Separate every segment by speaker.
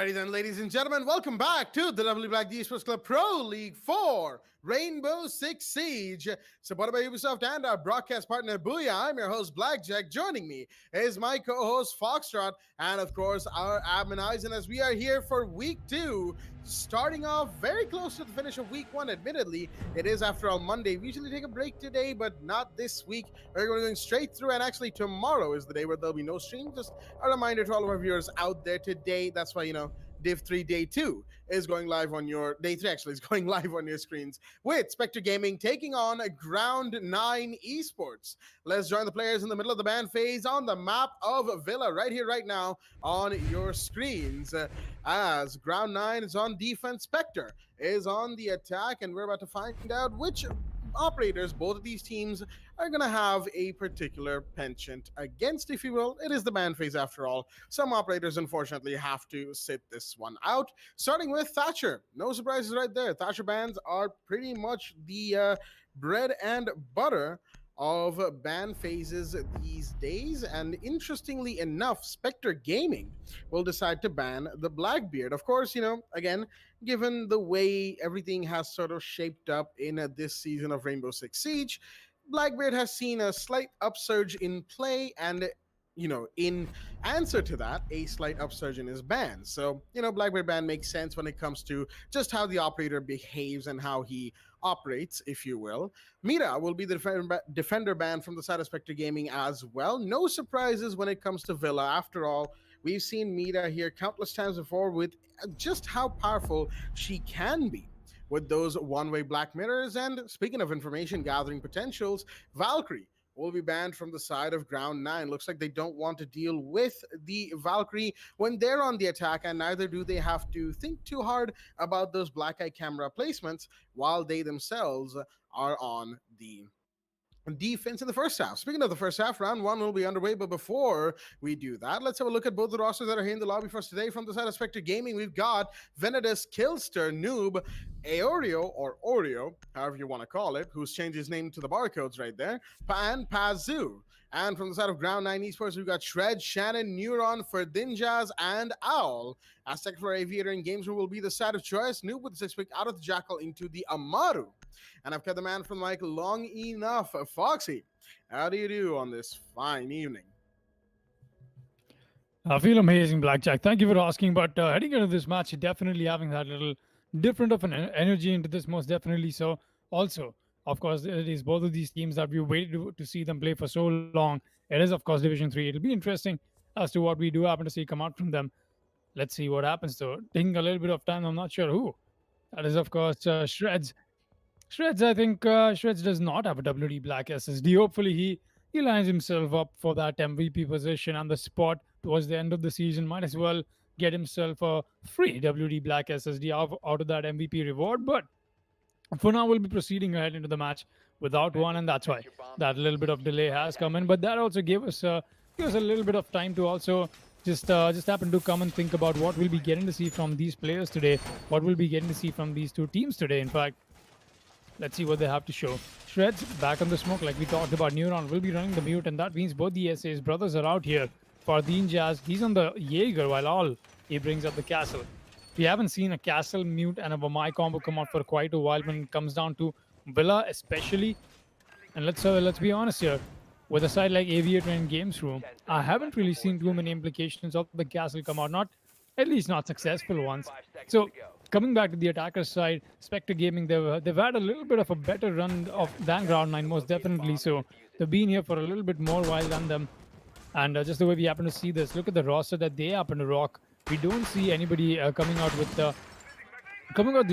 Speaker 1: Alrighty then, ladies and gentlemen, welcome back to the WD BLACK Esports Club Pro League 4 Rainbow Six Siege, supported by Ubisoft and our broadcast partner Booyah. I'm your host Blackjack. Joining me is my co-host Foxtrot, and of course our admin Eisen, as we are here for week 2, starting off very close to the finish of week 1. Admittedly, it is after all Monday. We usually take a break today, but not this week. We're going straight through, and actually tomorrow is the day where there'll be no stream. Just a reminder to all of our viewers out there today. That's why, Div 3 Day 2 is going live on your... Day 3 actually is going live on your screens with Spectre Gaming taking on Ground 9 Esports. Let's join the players in the middle of the ban phase on the map of Villa right here, right now on your screens. As Ground 9 is on defense, Spectre is on the attack, and we're about to find out which operators both of these teams are going to have a particular penchant against, if you will. It is the ban phase after all. Some operators, unfortunately, have to sit this one out. Starting with Thatcher. No surprises right there. Thatcher bans are pretty much the bread and butter of ban phases these days, and interestingly enough, Spectre Gaming will decide to ban the Blackbeard. Of course, again, given the way everything has sort of shaped up in this season of Rainbow Six Siege, Blackbeard has seen a slight upsurge in play, and in answer to that, a slight upsurge in his ban. So, Blackbeard ban makes sense when it comes to just how the operator behaves and how he operates, if you will. Mira will be the defender ban from the side of Spectre Gaming as well. No surprises when it comes to Villa. After all, we've seen Mira here countless times before with just how powerful she can be with those one-way black mirrors. And speaking of information gathering potentials, Valkyrie will be banned from the side of Ground 9. Looks like they don't want to deal with the Valkyrie when they're on the attack, and neither do they have to think too hard about those black eye camera placements while they themselves are on the defense in the first half. Speaking of the first half, round 1 will be underway, but before we do that, let's have a look at both the rosters that are here in the lobby for us today. From the side of Spectre Gaming, we've got Venedus, Killster, Noob, Aoreo, or Oreo, however you want to call it, who's changed his name to the barcodes right there, and Pazu. And from the side of Ground 9 Esports, we've got Shred, Shannon, Neuron, Ferdinjaz, and Owl. As second floor aviator and games will be the side of choice. Noob with the 6-pick out of the Jackal into the Amaru. And I've kept the man from the mic long enough. Foxy, how do you do on this fine evening?
Speaker 2: I feel amazing, Blackjack. Thank you for asking. But heading into this match, definitely having that little different of an energy into this, most definitely. So also, of course, it is both of these teams that we waited to see them play for so long. It is, of course, Division 3. It'll be interesting as to what we do happen to see come out from them. Let's see what happens, though. Taking a little bit of time, I'm not sure who. That is, of course, Shreds. Shreds, I think Shreds does not have a WD Black SSD. Hopefully, he lines himself up for that MVP position and the spot towards the end of the season. Might as well get himself a free WD Black SSD out of that MVP reward. But for now, we'll be proceeding ahead into the match without one, and that's why that little bit of delay has come in. But that also gave us a little bit of time to also just happen to come and think about what we'll be getting to see from these players today, what we'll be getting to see from these two teams today, in fact. Let's see what they have to show. Shreds back on the smoke, like we talked about. Neuron will be running the mute, and that means both the SA's brothers are out here. Fardeen Jazz, he's on the Jaeger, while all he brings up the castle. We haven't seen a castle mute and a Vamai combo come out for quite a while when it comes down to Villa, especially. And let's be honest here. With a side like Aviator and Games Room, I haven't really seen too many implications of the castle come out. At least not successful ones. So coming back to the attacker's side, Spectre Gaming, they've had a little bit of a better run than Ground 9, most definitely. So they've been here for a little bit more while than them. And just the way we happen to see this, look at the roster that they happen to rock. We don't see anybody coming out with the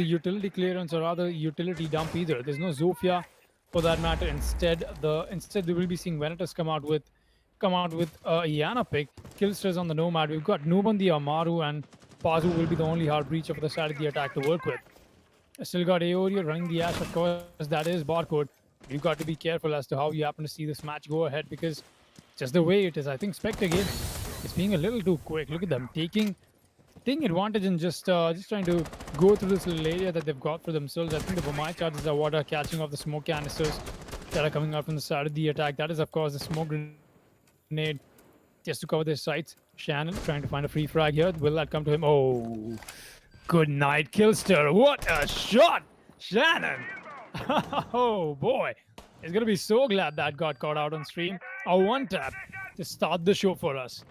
Speaker 2: utility clearance or rather utility dump either. There's no Zofia for that matter. Instead we will be seeing Venetus come out with a Yana pick. Killsters on the Nomad. We've got Noob on the Amaru, and Pazu will be the only hard breach of the side of the attack to work with. I still got Aoria running the Ash, of course. That is barcode. You've got to be careful as to how you happen to see this match go ahead, because just the way it is, I think Spectre Game is being a little too quick. Look at them taking advantage and just trying to go through this little area that they've got for themselves. I think the Vamai charges are what are catching off the smoke canisters that are coming out from the side of the attack. That is, of course, the smoke grenade just to cover their sights. Shannon trying to find a free frag here. Will that come to him? Oh, good night, Killster. What a shot, Shannon. Oh boy, he's gonna be so glad that got caught out on stream. A one tap to start the show for us.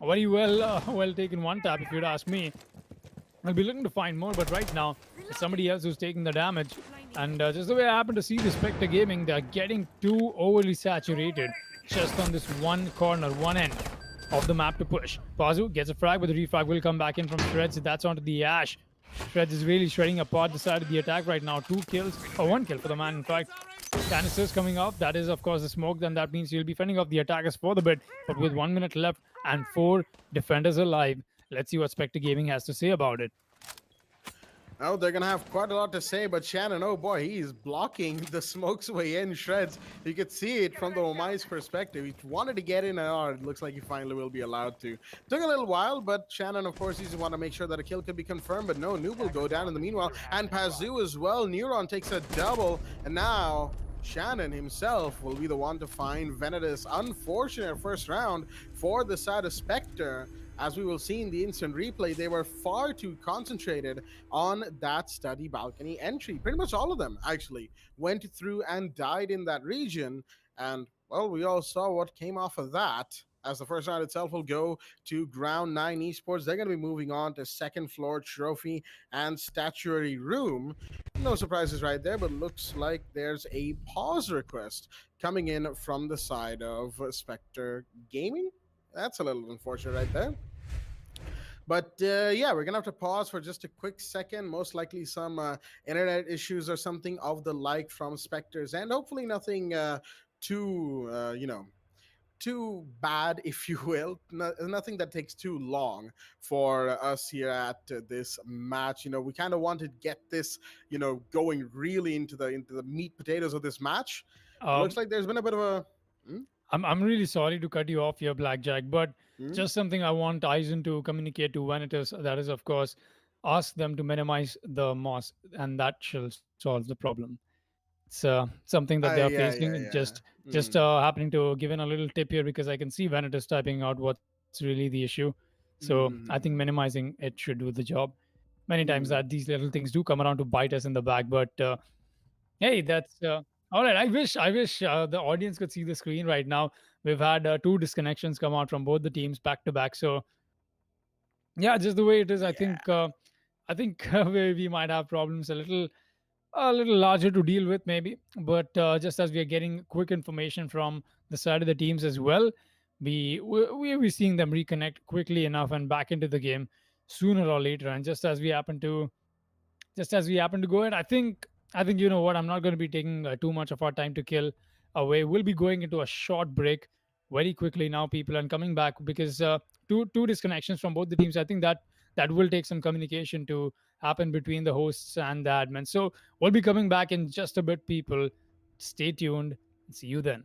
Speaker 2: A very well taken one tap, if you'd ask me. I'll be looking to find more, but right now it's somebody else who's taking the damage. And just the way I happen to see the Spectre Gaming, they're getting too overly saturated just on this one corner, one end of the map to push. Pazu gets a frag, but the refrag will come back in from Shreds. That's onto the Ash. Shreds is really shredding apart the side of the attack right now. 2 kills, or 1 kill for the man, in fact. Canisters coming off. That is, of course, the smoke. Then that means you'll be fending off the attackers for the bit. But with 1 minute left and 4 defenders alive, let's see what Spectre Gaming has to say about it.
Speaker 1: Oh, they're going to have quite a lot to say, but Shannon, oh boy, he's blocking the smokes way in. Shreds, you could see it from the Omai's perspective. He wanted to get in, and it looks like he finally will be allowed to. Took a little while, but Shannon, of course, he's want to make sure that a kill could be confirmed, but no, Noob will go down in the meanwhile, and Pazu as well. Neuron takes a double, and now Shannon himself will be the one to find Venatus. Unfortunate first round for the side of Spectre. As we will see in the instant replay, they were far too concentrated on that study balcony entry. Pretty much all of them, actually, went through and died in that region. And, well, we all saw what came off of that. As the first round itself will go to Ground 9 Esports. They're going to be moving on to second floor trophy and statuary room. No surprises right there, but looks like there's a pause request coming in from the side of Spectre Gaming. That's a little unfortunate right there. But yeah, we're going to have to pause for just a quick second. Most likely some internet issues or something of the like from Spectre's and hopefully nothing too bad, if you will. Nothing that takes too long for us here at this match. We kind of wanted to get this, going really into the meat potatoes of this match. Looks like there's been a bit of a...
Speaker 2: I'm really sorry to cut you off here, Blackjack, but just something I want Aizen to communicate to Venatus. That is, of course, ask them to minimize the moss, and that shall solve the problem. It's something that they are facing. Just happening to give in a little tip here because I can see Venatus typing out what's really the issue. So I think minimizing it should do the job. Many times that these little things do come around to bite us in the back, but hey, that's all right. I wish the audience could see the screen right now. We've had 2 disconnections come out from both the teams back to back. So yeah, just the way it is, I think we might have problems a little larger to deal with maybe. But just as we are getting quick information from the side of the teams as well, we're seeing them reconnect quickly enough and back into the game sooner or later. And just as we happen to go ahead, I think you know what, I'm not going to be taking too much of our time to kill away. We'll be going into a short break very quickly now, people, and coming back because two disconnections from both the teams. I think that will take some communication to happen between the hosts and the admin. So we'll be coming back in just a bit, people. Stay tuned and see you then.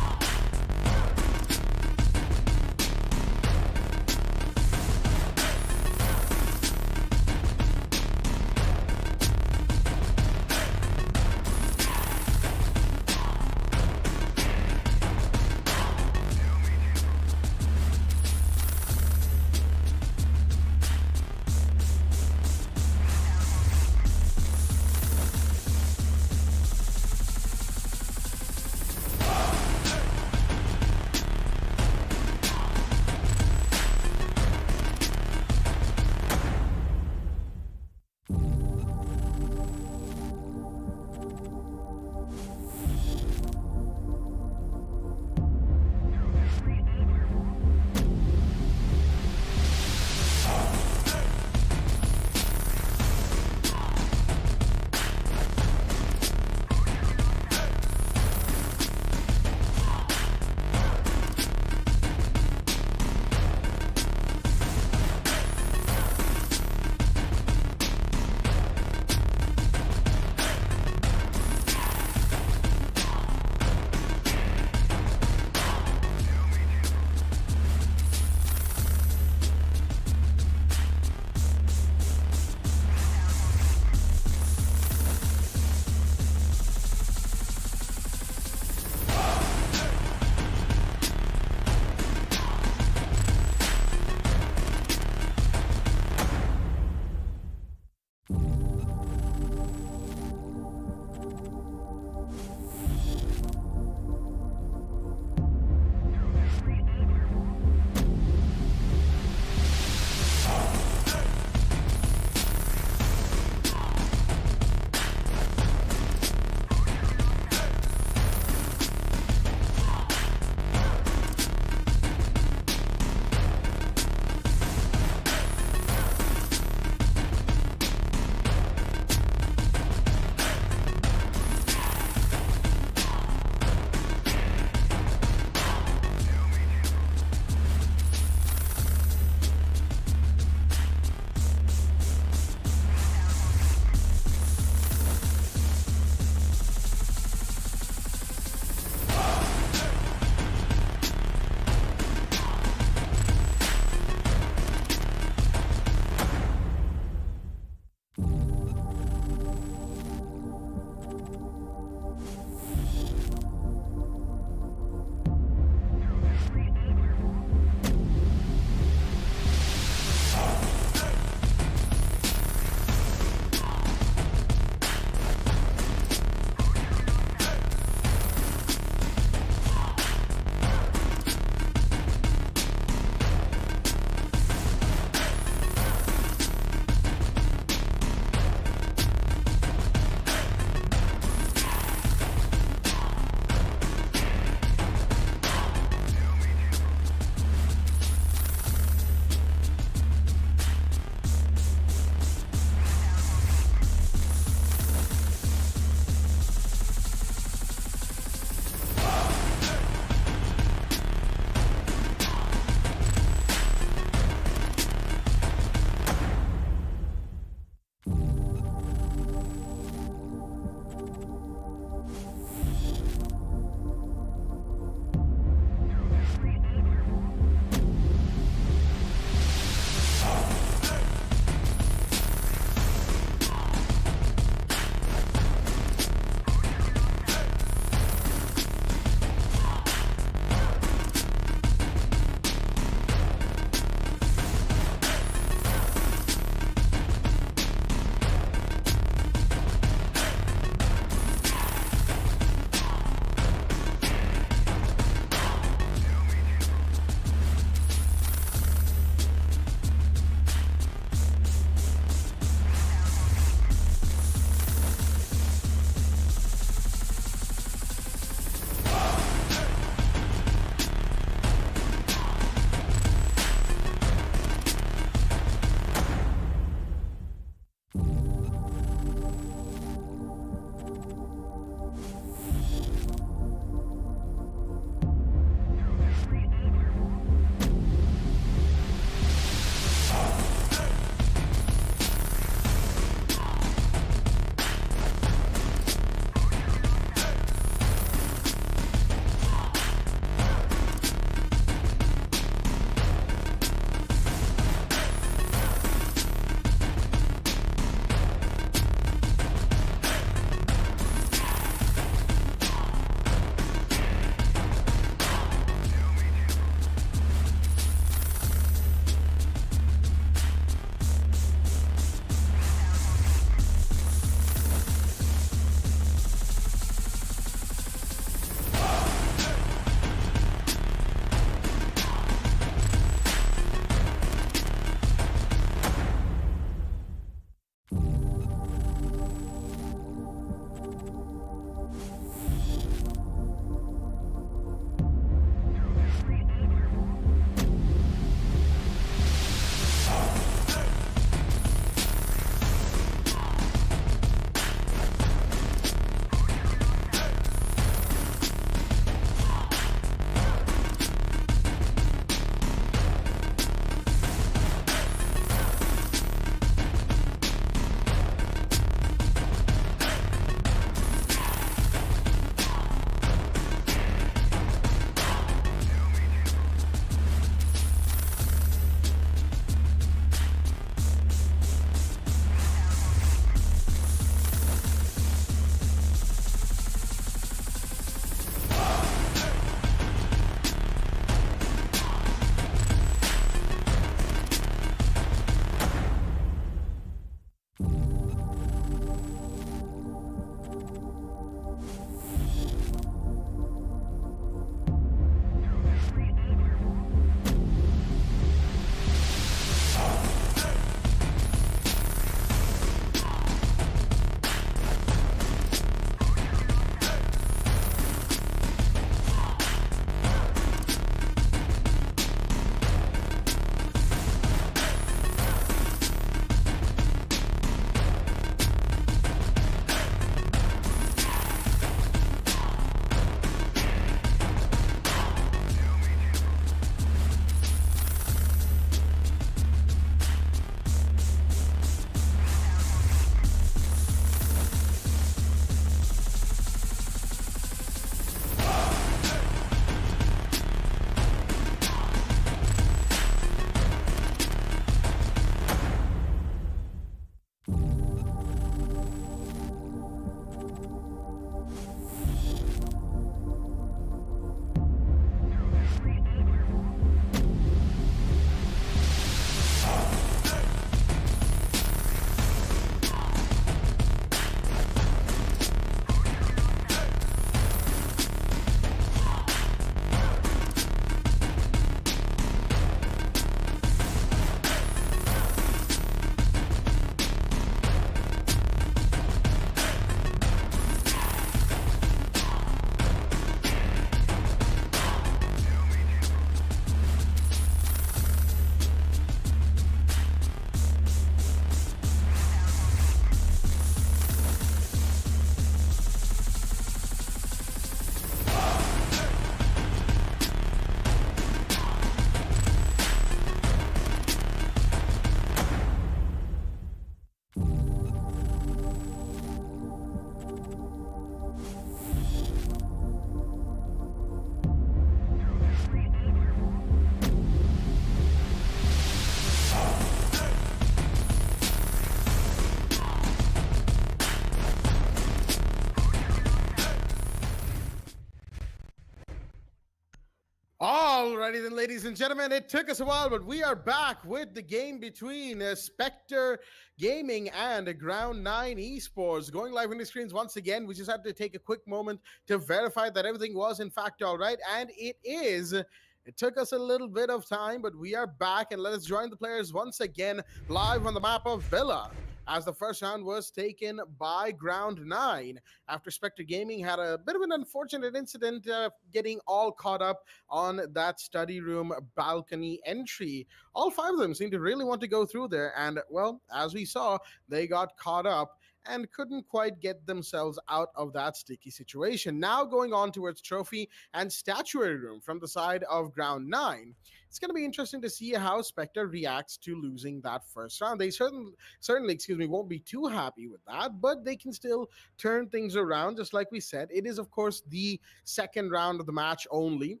Speaker 1: Alrighty then, ladies and gentlemen, it took us a while, but we are back with the game between Spectre Gaming and Ground 9 Esports. Going live on the screens once again. We just had to take a quick moment to verify that everything was in fact all right, and it is. It took us a little bit of time, but we are back, and let us join the players once again live on the map of Villa, as the first round was taken by Ground 9 after Spectre Gaming had a bit of an unfortunate incident getting all caught up on that study room balcony entry. All five of them seemed to really want to go through there, and, well, as we saw, they got caught up and couldn't quite get themselves out of that sticky situation. Now going on towards trophy and statuary room from the side of Ground 9. It's going to be interesting to see how Spectre reacts to losing that first round. They certainly, won't be too happy with that, but they can still turn things around, just like we said. It is, of course, the second round of the match only.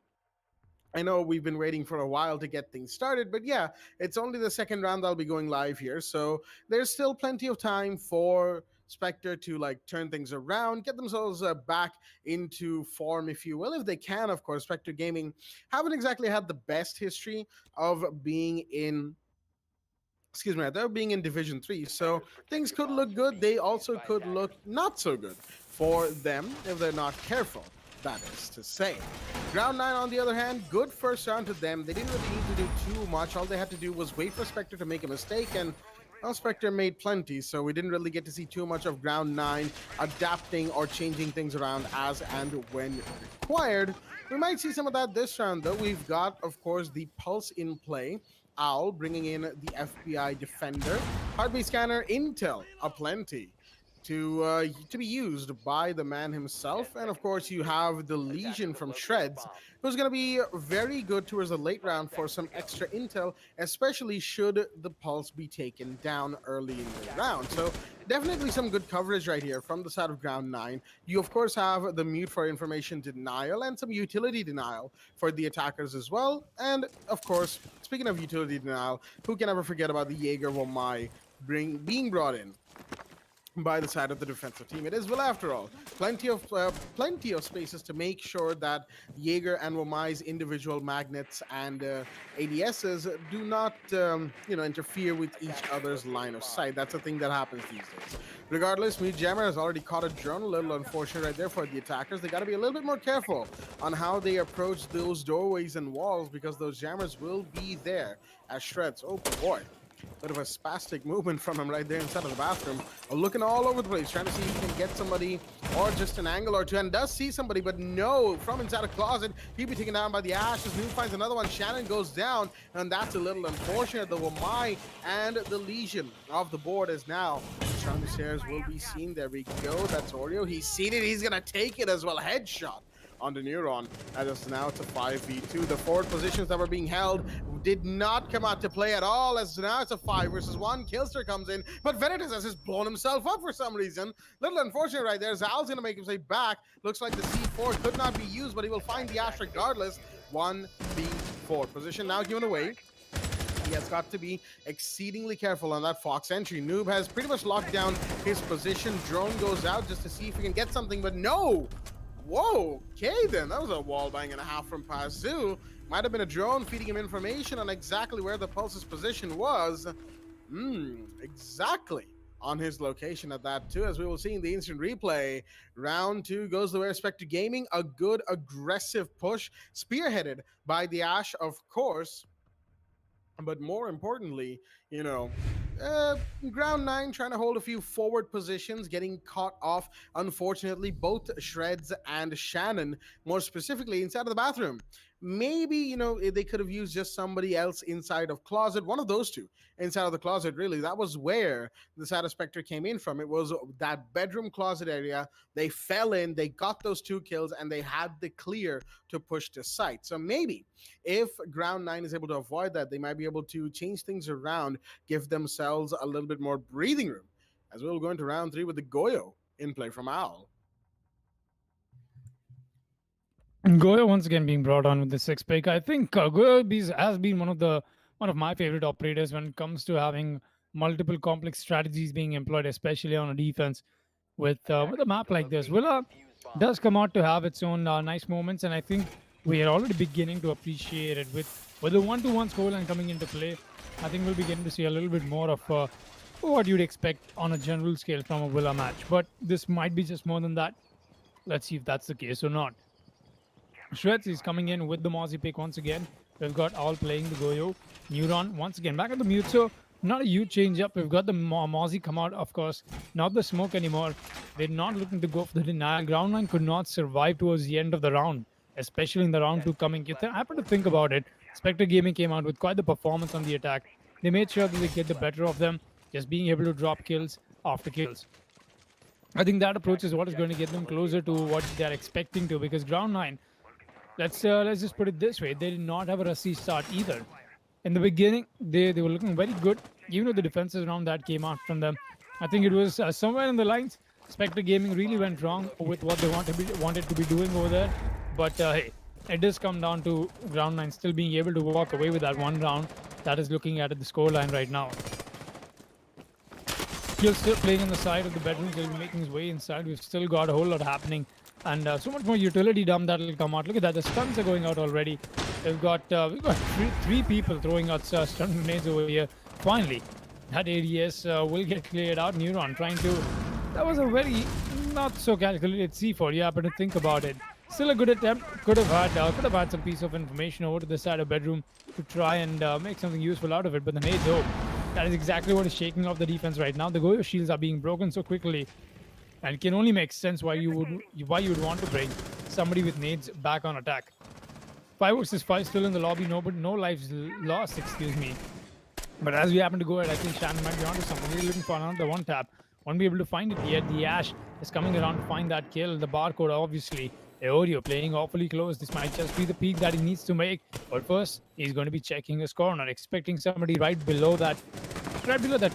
Speaker 1: I know we've been waiting for a while to get things started, but yeah, it's only the second round that'll be going live here. So there's still plenty of time for Spectre to turn things around, get themselves back into form, if you will, if they can. Of course, Spectre Gaming haven't exactly had the best history of being in they're being in Division 3, so things could look good. They also could look not so good for them if they're not careful, that is to say. Ground 9, on the other hand, good first round to them. They didn't really need to do too much. All they had to do was wait for Spectre to make a mistake, and well, Spectre made plenty, so we didn't really get to see too much of Ground 9 adapting or changing things around as and when required. We might see some of that this round, though. We've got, of course, the Pulse in play. Owl bringing in the FBI Defender. Heartbeat scanner, intel aplenty to be used by the man himself. And of course, you have the Legion from Shreds, who's going to be very good towards the late round for some extra intel, especially should the Pulse be taken down early in the round. So definitely some good coverage right here from the side of Ground 9. You, of course, have the mute for information denial and some utility denial for the attackers as well. And, of course, speaking of utility denial, who can ever forget about the Jaeger Womai being brought in by the side of the defensive team? It is, well, after all, plenty of spaces to make sure that Jaeger and Womai's individual magnets and ADSs do not, interfere with each other's line of sight. That's a thing that happens these days. Regardless, Mute Jammer has already caught a drone. A little unfortunate right there for the attackers. They got to be a little bit more careful on how they approach those doorways and walls, because those jammers will be there as Shreds. Oh boy. Bit of a spastic movement from him right there inside of the bathroom. Looking all over the place, trying to see if he can get somebody or just an angle or two, and does see somebody, but no, from inside a closet. He'll be taken down by the ashes. Noob finds another one. Shannon goes down, and that's a little unfortunate. The Womai and the Legion of the board is now on the stairs. Will be seen. There we go. That's Oreo. He's seen it. He's going to take it as well. Headshot on the Neuron. As now it's a 5v2. The forward positions that were being held did not come out to play at all, as now it's a 5 versus 1. Killster comes in, but Veritas has just blown himself up for some reason. Little unfortunate right there. Zal's gonna make him say back. Looks like the C4 could not be used, but he will find the Ash regardless. 1v4 position now given away. He has got to be exceedingly careful on that Fox entry. Noob has pretty much locked down his position. Drone goes out just to see if he can get something, but no! Whoa, okay then. That was a wall bang and a half from Pazu. Might have been a drone feeding him information on exactly where the Pulse's position was. Exactly on his location at that too, as we will see in the instant replay. Round 2 goes the way of Spectre Gaming. A good aggressive push, spearheaded by the Ash, of course. But more importantly, Ground 9 trying to hold a few forward positions, getting caught off, unfortunately, both Shreds and Shannon, more specifically inside of the bathroom. Maybe, they could have used just somebody else inside of closet, one of those two inside of the closet, really. That was where the side of Spectre came in from. It was that bedroom closet area. They fell in, they got those 2 kills, and they had the clear to push to site. So maybe if Ground 9 is able to avoid that, they might be able to change things around, give themselves a little bit more breathing room, as we'll go into round 3 with the Goyo in play from Owl.
Speaker 2: Goyo once again being brought on with the 6 pick. I think Goyo has been one of my favorite operators when it comes to having multiple complex strategies being employed, especially on a defense with a map like this. Villa does come out to have its own nice moments, and I think we are already beginning to appreciate it with the one-to-one scoreline coming into play. I think we'll begin to see a little bit more of what you'd expect on a general scale from a Villa match. But this might be just more than that. Let's see if that's the case or not. Shreds is coming in with the Mozzie pick once again. We've got all playing the Goyo. Neuron once again back at the mute. So not a huge change up. We've got the Mozzie come out, of course. Not the smoke anymore. They're not looking to go for the denial. Ground 9 could not survive towards the end of the round, especially in the round 2 coming. You happen to think about it. Spectre Gaming came out with quite the performance on the attack. They made sure that they get the better of them, just being able to drop kills after kills. I think that approach is what is going to get them closer to what they're expecting to, because Ground 9, let's just put it this way, they did not have a rusty start either. In the beginning, they were looking very good, even though the defenses around that came out from them. I think it was somewhere in the lines, Spectre Gaming really went wrong with what they wanted to be doing over there. But hey, it does come down to Ground 9 still being able to walk away with that one round. That is looking at the scoreline right now. He's still playing on the side of the bedroom. He'll be making his way inside. We've still got a whole lot happening. And so much more utility dump that will come out. Look at that. The stuns are going out already. We've got three people throwing out stun grenades over here. Finally, that ADS will get cleared out. Neuron trying to... That was a very not so calculated C4. You happen to think about it. Still a good attempt. Could have had some piece of information over to the side of bedroom to try and make something useful out of it. But the nades, oh, that is exactly what is shaking off the defense right now. The Goyo shields are being broken so quickly, and it can only make sense why you would want to bring somebody with nades back on attack. 5 versus 5 still in the lobby. No lives lost. Excuse me. But as we happen to go ahead, I think Shannon might be onto something. He's looking for another one tap. Won't be able to find it yet. The Ash is coming around to find that kill. The barcode, obviously. Eorio playing awfully close. This might just be the peak that he needs to make. But first, he's going to be checking his corner, expecting somebody right below that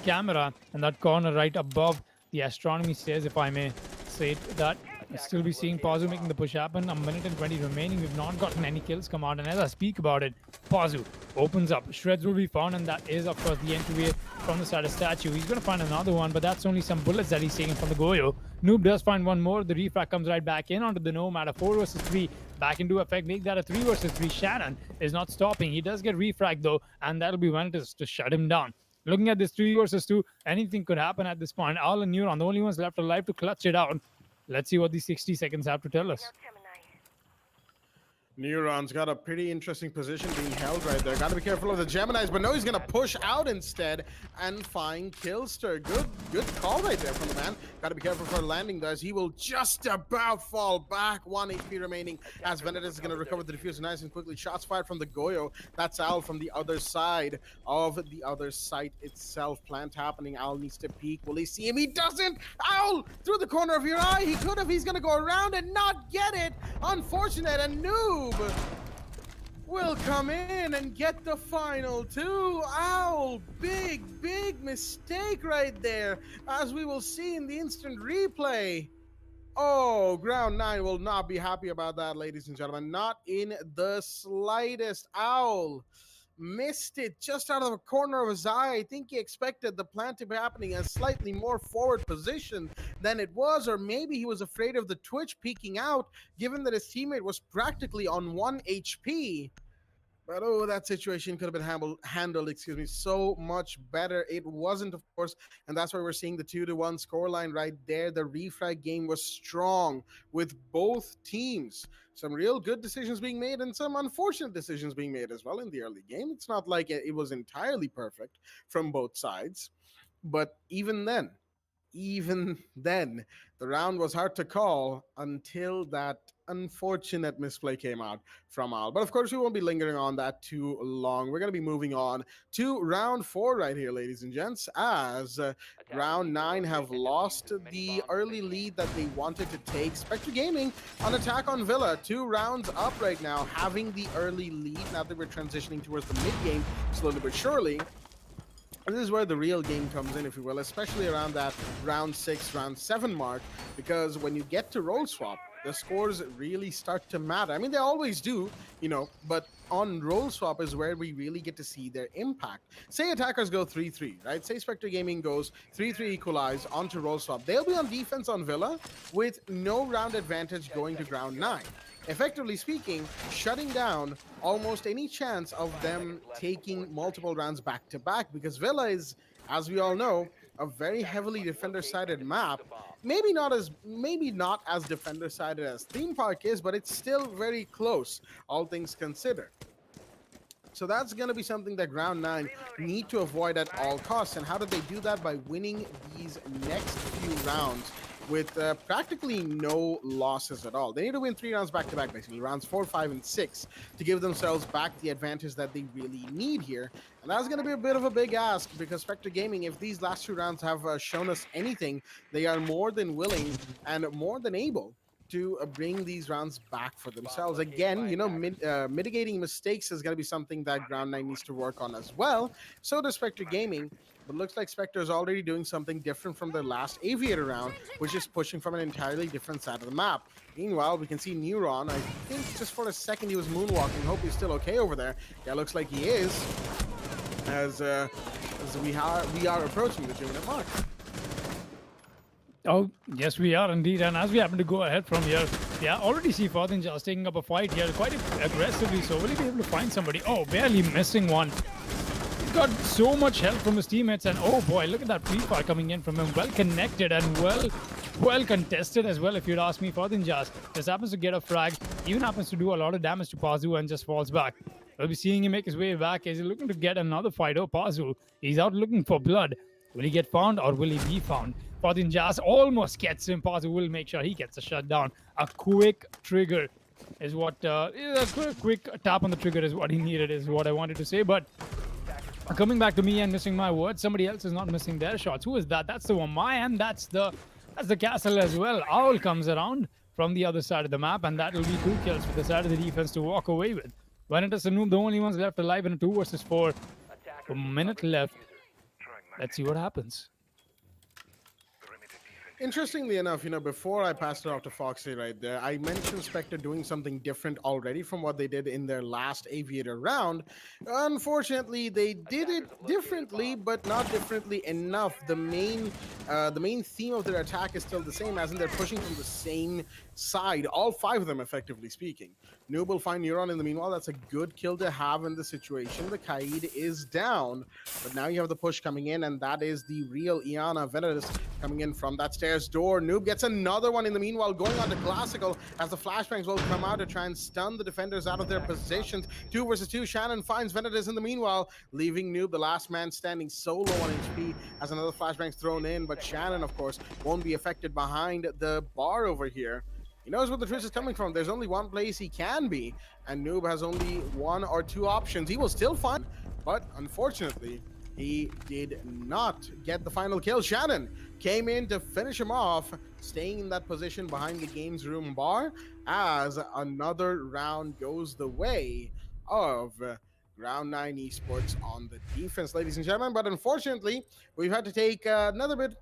Speaker 2: camera, and that corner right above the astronomy stairs, if I may say it, that. We'll still be seeing Pazu making the push happen. A minute and 20 remaining. We've not gotten any kills come out. And as I speak about it, Pazu opens up. Shreds will be found, and that is, of course, the entryway from the side of statue. He's going to find another one, but that's only some bullets that he's taking from the Goyo. Noob does find one more. The refract comes right back in onto the Nomad. A 4 versus 3 back into effect. Make that a 3 versus 3. Shannon is not stopping. He does get refract, though, and that'll be when it is to shut him down. Looking at this 3 versus 2, anything could happen at this point. Al and Neuron, the only ones left alive to clutch it out. Let's see what these 60 seconds have to tell us.
Speaker 1: Neuron's got a pretty interesting position being held right there. Got to be careful of the Geminis, but no, he's going to push out instead and find Killster. Good call right there from the man. Got to be careful for landing though, as he will just about fall back. 1 HP remaining as Venetus is going to recover the diffuser nice and quickly. Shots fired from the Goyo. That's Al from the other side of the other site itself. Plant happening. Al needs to peek. Will he see him? He doesn't. Al through the corner of your eye. He could have. He's going to go around and not get it. Unfortunate. And Noob will come in and get the final 2. Ow, big mistake right there, as we will see in the instant replay. Oh, Ground 9 will not be happy about that, ladies and gentlemen. Not in the slightest. Owl missed it just out of the corner of his eye. I think he expected the plant to be happening in a slightly more forward position than it was, or maybe he was afraid of the Twitch peeking out, given that his teammate was practically on 1 HP. But oh, that situation could have been handled, so much better. It wasn't, of course, and that's why we're seeing the 2-1 scoreline right there. The refrag game was strong with both teams. Some real good decisions being made and some unfortunate decisions being made as well in the early game. It's not like it was entirely perfect from both sides, but even then, the round was hard to call until that unfortunate misplay came out from Al. But of course, we won't be lingering on that too long. We're going to be moving on to round 4 right here, ladies and gents, as round 9 have lost the early lead that they wanted to take. Spectre Gaming on attack on Villa, 2 rounds up right now, having the early lead. Now that we're transitioning towards the mid game slowly but surely. This is where the real game comes in, if you will, especially around that round 6, round 7 mark, because when you get to roll swap, the scores really start to matter. I mean, they always do, but on roll swap is where we really get to see their impact. Say attackers go 3-3, right? Say Spectre Gaming goes 3-3 equalize onto roll swap. They'll be on defense on Villa with no round advantage going to ground 9. effectively speaking, shutting down almost any chance of them taking multiple rounds back to back, because Villa is, as we all know, a very heavily defender sided map. Maybe not as defender sided as Theme Park is, but it's still very close, all things considered. So that's going to be something that Ground 9 need to avoid at all costs. And how do they do that? By winning these next few rounds with practically no losses at all. They need to win 3 rounds back to back, basically, rounds 4, 5, and 6, to give themselves back the advantage that they really need here. And that's going to be a bit of a big ask, because Spectre Gaming, if these last 2 rounds have shown us anything, they are more than willing and more than able to bring these rounds back for themselves. Again, mitigating mistakes is going to be something that Ground 9 needs to work on as well. So does Spectre Gaming, but looks like Spectre is already doing something different from their last Aviator round, which is pushing from an entirely different side of the map. Meanwhile, we can see Neuron. I think just for a second he was moonwalking. Hope he's still okay over there. Yeah, looks like he is, as we are approaching the 2-minute mark.
Speaker 2: Oh, yes, we are indeed. And as we happen to go ahead from here, yeah, already see Fathin just taking up a fight here quite aggressively. So will he be able to find somebody? Oh, barely missing one. He's got so much help from his teammates. And oh boy, look at that pre-fire coming in from him. Well connected and well contested as well, if you'd ask me. Fathin just happens to get a frag, even happens to do a lot of damage to Pazu and just falls back. We'll be seeing him make his way back. Is he looking to get another fight? Oh, Pazu, he's out looking for blood. Will he get found or will he be found? Fathin almost gets him. Pazu will make sure he gets a shutdown. A quick trigger is what, a quick tap on the trigger is what he needed, is what I wanted to say. But coming back to me and missing my words, somebody else is not missing their shots. Who is that? That's the one. And that's the castle as well. Owl comes around from the other side of the map, and that will be 2 kills for the side of the defense to walk away with. Vanitas and Noob, the only ones left alive in a 2 versus 4. A minute left. Let's see what happens.
Speaker 1: Interestingly enough, before I passed it off to Foxy right there, I mentioned Spectre doing something different already from what they did in their last Aviator round. Unfortunately, they did it differently, but not differently enough. The main theme of their attack is still the same, as in they're pushing from the same side, all 5 of them, effectively speaking. Noob will find Neuron in the meanwhile. That's a good kill to have in the situation. The Kaid is down, but now you have the push coming in, and that is the real Iana Veneris coming in from that stairs door. Noob gets another one in the meanwhile, going on to Classical, as the flashbangs will come out to try and stun the defenders out of their positions. 2 versus 2. Shannon finds Veneris in the meanwhile, leaving Noob, the last man standing, so low on HP, as another flashbang's thrown in. But Shannon, of course, won't be affected behind the bar over here. He knows where the twist is coming from. There's only one place he can be, and Noob has only 1 or 2 options. He will still find, but unfortunately, he did not get the final kill. Shannon came in to finish him off, staying in that position behind the games room bar, as another round goes the way of Ground 9 Esports on the defense, ladies and gentlemen. But unfortunately, we've had to take another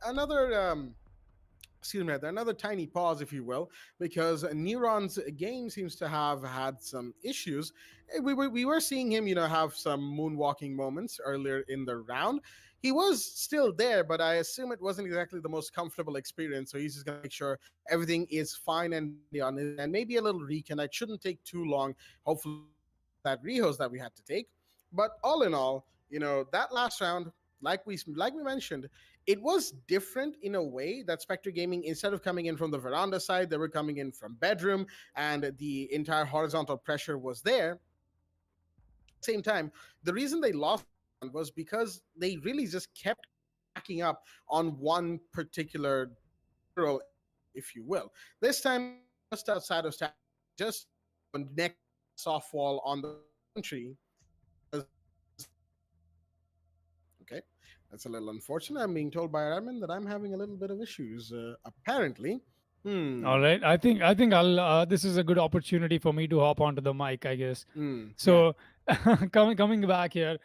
Speaker 1: tiny pause, if you will, because Neuron's game seems to have had some issues. We were seeing him, have some moonwalking moments earlier in the round. He was still there, but I assume it wasn't exactly the most comfortable experience. So he's just going to make sure everything is fine and on it, and maybe a little reconnect. Shouldn't take too long. Hopefully, that rehost that we had to take. But all in all, that last round, like we mentioned, it was different in a way that Spectre Gaming, instead of coming in from the veranda side, they were coming in from bedroom, and the entire horizontal pressure was there. Same time, the reason they lost was because they really just kept backing up on one particular barrel, if you will. This time, just outside of stack, just next soft wall on the country. Okay, that's a little unfortunate. I'm being told by admin that I'm having a little bit of issues, apparently.
Speaker 2: All right. I think I'll. This is a good opportunity for me to hop onto the mic, I guess. So, coming back here,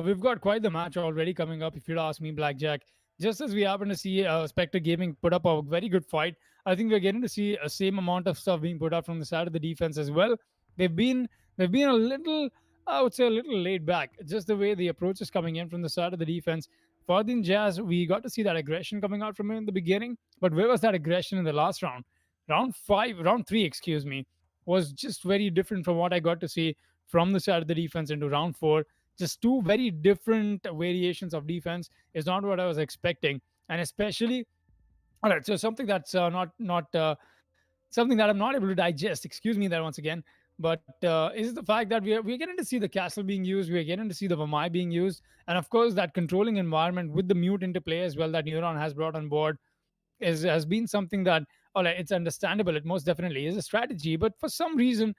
Speaker 2: we've got quite the match already coming up. If you'd ask me, Blackjack, just as we happen to see Spectre Gaming put up a very good fight, I think we're getting to see a same amount of stuff being put up from the side of the defense as well. They've been a little, I would say, a little laid back. Just the way the approach is coming in from the side of the defense. Fardin Jazz, we got to see that aggression coming out from him in the beginning, but where was that aggression in the last round? Round 3, excuse me. was just very different from what I got to see from the side of the defense into round four. Just two very different variations of defense is not what I was expecting, and especially all right. So something that's not something that I'm not able to digest. Excuse me there once again. But is the fact that we're getting to see the castle being used, we're getting to see the Vamai being used, and of course that controlling environment with the mute interplay as well that Neuron has brought on board is has been something that all right, it's understandable. It most definitely is a strategy, but for some reason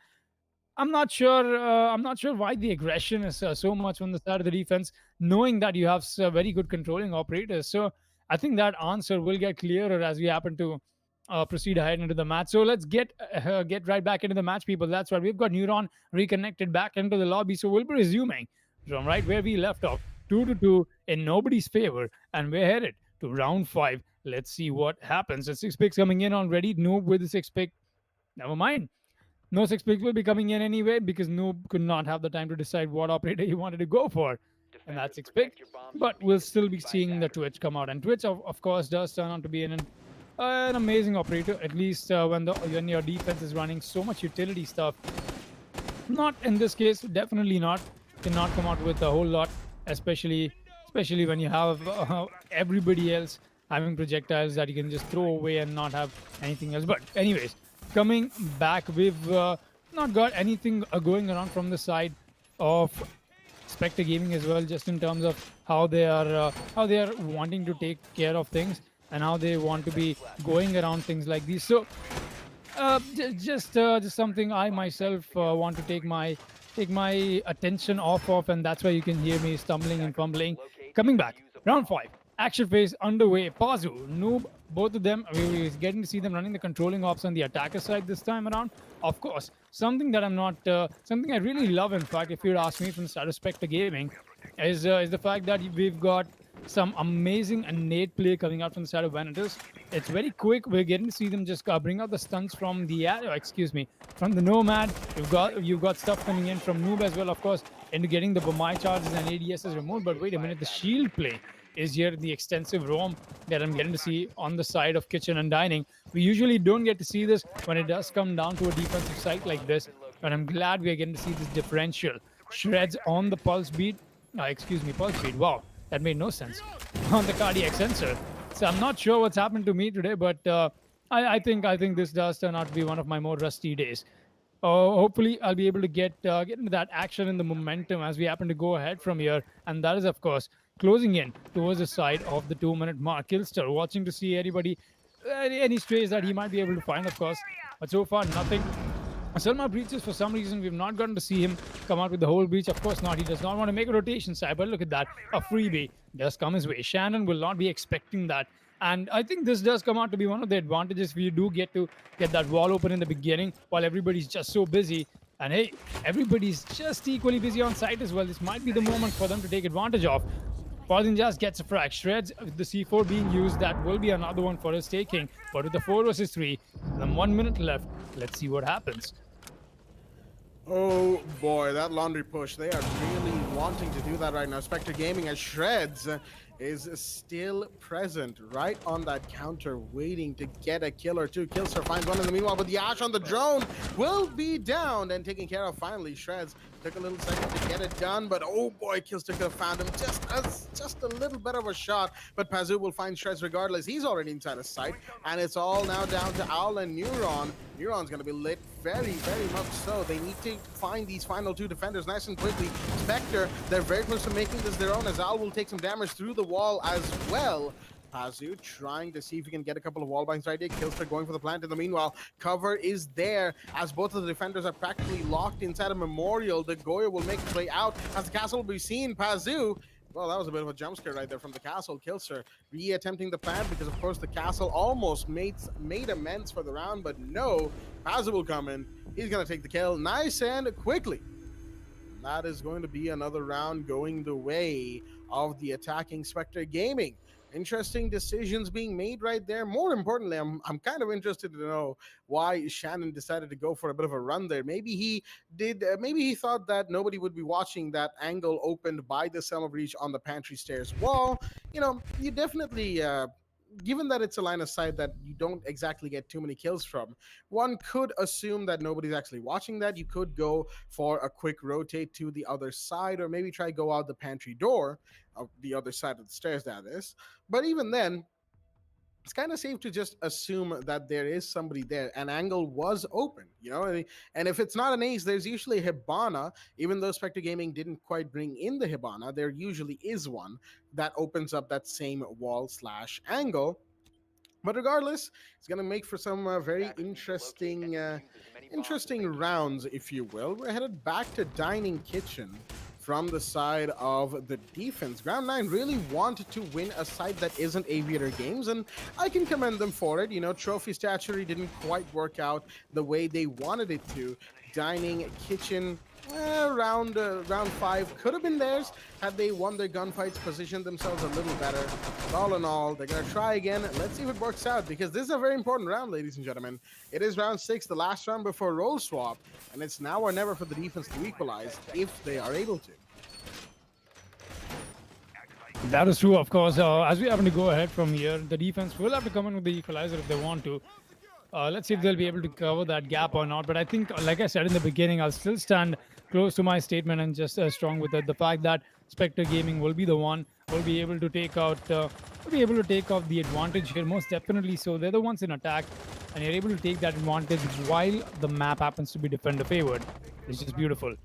Speaker 2: I'm not sure. I'm not sure why the aggression is so much on the side of the defense, knowing that you have very good controlling operators. So I think that answer will get clearer as we happen to proceed ahead into the match. So let's get right back into the match, people. That's right. We've got Neuron reconnected back into the lobby, so we'll be resuming from right where we left off, 2-2 in nobody's favor, and we're headed to round five. Let's see what happens. The six picks coming in already. Noob with the six pick. Never mind. No six pick will be coming in anyway because Noob could not have the time to decide what operator he wanted to go for. And that's six pick. But we'll still be seeing the Twitch come out. And Twitch, of course, does turn out to be an amazing operator, at least when your defense is running so much utility stuff. Not in this case, definitely not. Cannot come out with a whole lot, especially when you have everybody else having projectiles that you can just throw away and not have anything else. But anyways, coming back, we've not got anything going around from the side of Spectre Gaming as well, just in terms of how they are wanting to take care of things and how they want to be going around things like these. So just something I myself want to take my attention off of, and that's why you can hear me stumbling and fumbling. Coming back, round five, action phase underway. Pazu, Noob, both of them. We're getting to see them running the controlling ops on the attacker side this time around. Of course, something that I'm not, something I really love. In fact, if you'd ask me from the side of Spectre Gaming, is the fact that we've got some amazing innate play coming out from the side of Venatus. It's very quick. We're getting to see them just bring out the stunts from the excuse me, from the Nomad. You've got stuff coming in from Noob as well, of course, into getting the Bomai charges and ADSs removed. But wait a minute, the shield play is here, the extensive roam that I'm getting to see on the side of kitchen and dining. We usually don't get to see this when it does come down to a defensive site like this, but I'm glad we are getting to see this differential. Shreds on the pulse beat. Excuse me, pulse beat. Wow, that made no sense. On the cardiac sensor. So I'm not sure what's happened to me today, but I think this does turn out to be one of my more rusty days. Hopefully, I'll be able to get into that action and the momentum as we happen to go ahead from here. And that is, of course, closing in towards the side of the 2-minute mark. Killster watching to see anybody, any strays that he might be able to find, of course. But so far, nothing. Selma breaches, for some reason, we've not gotten to see him come out with the whole breach. Of course not. He does not want to make a rotation side, but look at that. A freebie does come his way. Shannon will not be expecting that. And I think this does come out to be one of the advantages if you do get to get that wall open in the beginning while everybody's just so busy. And hey, everybody's just equally busy on site as well. This might be the moment for them to take advantage of. Paladin just gets a frag. Shreds with the C4 being used. That will be another one for his taking. But with the 4 versus 3, then 1 minute left. Let's see what happens.
Speaker 1: Oh boy, that laundry push. They are really wanting to do that right now. Spectre Gaming as Shreds is still present right on that counter, waiting to get a kill or two. Killster finds one in the meanwhile, but the Ash on the drone will be down and taken care of finally. Shreds took a little second to get it done, but oh boy, Killster could have found him just a little bit of a shot. But Pazu will find Shreds regardless. He's already inside of sight, and it's all now down to Owl and Neuron. Neuron's going to be lit very, very much so. They need to find these final two defenders nice and quickly. Spectre, they're very close to making this their own, as Al will take some damage through the wall as well. Pazu trying to see if he can get a couple of wall bangs right here. Killster going for the plant. In the meanwhile, cover is there as both of the defenders are practically locked inside a memorial. The Goya will make its way out as the castle will be seen. Pazu, well, that was a bit of a jump scare right there from the castle. Killster re-attempting the plant because, of course, the castle almost made amends for the round, but no. Pazu will come in. He's going to take the kill nice and quickly. That is going to be another round going the way of the attacking Spectre Gaming. Interesting decisions being made right there. More importantly, I'm kind of interested to know why Shannon decided to go for a bit of a run there. Maybe he did. Maybe he thought that nobody would be watching that angle opened by the Selma Breach on the pantry stairs wall. You know, you definitely given that it's a line of sight that you don't exactly get too many kills from, one could assume that nobody's actually watching that. You could go for a quick rotate to the other side, or maybe try go out the pantry door, the other side of the stairs, that is. But even then, it's kind of safe to just assume that there is somebody there. An angle was open, and if it's not an ace, there's usually a Hibana. Even though Spectre Gaming didn't quite bring in the Hibana, there usually is one that opens up that same wall slash angle. But regardless, it's going to make for some very interesting rounds, if you will. We're headed back to Dining Kitchen from the side of the defense. Ground 9 really wanted to win a side that isn't Aviator Games, and I can commend them for it. Trophy Statuary didn't quite work out the way they wanted it to. Dining Kitchen, round 5 could have been theirs had they won their gunfights, positioned themselves a little better. But all in all, they're going to try again. Let's see if it works out, because this is a very important round, ladies and gentlemen. It is round 6, the last round before role swap, and it's now or never for the defense to equalize if they are able to.
Speaker 2: That is true, of course. As we happen to go ahead from here, the defense will have to come in with the equalizer if they want to. Let's see if they'll be able to cover that gap or not. But I think, like I said in the beginning, I'll still stand close to my statement and just as strong with it. The fact that Spectre Gaming will be the one, will be able to take out the advantage here, most definitely. So they're the ones in attack, and you're able to take that advantage while the map happens to be defender favored. It's just beautiful.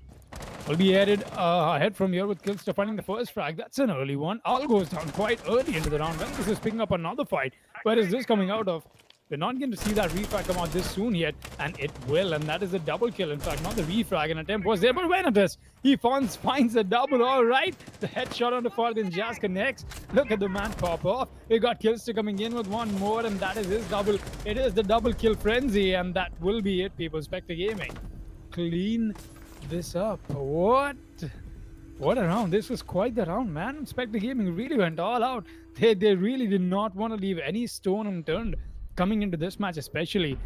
Speaker 2: We'll be headed ahead from here with Killster finding the first frag. That's an early one. All goes down quite early into the round. Ventus is picking up another fight. Where is this coming out of? We're not going to see that refrag come out this soon yet, and it will, and that is a double kill. In fact, not the refrag. An attempt was there, but Venatus, he finds a double. All right, the headshot on the Falcon Jazz connects. Look at the man pop off. We got Killster coming in with one more, and that is his double. It is the double kill frenzy, and that will be it, people. Spectre Gaming clean this up. What a round. This was quite the round, man. Spectre Gaming really went all out. They really did not want to leave any stone unturned coming into this match, especially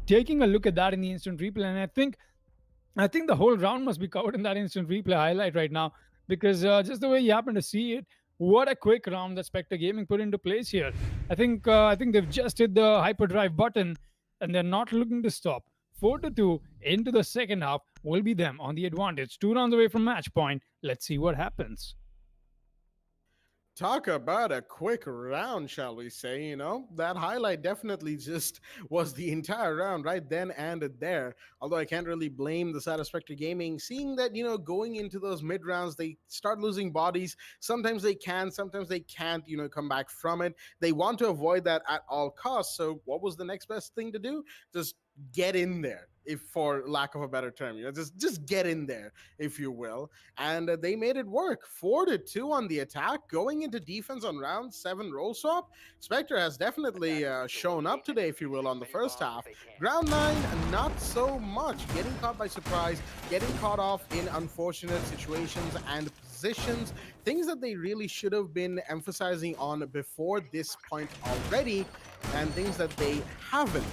Speaker 2: taking a look at that in the instant replay. And I think the whole round must be covered in that instant replay highlight right now, because just the way you happen to see it, what a quick round that Spectre Gaming put into place here. I think they've just hit the hyperdrive button, and they're not looking to stop. 4-2 into the second half will be them on the advantage. 2 rounds away from match point. Let's see what happens.
Speaker 1: Talk about a quick round, shall we say, That highlight definitely just was the entire round right then and there. Although I can't really blame the side of Spectre Gaming, seeing that, going into those mid-rounds, they start losing bodies. Sometimes they can, sometimes they can't, come back from it. They want to avoid that at all costs. So what was the next best thing to do? Just get in there, if for lack of a better term, just get in there, if you will. And they made it work. 4-2 on the attack, going into defense on round 7 roll swap. Spectre has definitely shown up today, if you will, on the first half. Ground 9, not so much. Getting caught by surprise, getting caught off in unfortunate situations and positions, things that they really should have been emphasizing on before this point already, and things that they haven't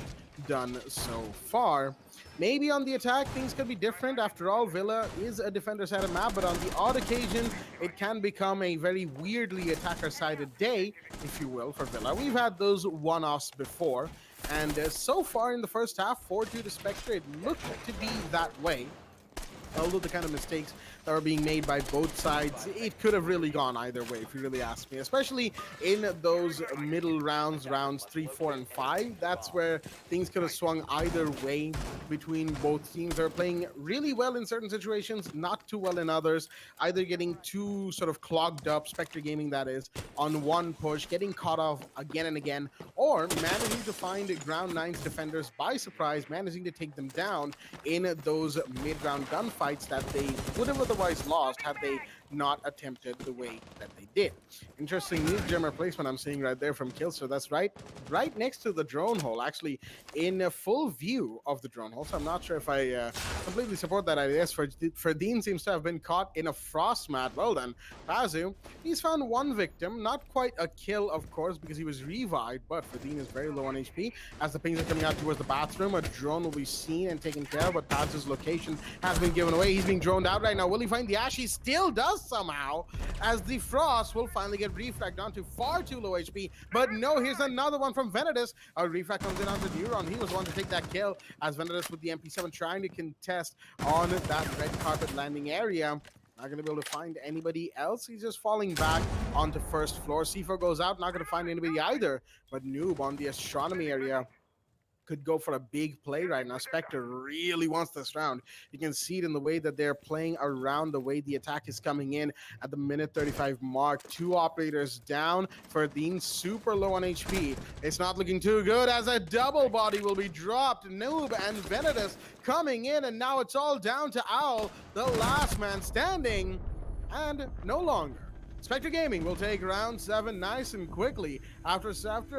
Speaker 1: done so far. Maybe on the attack, things could be different. After all, Villa is a defender-sided map, but on the odd occasion, it can become a very weirdly attacker-sided day, if you will, for Villa. We've had those one-offs before, and so far in the first half, 4-2 to Spectre, it looked to be that way. Although the kind of mistakes that were being made by both sides, it could have really gone either way, if you really ask me. Especially in those middle rounds, rounds 3, 4, and 5. That's where things could have swung either way between both teams. They're playing really well in certain situations, not too well in others. Either getting too sort of clogged up, Spectre Gaming that is, on one push, getting caught off again and again, or managing to find Ground 9's defenders by surprise, managing to take them down in those mid-round gunfights that they would have otherwise lost had they not attempted the way that they did. Interesting new gem replacement I'm seeing right there from Killster. That's right next to the drone hole, actually in a full view of the drone hole. So I'm not sure if I completely support that idea. Ferdine seems to have been caught in a frost mat. Well done, Pazu. He's found one victim, not quite a kill, of course, because he was revived, but Ferdine is very low on HP. As the pings are coming out towards the bathroom, a drone will be seen and taken care of, but Pazu's location has been given away. He's being droned out right now. Will he find the Ash? He still does. just somehow, as the Frost will finally get refract down to far too low HP. But no, here's another one from Venedis. A refract comes in onto Neuron. He was one to take that kill, as Venedis with the MP7 trying to contest on that red carpet landing area. Not going to be able to find anybody else. He's just falling back onto first floor. C4 goes out. Not going to find anybody either. But Noob on the astronomy area could go for a big play right now. Spectre really wants this round. You can see it in the way that they're playing around, the way the attack is coming in at the minute 35 mark. 2 operators down. Ferdine super low on HP. It's not looking too good as a double body will be dropped. Noob and Venedis coming in, and now it's all down to Owl, the last man standing, and no longer. Spectre Gaming will take round 7 nice and quickly after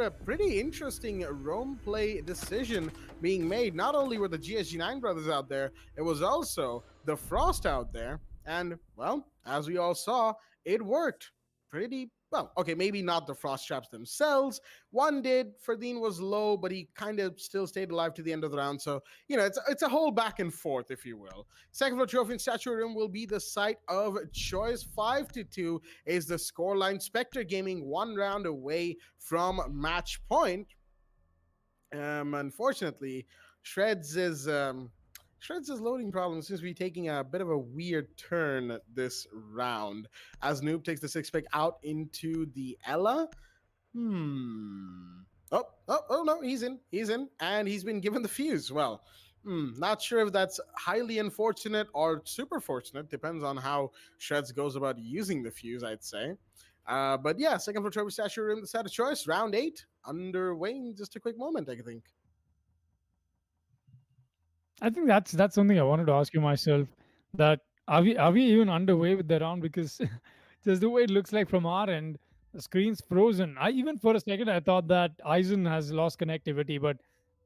Speaker 1: a pretty interesting roam play decision being made. Not only were the GSG9 brothers out there, it was also the Frost out there. And, well, as we all saw, it worked pretty well. Okay, maybe not the Frost traps themselves. One did. Ferdine was low, but he kind of still stayed alive to the end of the round. So, you know, it's a whole back and forth, if you will. Second floor trophy and statue room will be the site of choice. 5-2 is the scoreline. Spectre Gaming 1 round away from match point. Unfortunately, Shreds' loading problem seems to be taking a bit of a weird turn this round as Noob takes the 6-pick out into the Ella. Oh, no, he's in, and he's been given the fuse. Well, not sure if that's highly unfortunate or super fortunate. Depends on how Shreds goes about using the fuse, I'd say. But yeah, second floor trophy statue room, the set of choice, round 8, underway in just a quick moment, I think.
Speaker 2: I think that's something I wanted to ask you myself. That are we even underway with the round? Because just the way it looks like from our end, the screen's frozen. I even for a second I thought that Eisen has lost connectivity, but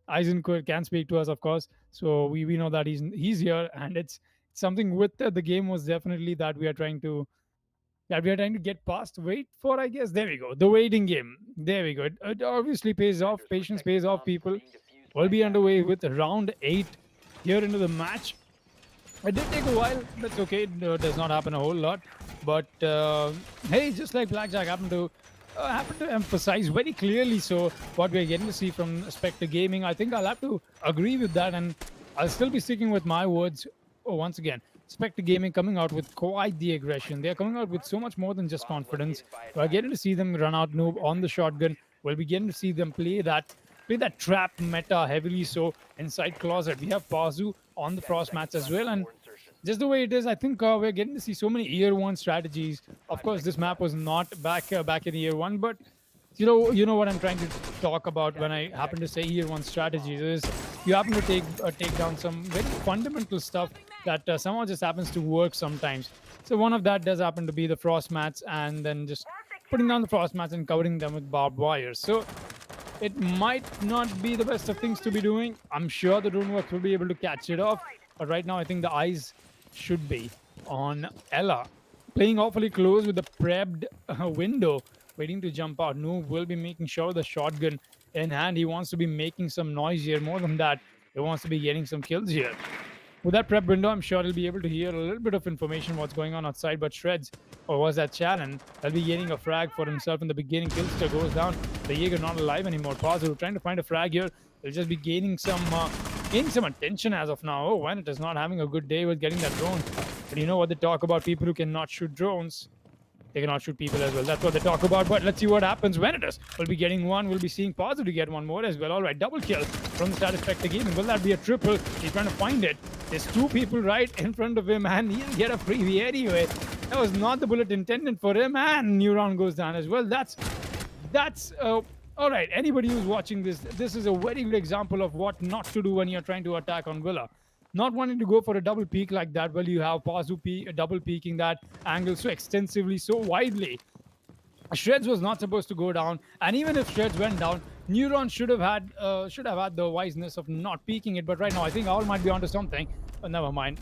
Speaker 2: Eisen can speak to us, of course. So we know that he's here, and it's something with the game was definitely that we are trying to get past. Wait for, I guess. There we go. The waiting game. There we go. It obviously pays off. Patience pays off. People will be underway with round 8 here into the match. It did take a while. That's okay. It does not happen a whole lot. But hey, just like Blackjack happened to emphasize very clearly, so what we're getting to see from Spectre Gaming, I think I'll have to agree with that, and I'll still be sticking with my words. Once again, Spectre Gaming coming out with quite the aggression. They're coming out with so much more than just confidence. We're getting to see them run out Noob on the shotgun. We'll be getting to see them play that trap meta heavily so inside closet. We have Pazu on the Frost mats as well, and just the way it is, I think we're getting to see so many year 1 strategies. Of course, this map was not back in year 1, but you know what I'm trying to talk about when I happen to say year 1 strategies is you happen to take down some very fundamental stuff that somehow just happens to work sometimes. So one of that does happen to be the Frost mats, and then just putting down the Frost mats and covering them with barbed wire. So it might not be the best of things to be doing. I'm sure the Runeworks will be able to catch it off, but right now I think the eyes should be on Ella, playing awfully close with the prepped window, waiting to jump out. Noob will be making sure the shotgun in hand. He wants to be making some noise here. More than that, he wants to be getting some kills here. With that prep window, I'm sure he'll be able to hear a little bit of information what's going on outside. But Shreds, or was that Shannon, he'll be getting a frag for himself in the beginning. Killster goes down. The Jaeger not alive anymore. Pazu trying to find a frag here. He'll just be gaining some attention as of now. Oh, Venet is not having a good day with getting that drone. But you know what they talk about? People who cannot shoot drones, they cannot shoot people as well. That's what they talk about. But let's see what happens. Venetus will be getting one. We'll be seeing Pazu to get one more as well. All right, double kill from the status Spectre Gaming. Will that be a triple? He's trying to find it. There's 2 people right in front of him, and he'll get a freebie anyway. That was not the bullet intended for him, and Neuron goes down as well. That's all right. Anybody who's watching this is a very good example of what not to do when you're trying to attack on Villa. Not wanting to go for a double peek like that. Well, you have Pazu double peeking that angle so extensively, so widely. Shreds was not supposed to go down, and even if Shreds went down, Neuron should have had the wiseness of not peeking it. But right now, I think Owl might be onto something. Never mind.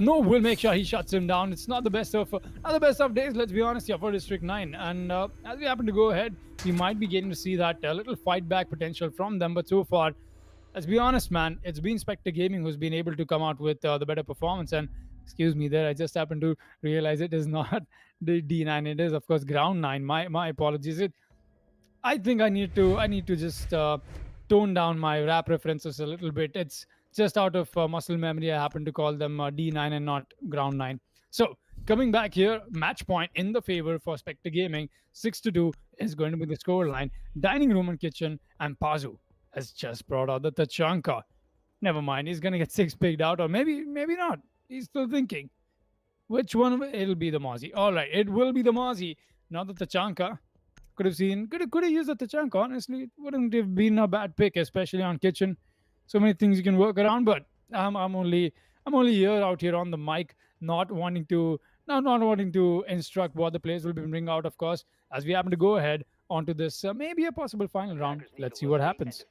Speaker 2: No, we'll make sure he shuts him down. It's not the best of days. Let's be honest here for District 9. And as we happen to go ahead, we might be getting to see that little fight back potential from them. But so far, let's be honest, man, it's been Spectre Gaming who's been able to come out with the better performance. And Excuse me there. I just happened to realize it is not the D9. It is, of course, ground 9. My apologies. I think I need to just tone down my rap references a little bit. It's just out of muscle memory. I happen to call them D9 and not ground 9. So coming back here, match point in the favor for Spectre Gaming. 6-2 is going to be the score line. Dining room and kitchen, and Pazu has just brought out the Tachanka. Never mind, he's gonna get six picked out, or maybe not. He's still thinking. Which one? It'll be the Mozzie. All right, it will be the Mozzie, not the Tachanka. Could have used the Tachanka. Honestly, it wouldn't have been a bad pick, especially on kitchen. So many things you can work around, but I'm only here out here on the mic, not wanting to instruct what the players will be bringing out. Of course, as we happen to go ahead onto this maybe a possible final round. Let's see what happens.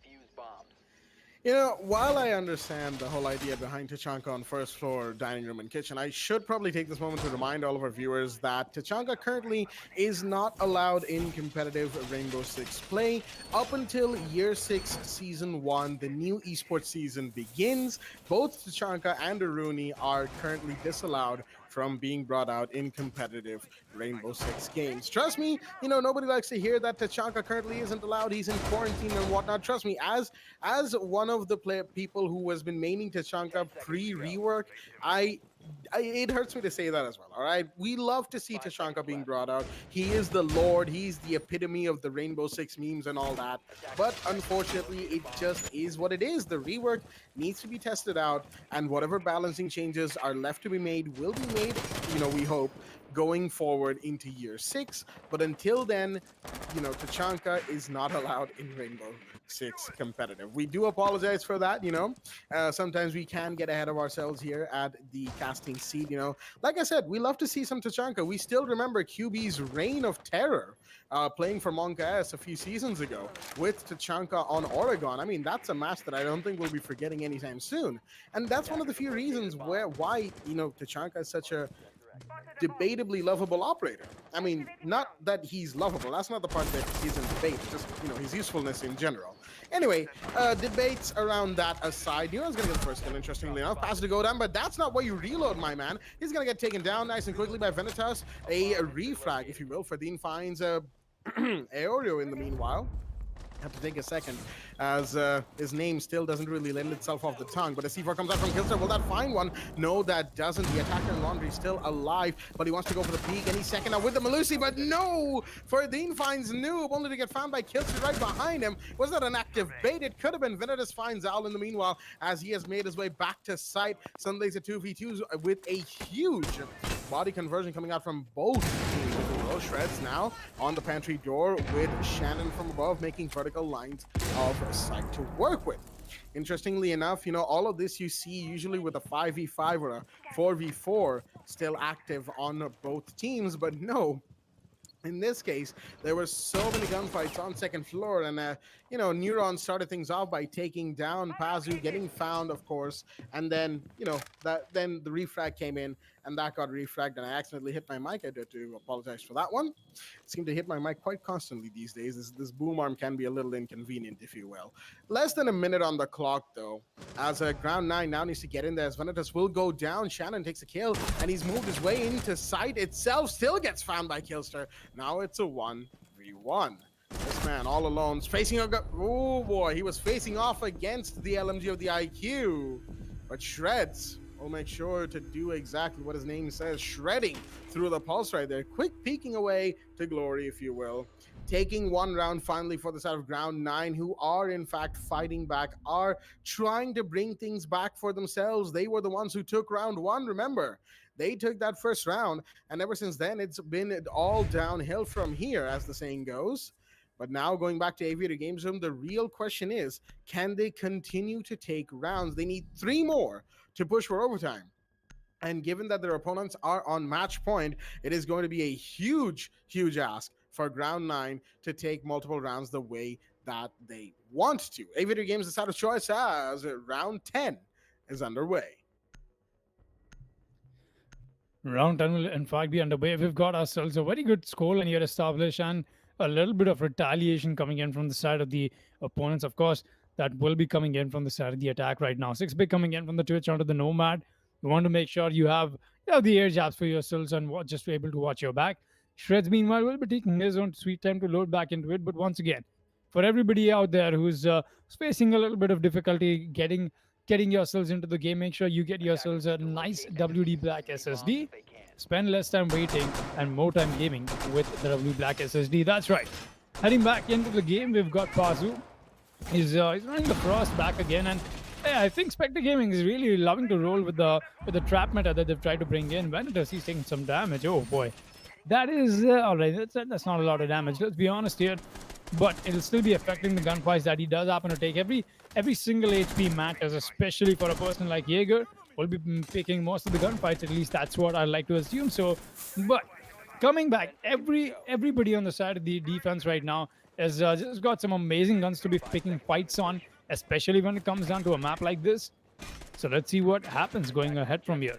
Speaker 1: While I understand the whole idea behind Tachanka on first floor, dining room, and kitchen, I should probably take this moment to remind all of our viewers that Tachanka currently is not allowed in competitive Rainbow Six play up until Year 6 Season 1, the new esports season begins. Both Tachanka and Aruni are currently disallowed from being brought out in competitive Rainbow Six games. Trust me, nobody likes to hear that Tachanka currently isn't allowed. He's in quarantine and whatnot. Trust me, as one of the people who has been maining Tachanka pre-rework, it hurts me to say that as well. All right, we love to see Tachanka being brought out. He is the Lord. He's the epitome of the Rainbow Six memes and all that. But unfortunately, it just is what it is. The rework needs to be tested out, and whatever balancing changes are left to be made will be made. We hope going forward into Year 6. But until then, Tachanka is not allowed in Rainbow Six competitive. We do apologize for that. Sometimes we can get ahead of ourselves here at the casting seat. Like I said, we love to see some Tachanka. We still remember QB's reign of terror playing for Monka S a few seasons ago with Tachanka on Oregon. I mean, that's a match that I don't think we'll be forgetting anytime soon. And that's one of the few reasons why Tachanka is such a debatably lovable operator. I mean, not that he's lovable. That's not the part that he's in debate. Just, his usefulness in general. Anyway, debates around that aside, Nero's going to get the first kill, interestingly enough. Pass to go down, but that's not where you reload, my man. He's going to get taken down nice and quickly by Venitas. A refrag, if you will. Ferdine finds Aoreo in the meanwhile. Have to take a second, as his name still doesn't really lend itself off the tongue. But a C4 comes out from Killster. Will that find one? No, that doesn't. The attacker in Laundry still alive, but he wants to go for the peek any second now with the Malusi. But no! Ferdine finds Noob, only to get found by Killster right behind him. Was that an active bait? It could have been. Venatus finds Owl in the meanwhile, as he has made his way back to site. Sunday's a 2v2 with a huge body conversion coming out from both teams. Shreds now on the pantry door with Shannon from above, making vertical lines of sight to work with. Interestingly enough, all of this you see usually with a 5v5 or a 4v4 still active on both teams, but no. In this case, there were so many gunfights on second floor, and Neuron started things off by taking down Pazu, getting found, of course, and then then the refrag came in, and that got refragged, and I accidentally hit my mic. I did to apologize for that one. I seem to hit my mic quite constantly these days. This boom arm can be a little inconvenient, if you will. Less than a minute on the clock, though, as ground 9 now needs to get in there, as Venatus will go down. Shannon takes a kill, and he's moved his way into sight itself, still gets found by Killster. Now it's a 1v1. This man all alone, facing oh boy, he was facing off against the LMG of the IQ, but Shreds will make sure to do exactly what his name says, shredding through the pulse right there, quick peeking away to glory, if you will. Taking one round finally for the side of ground 9, who are in fact fighting back, are trying to bring things back for themselves. They were the ones who took round 1, remember. They took that first round, and ever since then, it's been all downhill from here, as the saying goes. But now, going back to Aviator Games Room, the real question is, can they continue to take rounds? They need 3 more to push for overtime. And given that their opponents are on match point, it is going to be a huge, huge ask for ground 9 to take multiple rounds the way that they want to. Aviator Games decided of choice as round 10 is underway.
Speaker 2: Round 10 will in fact be underway. We've got ourselves a very good scoreline here established, and a little bit of retaliation coming in from the side of the opponents. Of course, that will be coming in from the side of the attack right now. 6 big coming in from the Twitch onto the Nomad. You want to make sure you have the air jabs for yourselves and just to able to watch your back. Shreds, meanwhile, will be taking his own sweet time to load back into it. But once again, for everybody out there who's facing a little bit of difficulty getting yourselves into the game, make sure you get yourselves a nice WD Black SSD. Spend less time waiting and more time gaming with the W Black SSD. That's right. Heading back into the game, we've got Pazu. He's running the Frost back again, and yeah, I think Spectre Gaming is really loving to roll with the trap meta that they've tried to bring in. Venatus, he's taking some damage. Oh boy, that is all right. That's not a lot of damage. Let's be honest here, but it'll still be affecting the gunfights that he does happen to take. Every single HP matters, especially for a person like Jaeger. Will be picking most of the gunfights. At least that's what I like to assume. So, but coming back, everybody on the side of the defense right now has just got some amazing guns to be picking fights on, especially when it comes down to a map like this. So let's see what happens going ahead from here.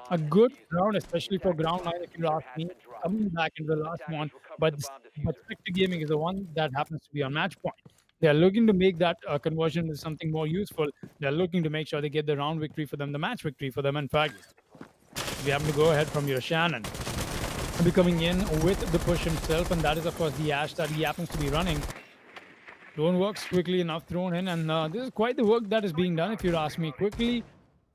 Speaker 2: A good round, especially for ground line, if you ask me, coming back in the last one. But Spectre Gaming is the one that happens to be on match point. They're looking to make that conversion into something more useful. They're looking to make sure they get the round victory for them, the match victory for them. In fact, we have to go ahead from your Shannon. Be coming in with the push himself, and that is, of course, the Ash that he happens to be running. Drone works quickly enough thrown in, and this is quite the work that is being done, if you ask me, quickly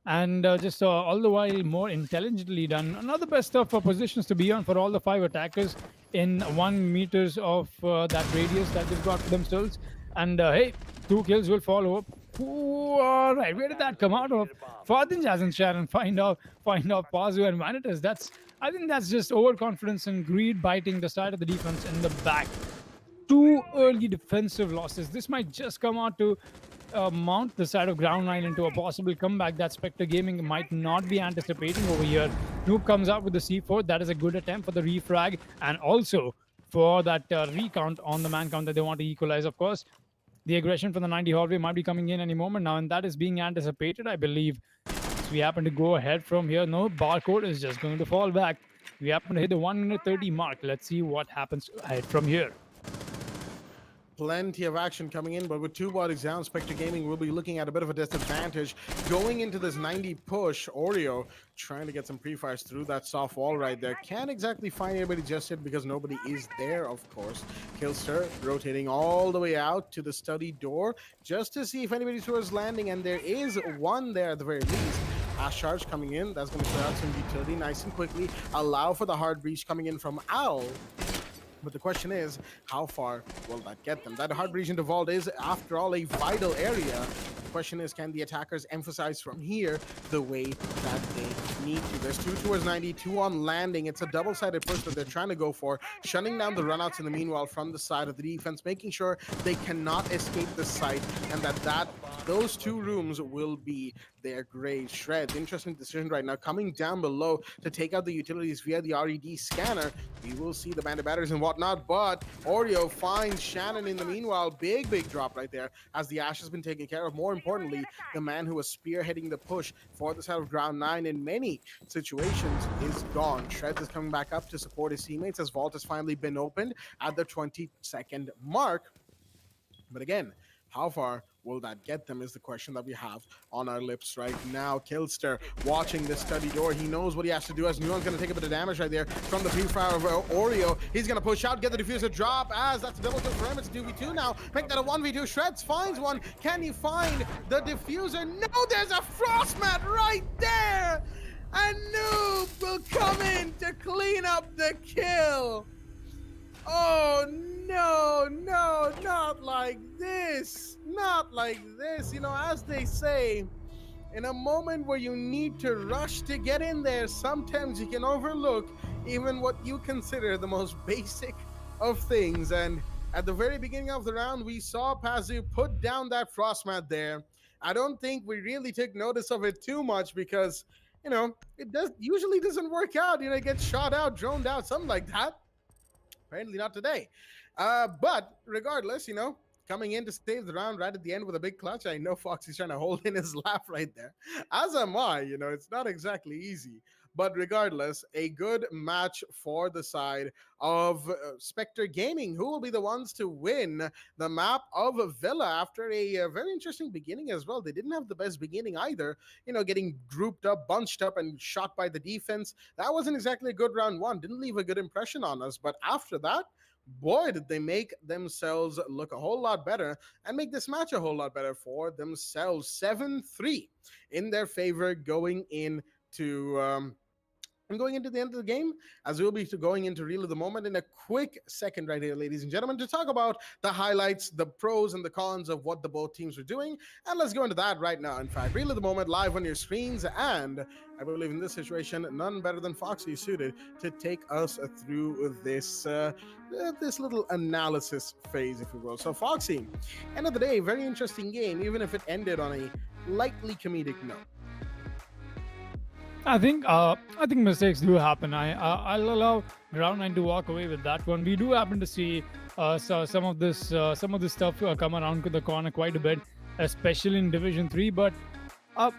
Speaker 2: and just all the while more intelligently done. Another best of positions to be on for all the five attackers in 1 meters of that radius that they've got for themselves. And hey, 2 kills will follow up. Ooh, all right, where did that come out of? Fadin and Sharon find out Pazu and Vanitas. I think that's just overconfidence and greed biting the side of the defense in the back. Two early defensive losses. This might just come out to mount the side of ground line into a possible comeback that Spectre Gaming might not be anticipating over here. Noob comes out with the C4. That is a good attempt for the refrag and also for that recount on the man count that they want to equalize, of course. The aggression from the 90 hallway might be coming in any moment now, and that is being anticipated, I believe. So we happen to go ahead from here. No, barcode is just going to fall back. We happen to hit the 1 minute 30 mark. Let's see what happens ahead from here.
Speaker 1: Plenty of action coming in, but with two bodies down, Spectre Gaming will be looking at a bit of a disadvantage. Going into this 90 push, Oreo trying to get some pre-fires through that soft wall right there. Can't exactly find anybody just yet because nobody is there, of course. Killster rotating all the way out to the study door just to see if anybody's towards landing, and there is one there at the very least. Ash charge coming in, that's going to clear out some utility nice and quickly. Allow for the hard breach coming in from Owl. But the question is, how far will that get them? That hard breach into vault is, after all, a vital area. The question is, can the attackers emphasize from here the way that they need to? There's 2 towards 90, 2 on landing. It's a double-sided push that they're trying to go for, shutting down the runouts in the meanwhile from the side of the defense, making sure they cannot escape the site, and that those 2 rooms will be their grave. Shreds, interesting decision right now, coming down below to take out the utilities via the RED scanner. We will see the bandit batteries and whatnot, but Oreo finds Shannon in the meanwhile. Big drop right there as the Ash has been taken care of. More importantly, the man who was spearheading the push for the side of ground 9 in many situations is gone. Shreds is coming back up to support his teammates as vault has finally been opened at the 20-second mark. But again, how far will that get them is the question that we have on our lips right now. Killster watching the study door. He knows what he has to do as Nuon's going to take a bit of damage right there from the pre-fire of Oreo. He's going to push out, get the diffuser drop as that's a double kill for him. It's a 2v2 now. Make that a 1v2. Shreds finds one. Can he find the diffuser? No, there's a frost mat right there. And Noob will come in to clean up the kill. Oh, no, not like this. Not like this. You know, as they say, in a moment where you need to rush to get in there, sometimes you can overlook even what you consider the most basic of things. And at the very beginning of the round, we saw Pazu put down that frost mat there. I don't think we really took notice of it too much because, you know, it usually doesn't work out. You know, it gets shot out, droned out, something like that. Apparently not today. But regardless, you know, coming in to save the round right at the end with a big clutch. I know Foxy's trying to hold in his laugh right there. As am I, you know, it's not exactly easy. But regardless, a good match for the side of Spectre Gaming, who will be the ones to win the map of Villa after a very interesting beginning as well. They didn't have the best beginning either, getting grouped up, bunched up, and shot by the defense. That wasn't exactly a good round one, didn't leave a good impression on us. But after that, boy, did they make themselves look a whole lot better and make this match a whole lot better for themselves. 7-3 in their favor going into. I'm going into the end of the game, as we'll be going into Reel of the Moment in a quick second right here, ladies and gentlemen, to talk about the highlights, the pros and the cons of what the both teams are doing. And let's go into that right now. In fact, Reel of the Moment live on your screens. And I believe in this situation, none better than Foxy suited to take us through this little analysis phase, if you will. So Foxy, end of the day, very interesting game, even if it ended on a lightly comedic note.
Speaker 2: I think mistakes do happen. I'll allow Ground Nine to walk away with that one. We do happen to see some of this stuff come around to the corner quite a bit, especially in Division Three. But uh,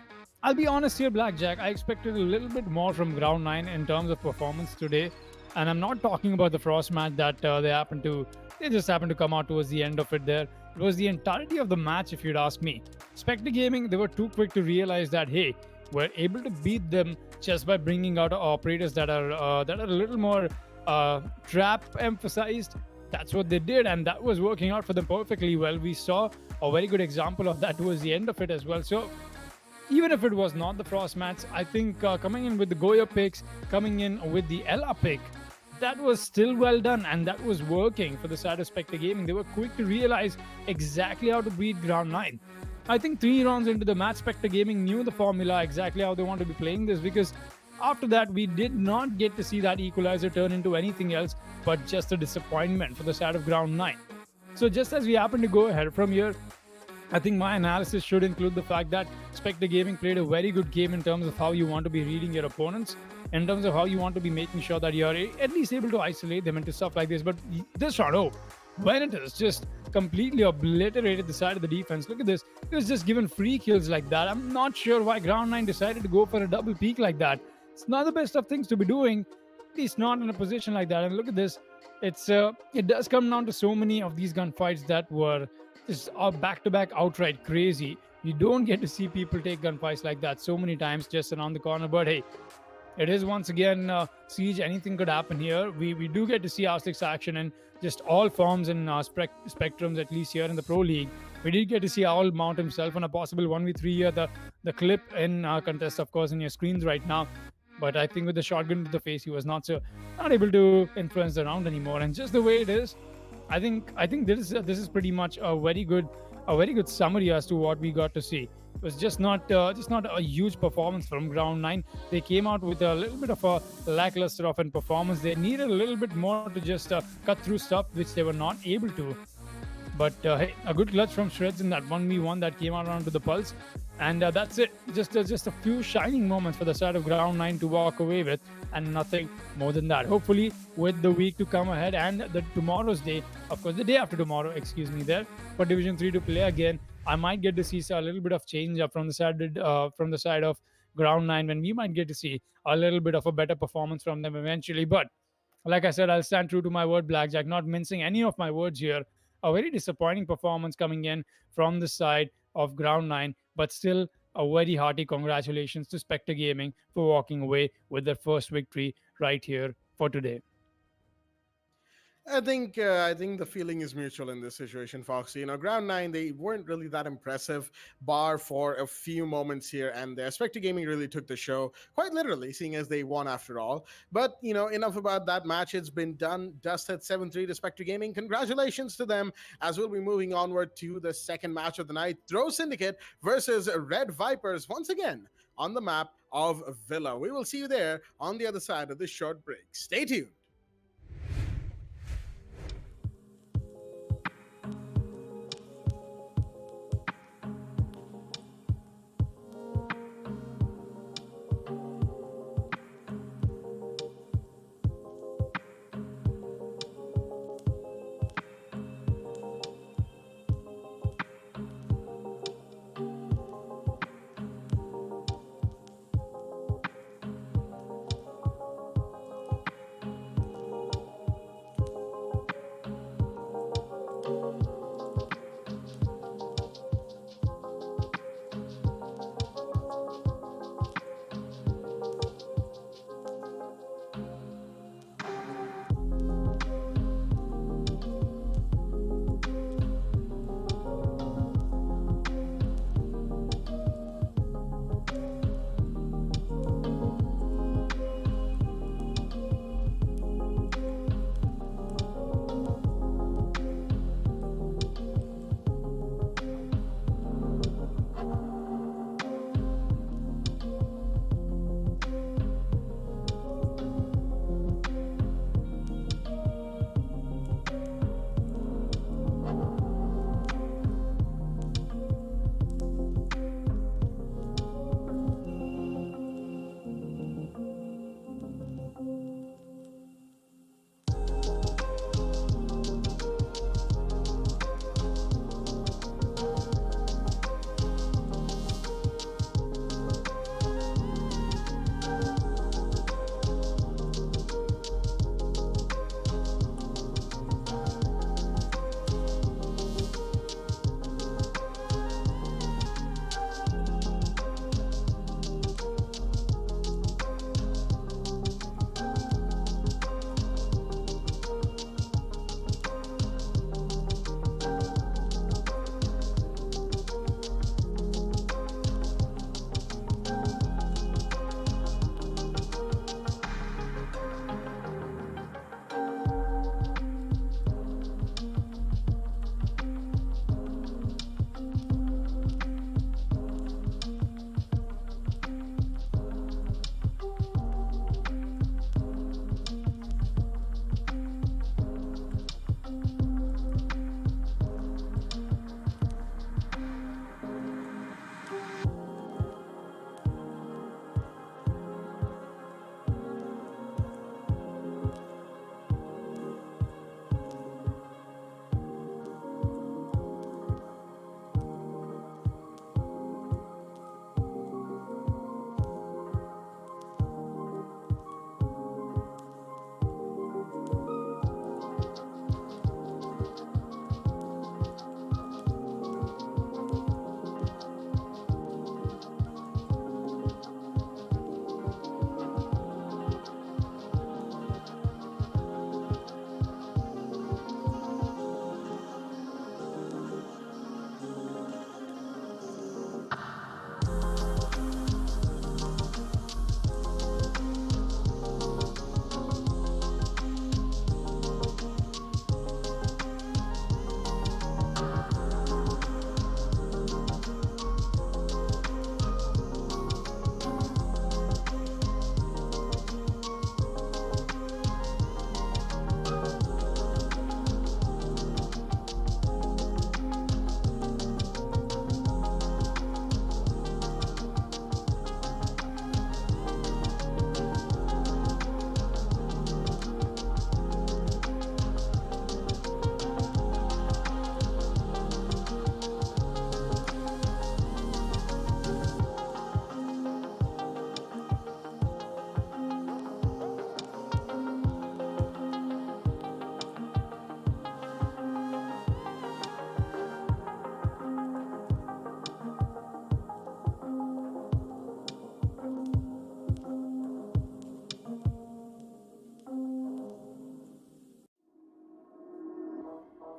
Speaker 2: I'll be honest here, Blackjack. I expected a little bit more from Ground Nine in terms of performance today, and I'm not talking about the Frost match that they just happened to come out towards the end of it. There, it was the entirety of the match, if you'd ask me. Spectre Gaming, they were too quick to realize that hey, we're able to beat them just by bringing out operators that are a little more trap emphasized. That's what they did, and that was working out for them perfectly well. We saw a very good example of that towards the end of it as well. So even if it was not the Frost match, I think coming in with the Goya picks, coming in with the Ella pick, that was still well done, and that was working for the side of Spectre Gaming. They were quick to realize exactly how to beat Ground 9. I think 3 rounds into the match, Spectre Gaming knew the formula, exactly how they want to be playing this, because after that, we did not get to see that equalizer turn into anything else but just a disappointment for the side of Ground 9. So just as we happen to go ahead from here, I think my analysis should include the fact that Spectre Gaming played a very good game in terms of how you want to be reading your opponents, in terms of how you want to be making sure that you're at least able to isolate them into stuff like this. But this round, oh, when it is just completely obliterated the side of the defense. Look at this. It was just given free kills like that. I'm not sure why Ground 9 decided to go for a double peak like that. It's not the best of things to be doing, at least not in a position like that. And look at this. It does come down to so many of these gunfights that were just back-to-back outright crazy. You don't get to see people take gunfights like that so many times just around the corner. But hey, it is once again Siege. Anything could happen here. We do get to see R6 action in just all forms and spectrums, at least here in the Pro League. We did get to see Owl mount himself on a possible 1v3 here. The clip in contest, of course, in your screens right now. But I think with the shotgun to the face, he was not able to influence the round anymore. And just the way it is, I think this is pretty much a very good summary as to what we got to see. It was just not a huge performance from Ground 9. They came out with a little bit of a lackluster of a performance. They needed a little bit more to just cut through stuff, which they were not able to. But hey, a good clutch from Shreds in that 1v1 that came out onto the Pulse. And that's it. Just a few shining moments for the side of Ground 9 to walk away with, and nothing more than that. Hopefully, with the week to come ahead and the tomorrow's day, of course, the day after tomorrow, excuse me, there for Division 3 to play again, I might get to see a little bit of change up from the side of Ground 9, when we might get to see a little bit of a better performance from them eventually. But like I said, I'll stand true to my word, Blackjack, not mincing any of my words here. A very disappointing performance coming in from the side of Ground 9, but still a very hearty congratulations to Spectre Gaming for walking away with their first victory right here for today.
Speaker 1: I think the feeling is mutual in this situation, Foxy. Ground 9, they weren't really that impressive, bar for a few moments here and there. Spectre Gaming really took the show, quite literally, seeing as they won after all. But, enough about that match. It's been done, dusted 7-3 to Spectre Gaming. Congratulations to them, as we'll be moving onward to the second match of the night. Throw Syndicate versus Red Vipers, once again, on the map of Villa. We will see you there on the other side of this short break. Stay tuned.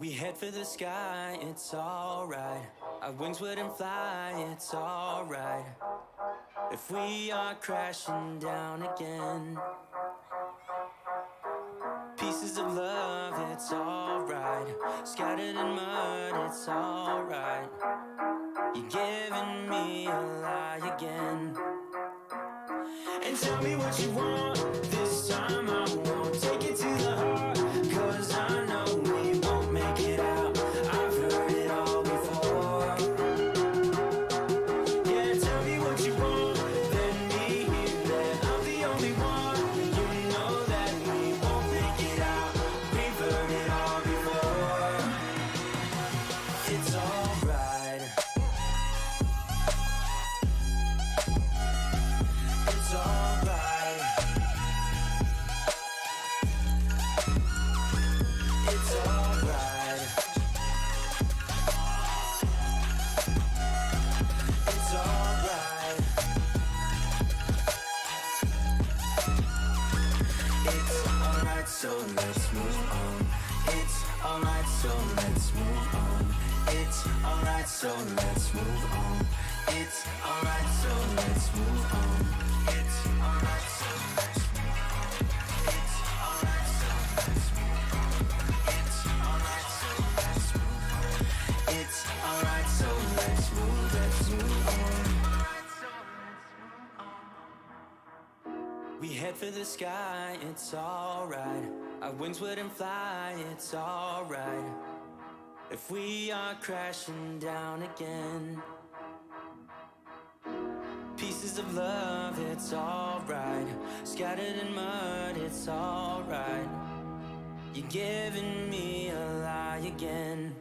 Speaker 3: We head for the sky, it's alright. Our wings wouldn't fly, it's alright. If we are crashing down again, pieces of love, it's alright. Scattered in mud, it's alright. You're giving me a lie again. And tell me what you want, this time I won't take it to the heart. Cause I know we won't make it out, I've heard it all before. Yeah, tell me what you want, let me hear that I'm the only one. You know that we won't make it out, we've heard it all before. It's alright. It's alright. It's alright. It's alright. It's alright, so let's move on. It's alright, so let's move on. It's alright, so let's move on. It's alright, so let's move on. It's alright, so let's move on. It's alright, so let's move on. It's alright, so let's move on. It's alright, so let's move on. We head for the sky, it's alright. Our wings wouldn't fly, it's alright. If we are crashing down again, pieces of love, it's alright. Scattered in mud, it's alright. You're giving me a lie again.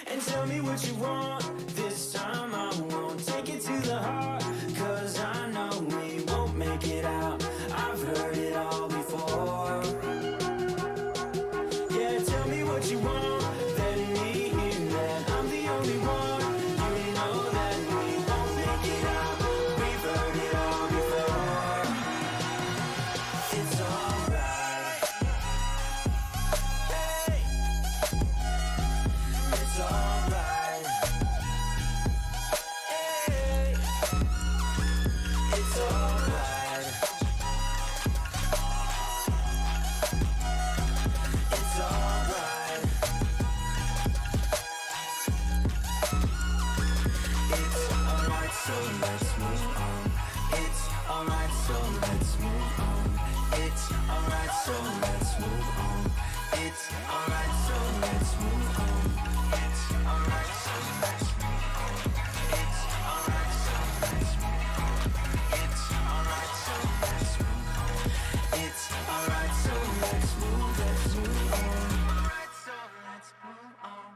Speaker 3: And tell me what you want, this time I won't take it to the heart. Cause I know we won't make it out, I've heard it all before. Yeah, tell me what you want, let me hear that I'm the only one. You know that we won't make it out, we've heard it all before. It's alright. Hey. It's alright. Hey. It's alright. It's alright. It's alright, so let's move on. It's alright, so let's move on. It's alright, so let's move on. It's alright, so let's move on. It's alright, so let's move on. It's alright, so let's move on. It's alright, so let's move on. It's alright, so let's move on. Alright, so let's move on.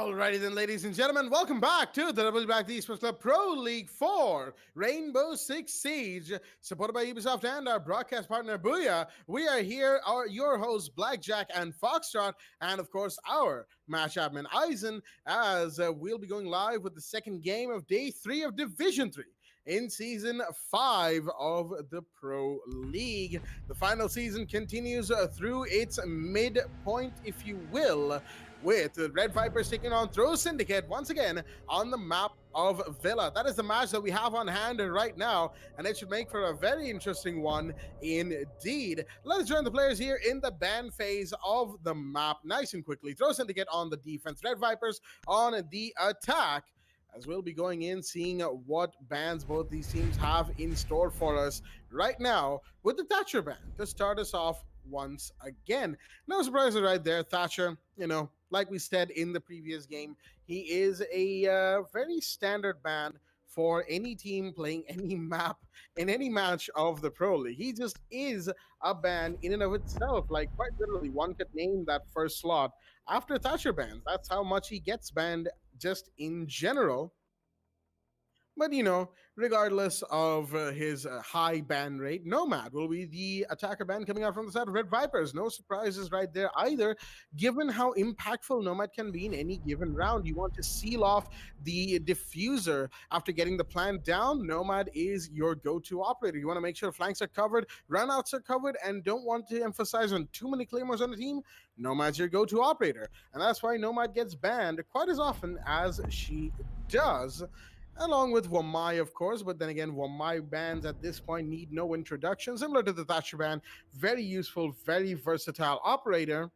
Speaker 1: Alrighty then, ladies and gentlemen, welcome back to the WD BLACK Esports Club Pro League 4 Rainbow Six Siege, supported by Ubisoft and our broadcast partner Booyah. We are here, your hosts Blackjack and Foxtrot, and of course our match admin Eisen, as we'll be going live with the second game of Day 3 of Division 3 in Season 5 of the Pro League. The final season continues through its midpoint, if you will, with the Red Vipers taking on Throw Syndicate once again on the map of Villa. That is the match that we have on hand right now, and it should make for a very interesting one indeed. Let's join the players here in the ban phase of the map nice and quickly. Throw Syndicate on the defense, Red Vipers on the attack, as we'll be going in, seeing what bans both these teams have in store for us right now with the Thatcher ban to start us off once again. No surprises right there. Thatcher, like we said in the previous game, he is a very standard ban for any team playing any map in any match of the Pro League. He just is a ban in and of itself. Like, quite literally, one could name that first slot after Thatcher bans. That's how much he gets banned just in general. But, regardless of his high ban rate, Nomad will be the attacker ban coming out from the side of Red Vipers. No surprises right there either, given how impactful Nomad can be in any given round. You want to seal off the diffuser after getting the plant down. Nomad is your go-to operator. You want to make sure flanks are covered, runouts are covered, and don't want to emphasize on too many claymores on the team. Nomad's your go-to operator. And that's why Nomad gets banned quite as often as she does, along with Wamai, of course. But then again, Wamai bans at this point need no introduction. Similar to the Thatcher ban, very useful, very versatile operator.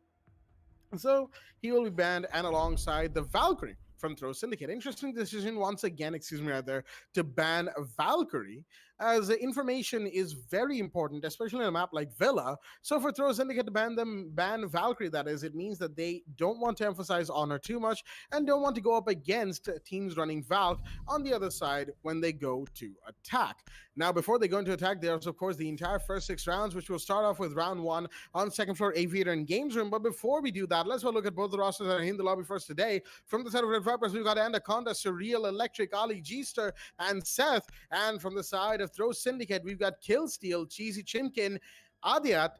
Speaker 1: So he will be banned, and alongside the Valkyrie from Throw Syndicate. Interesting decision once again, right there, to ban Valkyrie, as information is very important, especially on a map like Villa. So for Throw Syndicate to ban Valkyrie, that is, it means that they don't want to emphasize honor too much and don't want to go up against teams running Valk on the other side when they go to attack. Now, before they go into attack, there's of course the entire first 6 rounds, which will start off with round 1 on second floor Aviator and Games Room. But before we do that, let's have a look at both the rosters that are in the lobby first today. From the side of Red Vipers, we've got Anaconda, Surreal, Electric, Ali, G-Star, and Seth. And from the side of Throw Syndicate, we've got Killsteel, Cheesy Chimkin, Adyat,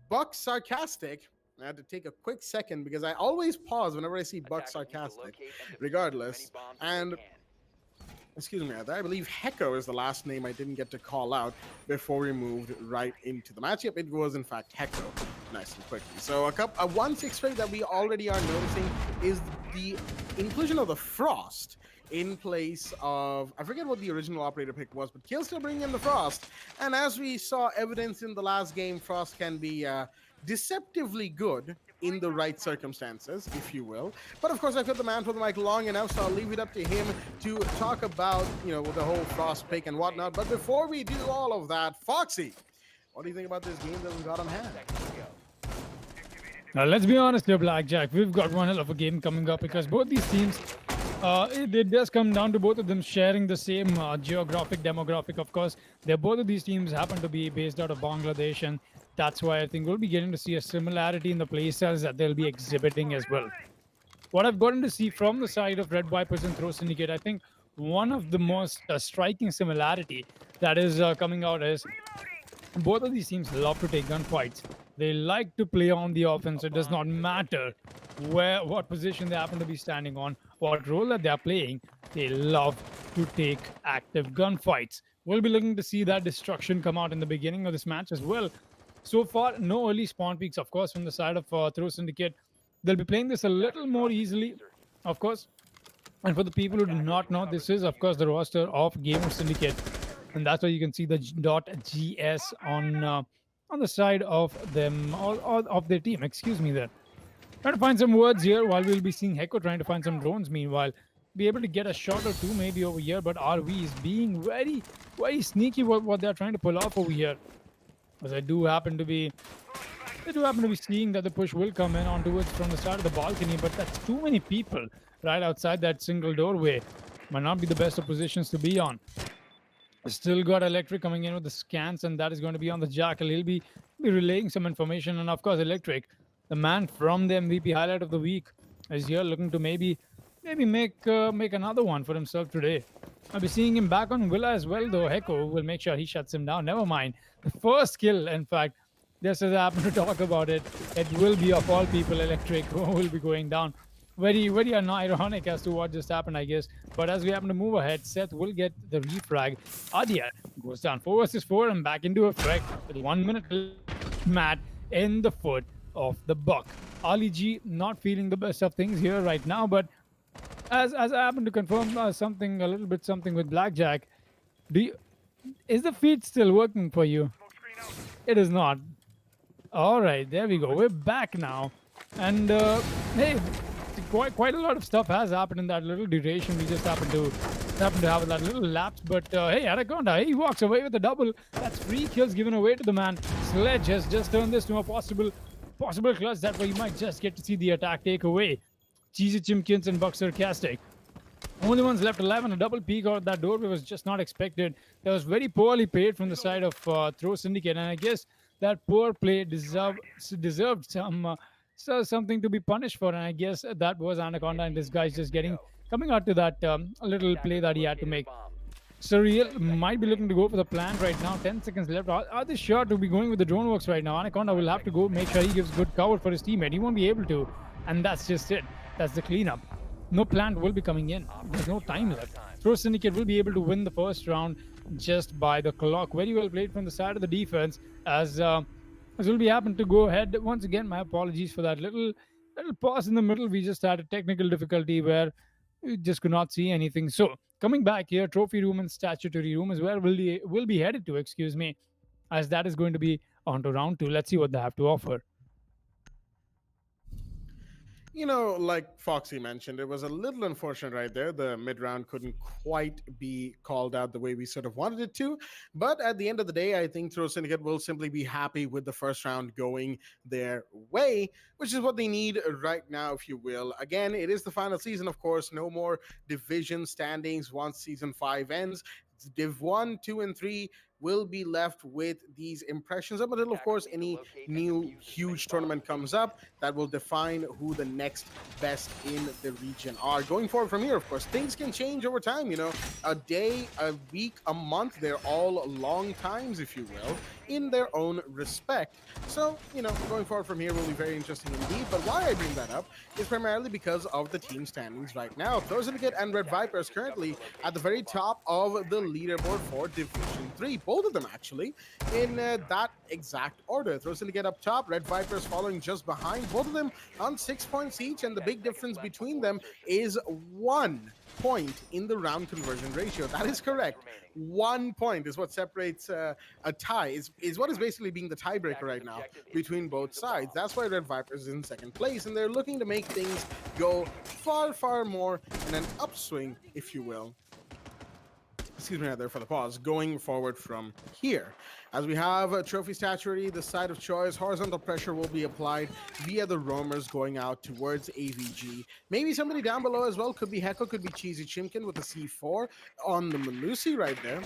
Speaker 1: Buck Sarcastic. I had to take a quick second because I always pause whenever I see Buck Sarcastic, regardless. And excuse me, I believe Hecko is the last name I didn't get to call out before we moved right into the match. Yep, it was in fact Hecko, nice and quickly. So one fixed trait that we already are noticing is the inclusion of the Frost in place of, I forget what the original operator pick was, but Kill still bringing in the Frost. And as we saw evidence in the last game, Frost can be deceptively good in the right circumstances, if you will. But of course, I've got the man for the mic long enough, so I'll leave it up to him to talk about, the whole Frost pick and whatnot. But before we do all of that, Foxy, what do you think about this game that we got on hand?
Speaker 2: Now, let's be honest here, Blackjack. We've got one hell of a game coming up because both these teams, it does come down to both of them sharing the same geographic demographic. Of course, both of these teams happen to be based out of Bangladesh, and that's why I think we'll be getting to see a similarity in the playstyles that they'll be exhibiting as well. What I've gotten to see from the side of Red Vipers and Throw Syndicate, I think one of the most striking similarity that is coming out is both of these teams love to take gunfights. They like to play on the offense. It does not matter what position they happen to be standing on, what role that they're playing. They love to take active gunfights. We'll be looking to see that destruction come out in the beginning of this match as well. So far, no early spawn peaks, of course, from the side of Throw Syndicate. They'll be playing this a little more easily, of course. And for the people who do not know, this is, of course, the roster of Gamer Syndicate. And that's why you can see the .gs on the side of them, or of their team, excuse me there. Trying to find some words here while we'll be seeing Hecko trying to find some drones. Meanwhile, be able to get a shot or two maybe over here, but RV is being very, very sneaky what they're trying to pull off over here. As they do happen to be seeing that the push will come in onto it from the side of the balcony, but that's too many people right outside that single doorway. Might not be the best of positions to be on. Still got Electric coming in with the scans, and that is going to be on the Jackal. He'll be relaying some information, and of course Electric, the man from the MVP highlight of the week, is here looking to maybe maybe make another one for himself today. I'll be seeing him back on Villa as well, though. Heko will make sure he shuts him down. Never mind. The first kill, in fact, just as I happen to talk about it, it will be of all people Electric who will be going down. Very, very ironic as to what just happened, I guess. But as we happen to move ahead, Seth will get the refrag. Adia goes down 4 versus 4 and back into effect with 1 minute left. Matt in the foot of the buck. Ali G not feeling the best of things here right now, but as I happen to confirm something a little bit something with Blackjack, do you, is the feed still working for you? It is not. All right, there we go. We're back now, and hey, quite a lot of stuff has happened in that little duration. We just happen to have that little lapse. But hey, Anaconda, he walks away with a double. That's 3 kills given away to the man. Sledge has just turned this to a possible clutch that way you might just get to see the attack take away. Cheesy Chimkins and Buck Sarcastic. Only ones left alive, and a double peek out that doorway was just not expected. That was very poorly played from the side of Throw Syndicate, and I guess that poor play deserved something to be punished for, and I guess that was Anaconda and this guy's just coming out to that little play that he had to make. Surreal might be looking to go for the plant right now. 10 seconds left. Are they sure to be going with the drone works right now? Anaconda will have to go make sure he gives good cover for his teammate. He won't be able to, and that's just it. That's the cleanup. No plant will be coming in. There's no time left. Throw Syndicate will be able to win the first round just by the clock. Very well played from the side of the defense as will be happen to go ahead. Once again, my apologies for that little pause in the middle. We just had a technical difficulty where we just could not see anything. So coming back here, trophy room and statutory room is where will be headed to, excuse me, as that is going to be on to round 2. Let's see what they have to offer.
Speaker 1: Like Foxy mentioned, it was a little unfortunate right there. The mid round couldn't quite be called out the way we sort of wanted it to. But at the end of the day, I think Throw Syndicate will simply be happy with the first round going their way, which is what they need right now, if you will. Again, it is the final season, of course. No more division standings once season 5 ends. Div 1, 2, and 3 will be left with these impressions up until, of course, any new huge tournament comes up that will define who the next best in the region are. Going forward from here, of course, things can change over time. A day, a week, a month, they're all long times, if you will, in their own respect. So, going forward from here will be very interesting indeed. But why I bring that up is primarily because of the team standings right now. Throw Syndicate and Red Vipers currently at the very top of the leaderboard for Division 3. Both of them actually in that exact order. Throw Syndicate up top, Red Vipers following just behind. Both of them on 6 points each, and the big difference between them is 1 point in the round conversion ratio. That is correct. 1 point is what separates a tie, is what is basically being the tiebreaker right now between both sides. That's why Red Vipers is in second place, and they're looking to make things go far, far more in an upswing, if you will. Excuse me right there for the pause. Going forward from here, as we have a trophy statuary, the side of choice, horizontal pressure will be applied via the roamers going out towards AVG. Maybe somebody down below as well. Could be Heko, could be Cheesy Chimkin with the C4 on the Malusi right there.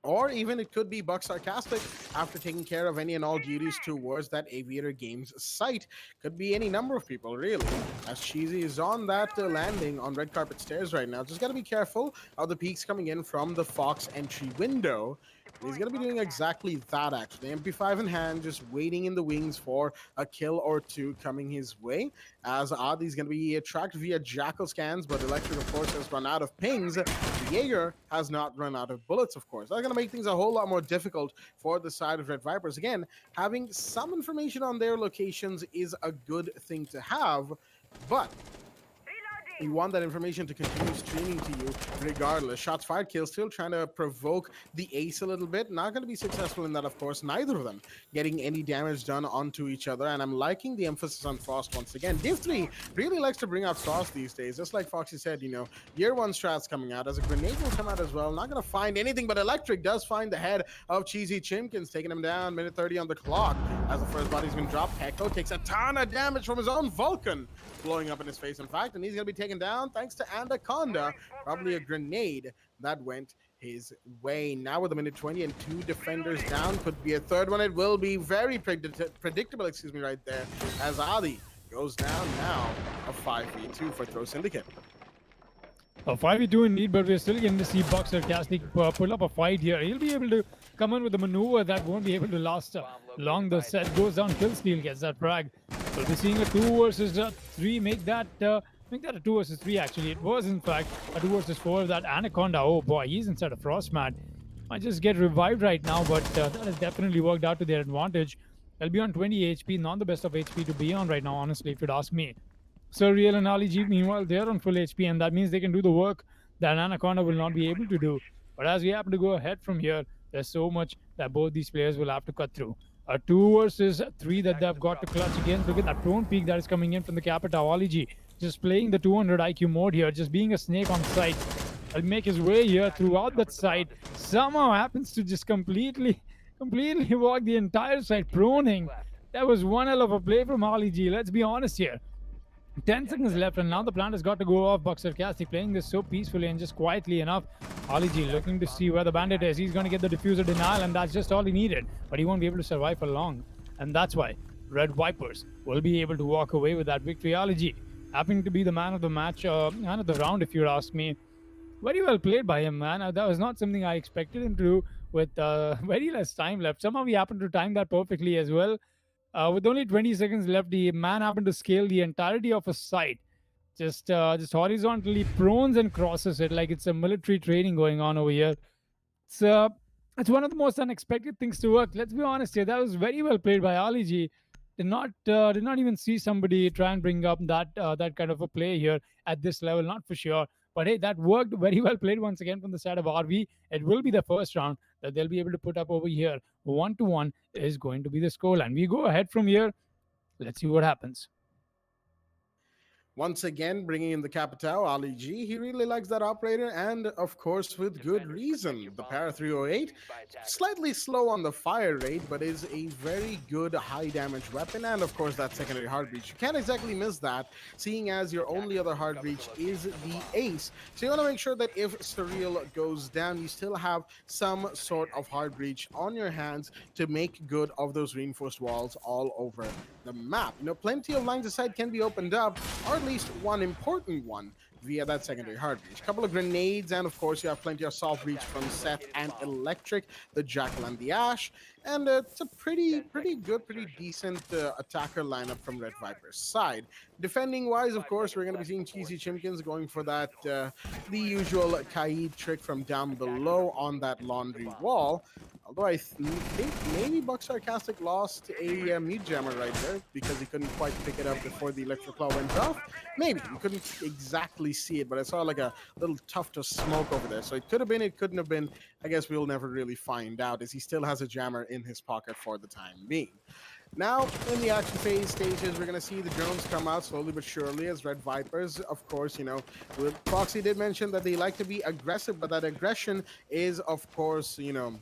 Speaker 1: Or even it could be Buck Sarcastic after taking care of any and all duties towards that Aviator Games site. Could be any number of people, really, as Cheesy is on that landing on red carpet stairs right now. Just got to be careful of the peaks coming in from the Fox entry window. He's going to be doing exactly that, actually. MP5 in hand, just waiting in the wings for a kill or two coming his way. As Adi's going to be tracked via Jackal scans, but Electric, of course, has run out of pings. Jaeger has not run out of bullets, of course. That's going to make things a whole lot more difficult for the side of Red Vipers. Again, having some information on their locations is a good thing to have, but you want that information to continue streaming to you regardless. Shots fired, kills still trying to provoke the ace a little bit. Not going to be successful in that, of course. Neither of them getting any damage done onto each other. And I'm liking the emphasis on Frost once again. Div 3 really likes to bring out Frost these days. Just like Foxy said, year 1 strats coming out. As a grenade will come out as well. Not going to find anything, but Electric does find the head of Cheesy Chimkins, taking him down. Minute 30 on the clock. As the first body's been dropped, Heko takes a ton of damage from his own Vulcan blowing up in his face, in fact, and he's going to be taken down thanks to Anaconda. Probably a grenade that went his way. Now with a minute 20 and 2 defenders down, could be a third one. It will be very predictable, excuse me, right there, as Adi goes down now. A 5v2 for Throw Syndicate.
Speaker 2: A 5v2 indeed, but we're still getting to see Buck Sarcastic pull up a fight here. He'll be able to come in with a maneuver that won't be able to last long. The set goes down. Killsteal gets that frag. We'll be seeing a 2 versus 3. Make that a 2 versus 3 actually. It was in fact a 2 versus 4 of that Anaconda. Oh boy, he's inside a frost mat. Might just get revived right now, but that has definitely worked out to their advantage. They'll be on 20 HP, not the best of HP to be on right now, honestly, if you'd ask me. Surreal and Ali G, meanwhile, they're on full HP, and that means they can do the work that Anaconda will not be able to do. But as we happen to go ahead from here, there's so much that both these players will have to cut through. A 2 versus 3 that they've got to clutch against. Look at that prone peak that is coming in from the Capita. Ali G just playing the 200 IQ mode here, just being a snake on site. Will make his way here throughout that site. Somehow happens to just completely walk the entire site, proning. That was one hell of a play from Ali G. Let's be honest here. 10 seconds left, and now the plant has got to go off. Buck Sarcastic playing this so peacefully and just quietly enough. Ali G looking to see where the bandit is. He's going to get the diffuser denial, and that's just all he needed. But he won't be able to survive for long. And that's why Red Vipers will be able to walk away with that victory. Ali G happening to be the man of the match, man of the round, if you ask me. Very well played by him, man. That was not something I expected him to do with very less time left. Somehow he happened to time that perfectly as well. With only 20 seconds left, the man happened to scale the entirety of a site, just horizontally prones and crosses it like it's a military training going on over here. It's it's one of the most unexpected things to work. Let's be honest here. That was very well played by Ali G. Did not even see somebody try and bring up that kind of a play here at this level, not for sure. But hey, that worked very well played once again from the side of RV. It will be the first round that they'll be able to put up over here. 1-1 is going to be the scoreline. We go ahead from here. Let's see what happens.
Speaker 1: Once again, bringing in the Capital, Ali G. He really likes that operator, and of course, with good reason. The Para 308, slightly slow on the fire rate, but is a very good high damage weapon, and of course, that secondary hard breach. You can't exactly miss that, seeing as your only other hard breach is the ace. So you want to make sure that if Surreal goes down, you still have some sort of hard breach on your hands to make good of those reinforced walls all over the map. You know, plenty of lines of sight can be opened up, or at least one important one via that secondary hard breach. A couple of grenades, and of course you have plenty of soft breach from Seth and Electric, the Jackal and the Ash, and it's a pretty good, pretty decent attacker lineup from Red Viper's side. Defending wise, of course, we're going to be seeing Cheesy Chimkins going for that the usual Kaid trick from down below on that laundry wall. Although I think maybe Buck Sarcastic lost a mute jammer right there because he couldn't quite pick it up before the electric claw went off. Maybe you couldn't exactly see it, but I saw like a little tuft of smoke over there. So it could have been, it couldn't have been. I guess we'll never really find out, as he still has a jammer in his pocket for the time being. Now, in the action phase stages, we're going to see the drones come out slowly but surely as Red Vipers. Of course, you know, Proxy did mention that they like to be aggressive, but that aggression is, of course, you know,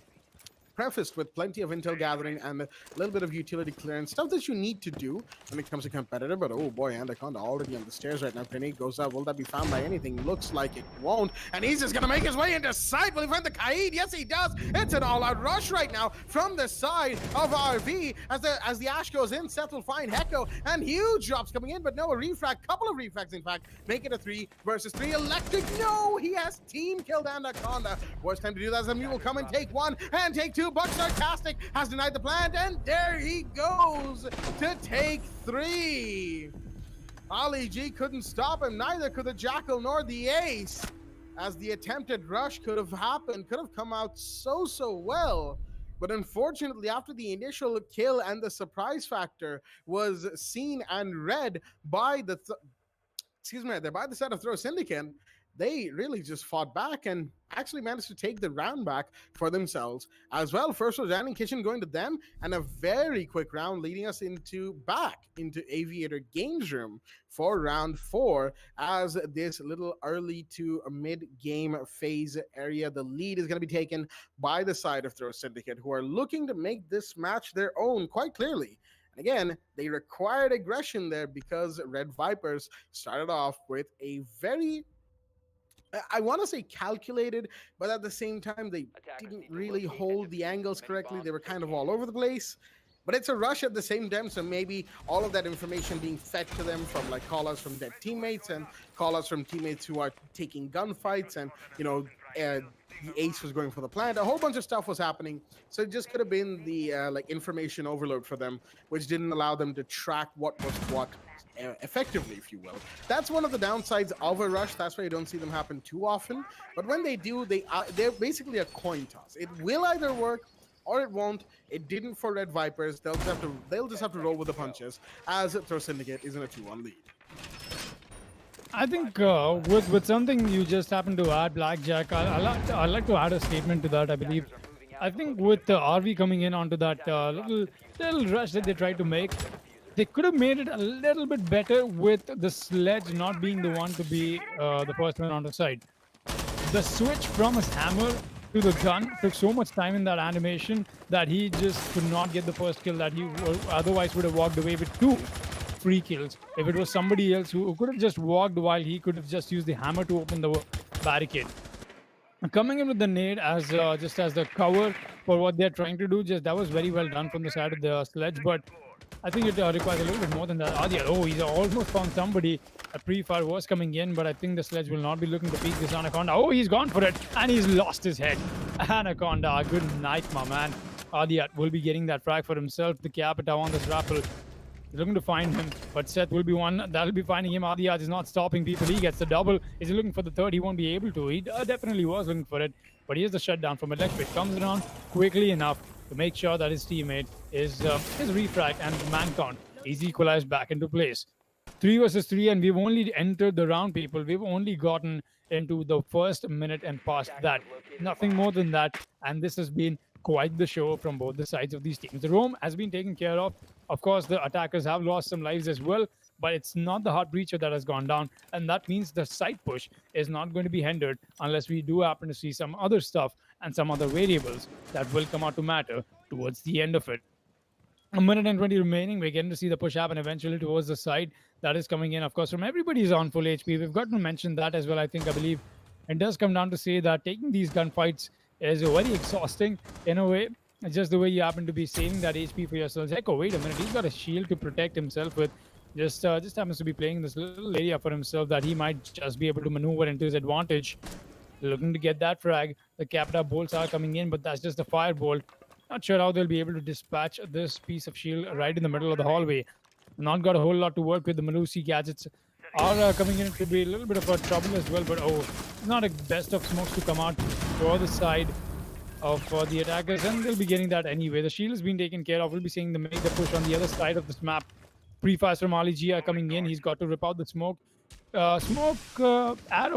Speaker 1: prefaced with plenty of intel gathering and a little bit of utility clearance, stuff that you need to do when it comes to competitor. But oh boy, Anaconda already on the stairs right now. Grenade goes up. Will that be found by anything? Looks like it won't. And he's just gonna make his way into sight. Will he find the Kaid? Yes, he does. It's an all-out rush right now from the side of RV. As the Ash goes in, Seth will find Hecko, and huge drops coming in, but no, a refrag, couple of refrags in fact, make it a 3 versus 3. Electric, no, he has team killed Anaconda. Worst time to do that, Zemi will come and take 1 and take 2. Buck Sarcastic has denied the plant, and there he goes to take 3. Ali G couldn't stop him, neither could the Jackal nor the Ace, as the attempted rush could have happened, could have come out so well. But unfortunately, after the initial kill and the surprise factor was seen and read by the by the side of Throw Syndicate, they really just fought back and actually managed to take the round back for themselves as well. First was Ranning Kitchen going to them, and a very quick round leading us back into Aviator Games Room for round 4, as this little early to mid-game phase area, the lead is going to be taken by the side of Throw Syndicate, who are looking to make this match their own quite clearly. Again, they required aggression there because Red Vipers started off with a very, I want to say calculated, but at the same time, they didn't really hold the angles correctly. They were kind of all over the place. But it's a rush at the same time, so maybe all of that information being fed to them from like call-outs from their teammates and call-outs from teammates who are taking gunfights, and the ace was going for the plant. A whole bunch of stuff was happening, so it just could have been the like information overload for them, which didn't allow them to track what was what effectively, if you will. That's one of the downsides of a rush. That's why you don't see them happen too often. But when they do, they're basically a coin toss. It will either work or it won't. It didn't for Red Vipers. They'll just have to roll with the punches, as Throw Syndicate is in a 2-1 lead.
Speaker 2: I think with something you just happened to add, Blackjack, I'd like to add a statement to that. I believe, I think with the RV coming in onto that little rush that they tried to make, they could have made it a little bit better with the sledge not being the one to be the first one on the side. The switch from his hammer to the gun took so much time in that animation that he just could not get the first kill that he otherwise would have walked away with 2 free kills. If it was somebody else who could have just walked while he could have just used the hammer to open the barricade. Coming in with the nade as just as the cover for what they're trying to do, just that was very well done from the side of the sledge, but I think it requires a little bit more than that. Adya, he's almost found somebody. A pre-fire was coming in, but I think the sledge will not be looking to peek this Anaconda. Oh, he's gone for it, and he's lost his head. Anaconda, good night, my man. Adya will be getting that frag for himself. The Capita on this raffle. He's looking to find him, but Seth will be one that'll be finding him. Adiyat is not stopping people. He gets the double. Is he looking for the third? He won't be able to. He definitely was looking for it, but here's the shutdown from Electric. Comes around quickly enough to make sure that his teammate is refract and the man count is equalized back into place. 3 versus 3, and we've only entered the round, people. We've only gotten into the first minute and past that. Nothing more than that, and this has been quite the show from both the sides of these teams. The roam has been taken care of. Of course, the attackers have lost some lives as well, but it's not the heart breacher that has gone down, and that means the side push is not going to be hindered unless we do happen to see some other stuff and some other variables that will come out to matter towards the end of it. A minute and 20 remaining. We're getting to see the push happen eventually towards the side that is coming in. Of course, from everybody's on full HP. We've got to mention that as well. I believe it does come down to say that taking these gunfights is very exhausting in a way. Just the way you happen to be saving that HP for yourselves. Echo, wait a minute. He's got a shield to protect himself with. Just happens to be playing this little area for himself that he might just be able to maneuver into his advantage. Looking to get that frag. The Capita bolts are coming in, but that's just a firebolt. Not sure how they'll be able to dispatch this piece of shield right in the middle of the hallway. Not got a whole lot to work with. The Malusi gadgets are coming in to be a little bit of a trouble as well, but not a best of smokes to come out for the side of the attackers, and they'll be getting that anyway. The shield has been taken care of. We'll be seeing them make the push on the other side of this map. Pre-fires from Ali G are coming in. He's got to rip out the smoke. Arrow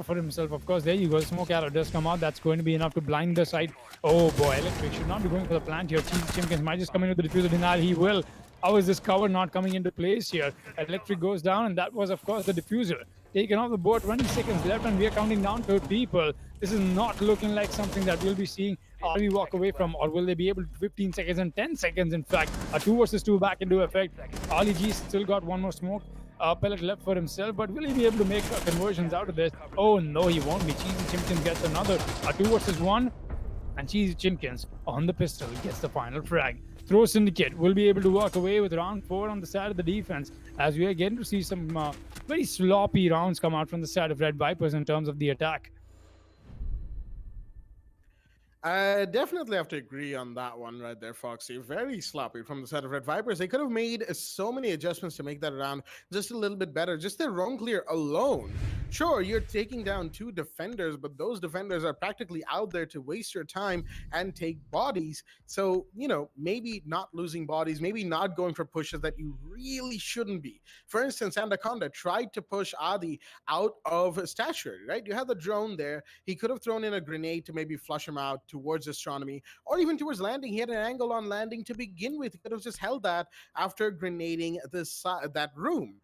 Speaker 2: for himself, of course. There you go. Smoke arrow does come out. That's going to be enough to blind the side. Oh boy, Electric should not be going for the plant here. Chimkins might just come in with the diffuser denial. He will. How is this cover not coming into place here? Electric goes down, and that was, of course, the diffuser. Taken off the board, 20 seconds left, and we are counting down to people. This is not looking like something that we'll be seeing RV walk away from, or will they be able to 15 seconds and 10 seconds, in fact. A 2 versus 2 back into effect. Ali G still got one more smoke pellet left for himself, but will he be able to make conversions out of this? Oh no, he won't be. Cheesy Chimkins gets another. A 2 versus 1, and Cheesy Chimkins on the pistol gets the final frag. Throw Syndicate will be able to walk away with round 4 on the side of the defense, as we are getting to see some very sloppy rounds come out from the side of Red Vipers in terms of the attack.
Speaker 1: I definitely have to agree on that one right there, Foxy. Very sloppy from the side of Red Vipers. They could have made so many adjustments to make that round just a little bit better. Just their roam clear alone. Sure, you're taking down 2 defenders, but those defenders are practically out there to waste your time and take bodies. So, maybe not losing bodies, maybe not going for pushes that you really shouldn't be. For instance, Anaconda tried to push Adi out of statuary, right? You have the drone there. He could have thrown in a grenade to maybe flush him out towards astronomy, or even towards landing. He had an angle on landing to begin with. He could have just held that after grenading that room.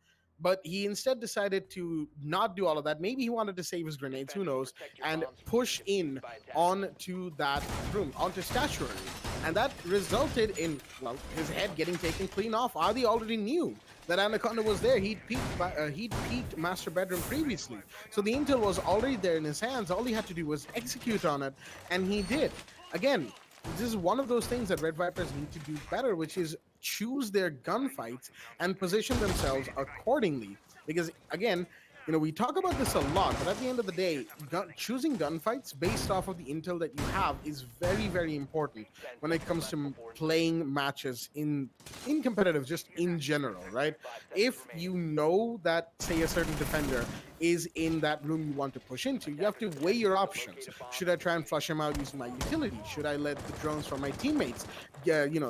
Speaker 1: But he instead decided to not do all of that. Maybe he wanted to save his grenades, who knows, and push in onto that room, onto statuary. And that resulted in, his head getting taken clean off. Adi already knew that Anaconda was there. He'd peeked Master Bedroom previously. So the intel was already there in his hands. All he had to do was execute on it, and he did. Again, this is one of those things that Red Vipers need to do better, which is choose their gunfights and position themselves accordingly. Because again, we talk about this a lot, but at the end of the day, choosing gunfights based off of the intel that you have is very, very important when it comes to playing matches in competitive, just in general, right? If you know that, say, a certain defender is in that room you want to push into, you have to weigh your options. Should I try and flush him out using my utility? Should I let the drones from my teammates,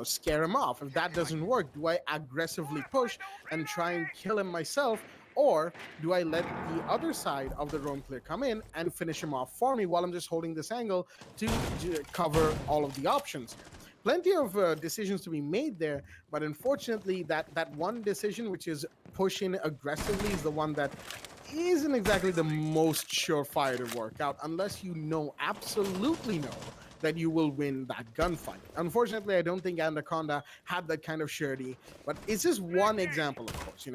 Speaker 1: scare him off? If that doesn't work, do I aggressively push and try and kill him myself? Or do I let the other side of the roam clear come in and finish him off for me while I'm just holding this angle to cover all of the options? Plenty of decisions to be made there, but unfortunately, that one decision, which is pushing aggressively, is the one that isn't exactly the most surefire to work out unless you absolutely know that you will win that gunfight. Unfortunately, I don't think Anaconda had that kind of surety, but it's just one example, of course,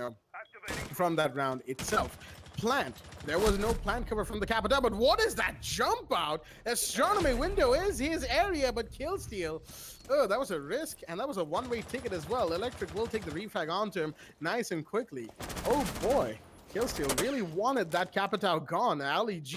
Speaker 1: from that round itself. Plant. There was no plant cover from the Capita, but what is that jump out? Astronomy window is his area, but kill steal. Oh, that was a risk, and that was a one-way ticket as well. Electric will take the refrag onto him nice and quickly. Oh boy. Killsteal really wanted that Capitao gone. Ali G,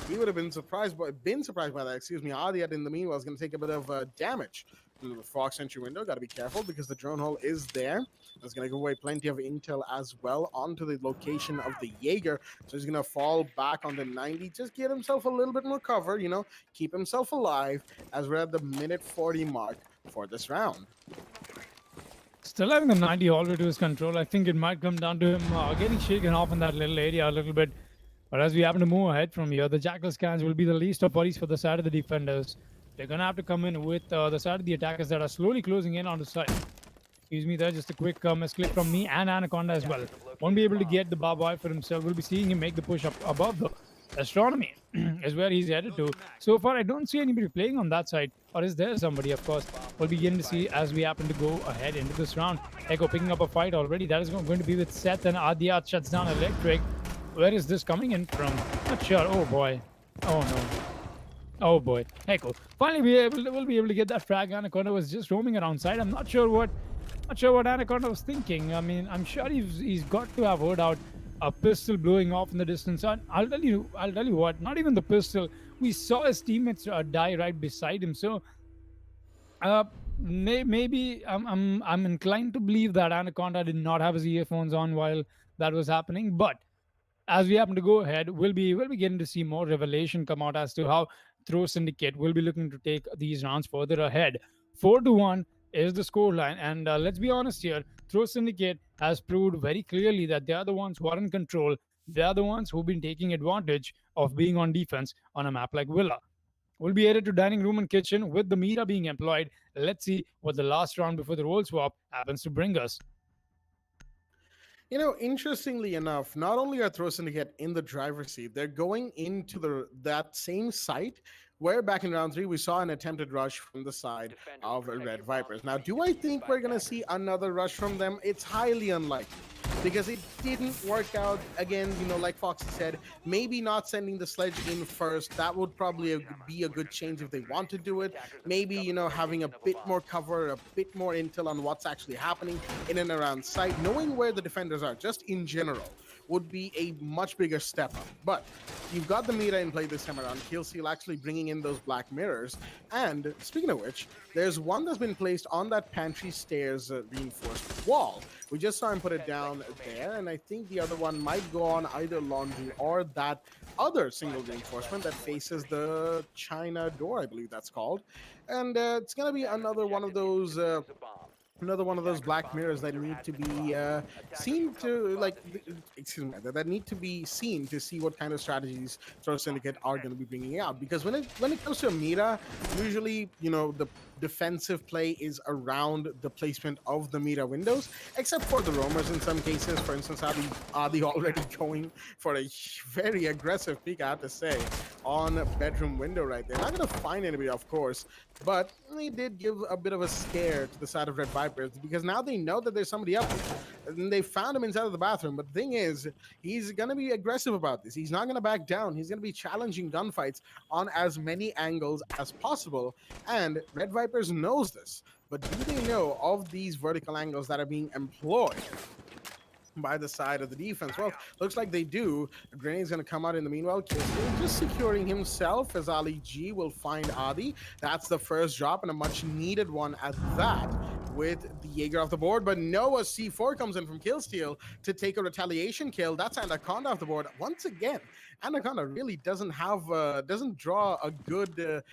Speaker 1: he would have been surprised by that. Excuse me. Adiat in the meanwhile is going to take a bit of damage. The Fox entry window, got to be careful because the drone hole is there. That's going to give away plenty of intel as well onto the location of the Jaeger. So he's going to fall back on the 90, just get himself a little bit more cover, keep himself alive as we're at the minute 40 mark for this round.
Speaker 2: Still having the 90 all the way to his control. I think it might come down to him getting shaken off in that little area a little bit. But as we happen to move ahead from here, the Jackal scans will be the least of worries for the side of the defenders. They're going to have to come in with the side of the attackers that are slowly closing in on the side. Excuse me there, just a quick misclick from me and Anaconda as well. Won't be able to get the barbed wire for himself. We'll be seeing him make the push up above the astronomy is where he's headed to. So far, I don't see anybody playing on that side. Or is there somebody, of course? We'll begin to see as we happen to go ahead into this round. Echo picking up a fight already. That is going to be with Seth, and Adiat shuts down Electric. Where is this coming in from? Not sure. Oh boy. Oh no. Oh boy. Echo. Finally, we'll be able to get that frag. Anaconda was just roaming around side. I'm not sure what Anaconda was thinking. I mean, I'm sure he's got to have heard out a pistol blowing off in the distance. And I'll tell you what. Not even the pistol. We saw his teammates die right beside him. So, maybe I'm inclined to believe that Anaconda did not have his earphones on while that was happening. But as we happen to go ahead, we'll be getting to see more revelation come out as to how Throw Syndicate will be looking to take these rounds further ahead. 4-1 is the scoreline, and let's be honest here. Throw Syndicate has proved very clearly that they are the ones who are in control. They are the ones who've been taking advantage of being on defense on a map like Villa. We'll be headed to dining room and kitchen with the Mira being employed. Let's see what the last round before the role swap happens to bring us.
Speaker 1: Interestingly enough, not only are Throw Syndicate in the driver's seat, they're going into that same site where back in round 3 we saw an attempted rush from the side of Red Vipers. Now, do I think we're going to see another rush from them? It's highly unlikely because it didn't work out. Again, like Foxy said, maybe not sending the sledge in first. That would probably be a good change if they want to do it. Maybe, having a bit more cover, a bit more intel on what's actually happening in and around site, knowing where the defenders are, just in general, would be a much bigger step up. But you've got the Mira in play this time around. Killseal actually bringing in those black mirrors. And speaking of which, there's one that's been placed on that pantry stairs reinforced wall. We just saw him put it down there, and I think the other one might go on either laundry or that other single reinforcement that faces the China door, I believe that's called. And it's going to be another one of those black mirrors that need to be seen to, that need to be seen to see what kind of strategies Throw Syndicate are going to be bringing out. Because when it comes to a Mira, usually, the defensive play is around the placement of the Mira windows, except for the roamers in some cases. For instance, Adi already going for a very aggressive peek, I have to say, on a bedroom window right there. Not going to find anybody, of course, but they did give a bit of a scare to the side of Red Vipers because now they know that there's somebody up there. And they found him inside of the bathroom. But the thing is, he's going to be aggressive about this. He's not going to back down. He's going to be challenging gunfights on as many angles as possible. And Red Vipers knows this. But do they know of these vertical angles that are being employed by the side of the defense? Well, looks like they do. A grenade's going to come out in the meanwhile. Kirsty just securing himself as Ali G will find Adi. That's the first drop and a much needed one at that, with the Jaeger off the board. But Noah C4 comes in from Killsteal to take a retaliation kill. That's Anaconda off the board once again. Anaconda really doesn't draw a good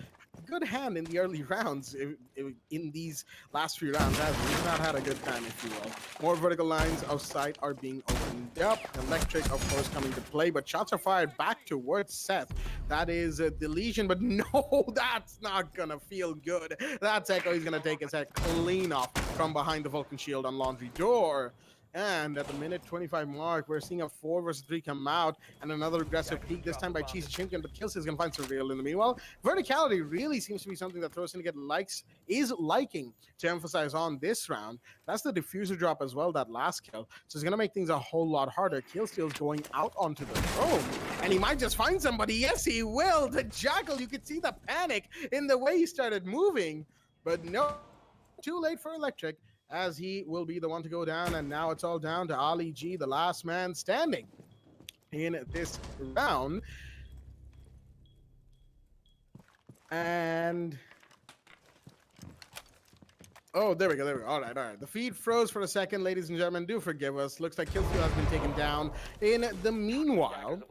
Speaker 1: hand in the early rounds in these last few rounds. He's not had a good time, if you will. More vertical lines of sight are being opened up. Electric, of course, coming to play, but shots are fired back towards Seth. That is a deletion, but no, that's not gonna feel good. That's Echo. He's gonna take his head clean off from behind the Vulcan shield on Laundry Door. And at the minute 25 mark, we're seeing a 4 versus 3 come out, and another aggressive peek, this time by Cheesy Chimkin, but Killsy is going to find Surreal in the meanwhile. Verticality really seems to be something that Throw Syndicate is liking to emphasize on this round. That's the diffuser drop as well, that last kill. So it's going to make things a whole lot harder. Killsteal's going out onto the roam, and he might just find somebody. Yes, he will. The Jackal, you could see the panic in the way he started moving, but no, too late for Electric, as he will be the one to go down, and now it's all down to Ali G, the last man standing in this round. And oh, there we go. All right. The feed froze for a second, ladies and gentlemen. Do forgive us. Looks like Killsteal has been taken down. In the meanwhile,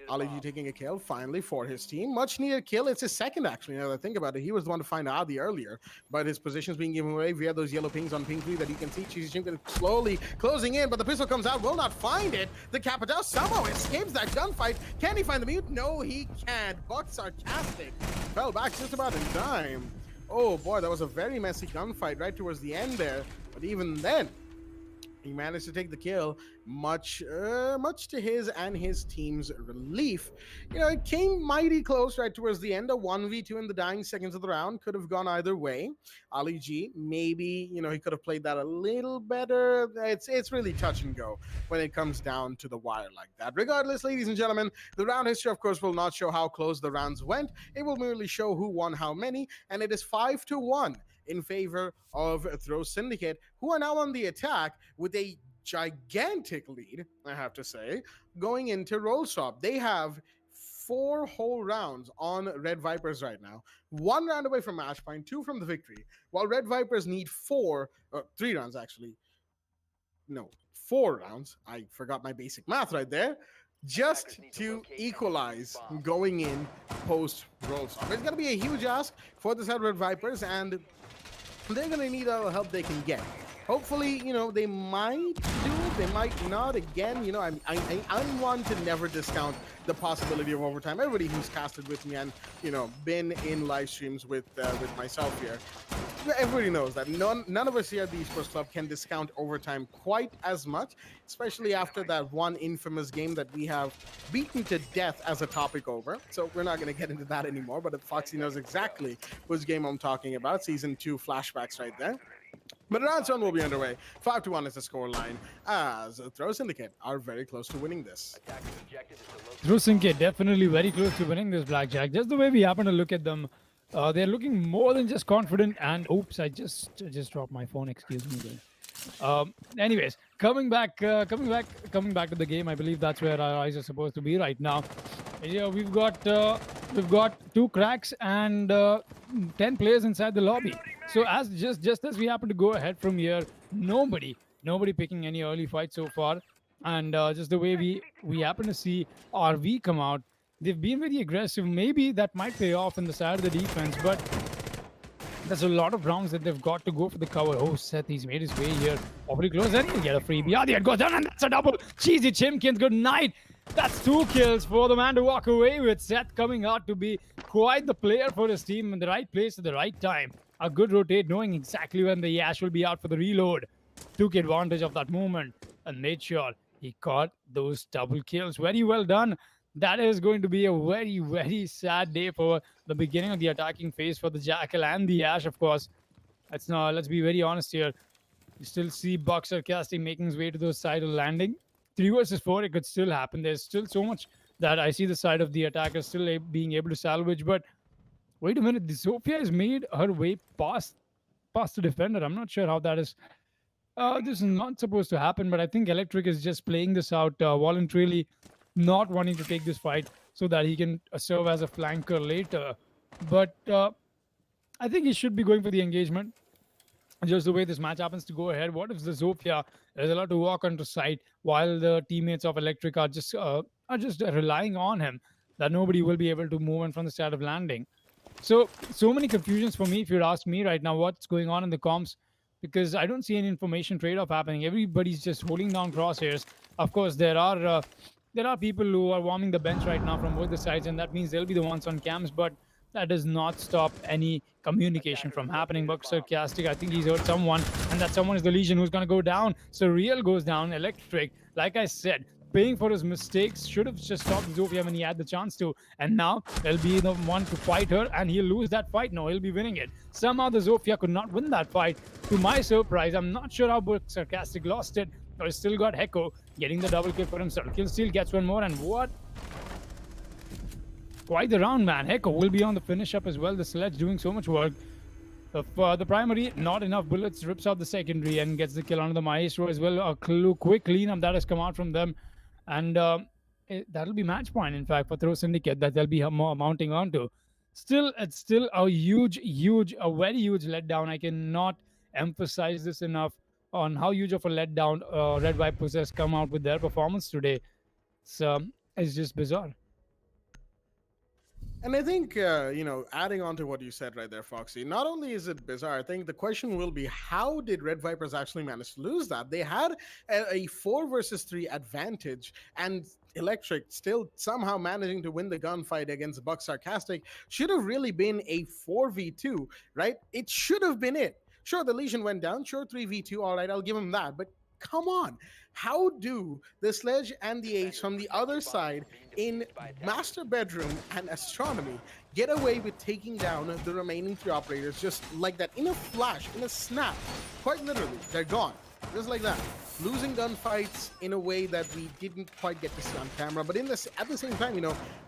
Speaker 1: Ali G taking a kill finally for his team. Much needed kill. It's his second, actually, now that I think about it. He was the one to find Adi earlier, but his position's being given away via those yellow pings on ping 3 that you can see. Cheesy Chimkin slowly closing in, but the pistol comes out, will not find it. The Capital somehow escapes that gunfight. Can he find the mute? No, he can't. Buck Sarcastic fell back just about in time. Oh boy, that was a very messy gunfight right towards the end there. But even then, he managed to take the kill, much to his and his team's relief. You know, it came mighty close right towards the end. A 1v2 in the dying seconds of the round could have gone either way. Ali G, maybe, you know, he could have played that a little better. It's really touch and go when it comes down to the wire like that. Regardless, ladies and gentlemen, the round history, of course, will not show how close the rounds went. It will merely show who won how many, and it is 5-1 in favor of Throw Syndicate, who are now on the attack with a gigantic lead, I have to say, going into roll swap. They have 4 whole rounds on Red Vipers right now. 1 round away from match point, 2 from the victory, while Red Vipers need 3 rounds actually. No, 4 rounds. I forgot my basic math right there. Just to equalize going in post roll swap. It's going to be a huge ask for the Red Vipers, and they're going to need all the help they can get. Hopefully, you know, they might do it, they might not. Again, you know, I'm one to never discount the possibility of overtime. Everybody who's casted with me and, you know, been in live streams with myself here, everybody knows that none of us here at the Esports Club can discount overtime quite as much, especially after that one infamous game that we have beaten to death as a topic over. So we're not going to get into that anymore, but Foxy knows exactly which game I'm talking about. Season 2 flashbacks right there. But round 1 will be underway. 5-1 is the scoreline, as Throw Syndicate are very close to winning this.
Speaker 2: Throw Syndicate definitely very close to winning this, Blackjack. Just the way we happen to look at them, they're looking more than just confident. And oops, I just dropped my phone. Excuse me. Anyways, coming back to the game. I believe that's where our eyes are supposed to be right now. Yeah, we've got 2 cracks and 10 players inside the lobby. So as just as we happen to go ahead from here, nobody picking any early fight so far, and just the way we happen to see RV come out, they've been very aggressive. Maybe that might pay off in the side of the defense, but there's a lot of rounds that they've got to go for the cover. Oh, Seth, he's made his way here. Awfully close, and he'll get a freebie. Yeah, the head goes down, and that's a double. Cheesy Chimkins, good night. That's 2 kills for the man to walk away with. Seth coming out to be quite the player for his team in the right place at the right time. A good rotate, knowing exactly when the Yash will be out for the reload. Took advantage of that moment and made sure he caught those double kills. Very well done. That is going to be a very, very sad day for the beginning of the attacking phase for the Jackal and the Yash, of course. Let's be very honest here. You still see Buck Sarcastic making his way to the side of landing. 3 versus 4, it could still happen. There's still so much that I see the side of the attacker still being able to salvage. But wait a minute, the Sophia has made her way past past the defender. I'm not sure how that is. This is not supposed to happen, but I think Electric is just playing this out voluntarily, not wanting to take this fight so that he can serve as a flanker later. But I think he should be going for the engagement. Just the way this match happens to go ahead. What if the Zofia is allowed to walk onto site while the teammates of Electric are just relying on him that nobody will be able to move in from the start of landing. So many confusions for me if you'd ask me right now what's going on in the comms, because I don't see any information trade-off happening. Everybody's just holding down crosshairs. Of course, there are people who are warming the bench right now from both the sides, and that means they'll be the ones on cams, but that does not stop any communication from happening. But Sarcastic, I think he's hurt someone, and that someone is the Legion who's going to go down. So Real goes down. Electric, like I said, paying for his mistakes, should have just stopped Zofia when he had the chance to. And now he'll be the one to fight her, and he'll lose that fight. No, he'll be winning it. Somehow the Zofia could not win that fight. To my surprise, I'm not sure how Sarcastic lost it, but he's still got Heko getting the double kill for himself. Killsteal gets one more, and what? Quite the round, man. Heko will be on the finish up as well. The Sledge doing so much work. The primary, not enough bullets, rips out the secondary and gets the kill onto the Maestro as well. A quick cleanup that has come out from them. And that'll be match point, in fact, for Throw Syndicate that they'll be mounting onto. Still, it's still a very huge letdown. I cannot emphasize this enough on how huge of a letdown Red Vipers has come out with their performance today. It's just bizarre.
Speaker 1: And I think, adding on to what you said right there, Foxy, not only is it bizarre, I think the question will be, how did Red Vipers actually manage to lose that? They had a 4 versus 3 advantage, and Electric still somehow managing to win the gunfight against Buck Sarcastic should have really been a 4v2, right? It should have been it. Sure, the Legion went down. Sure, 3v2, all right, I'll give him that. But come on. How do the Sledge and the Ace from the other side in Master Bedroom and Astronomy get away with taking down the remaining 3 operators just like that, in a flash, in a snap? Quite literally, they're gone. Just like that. Losing gunfights in a way that we didn't quite get to see on camera. But at the same time,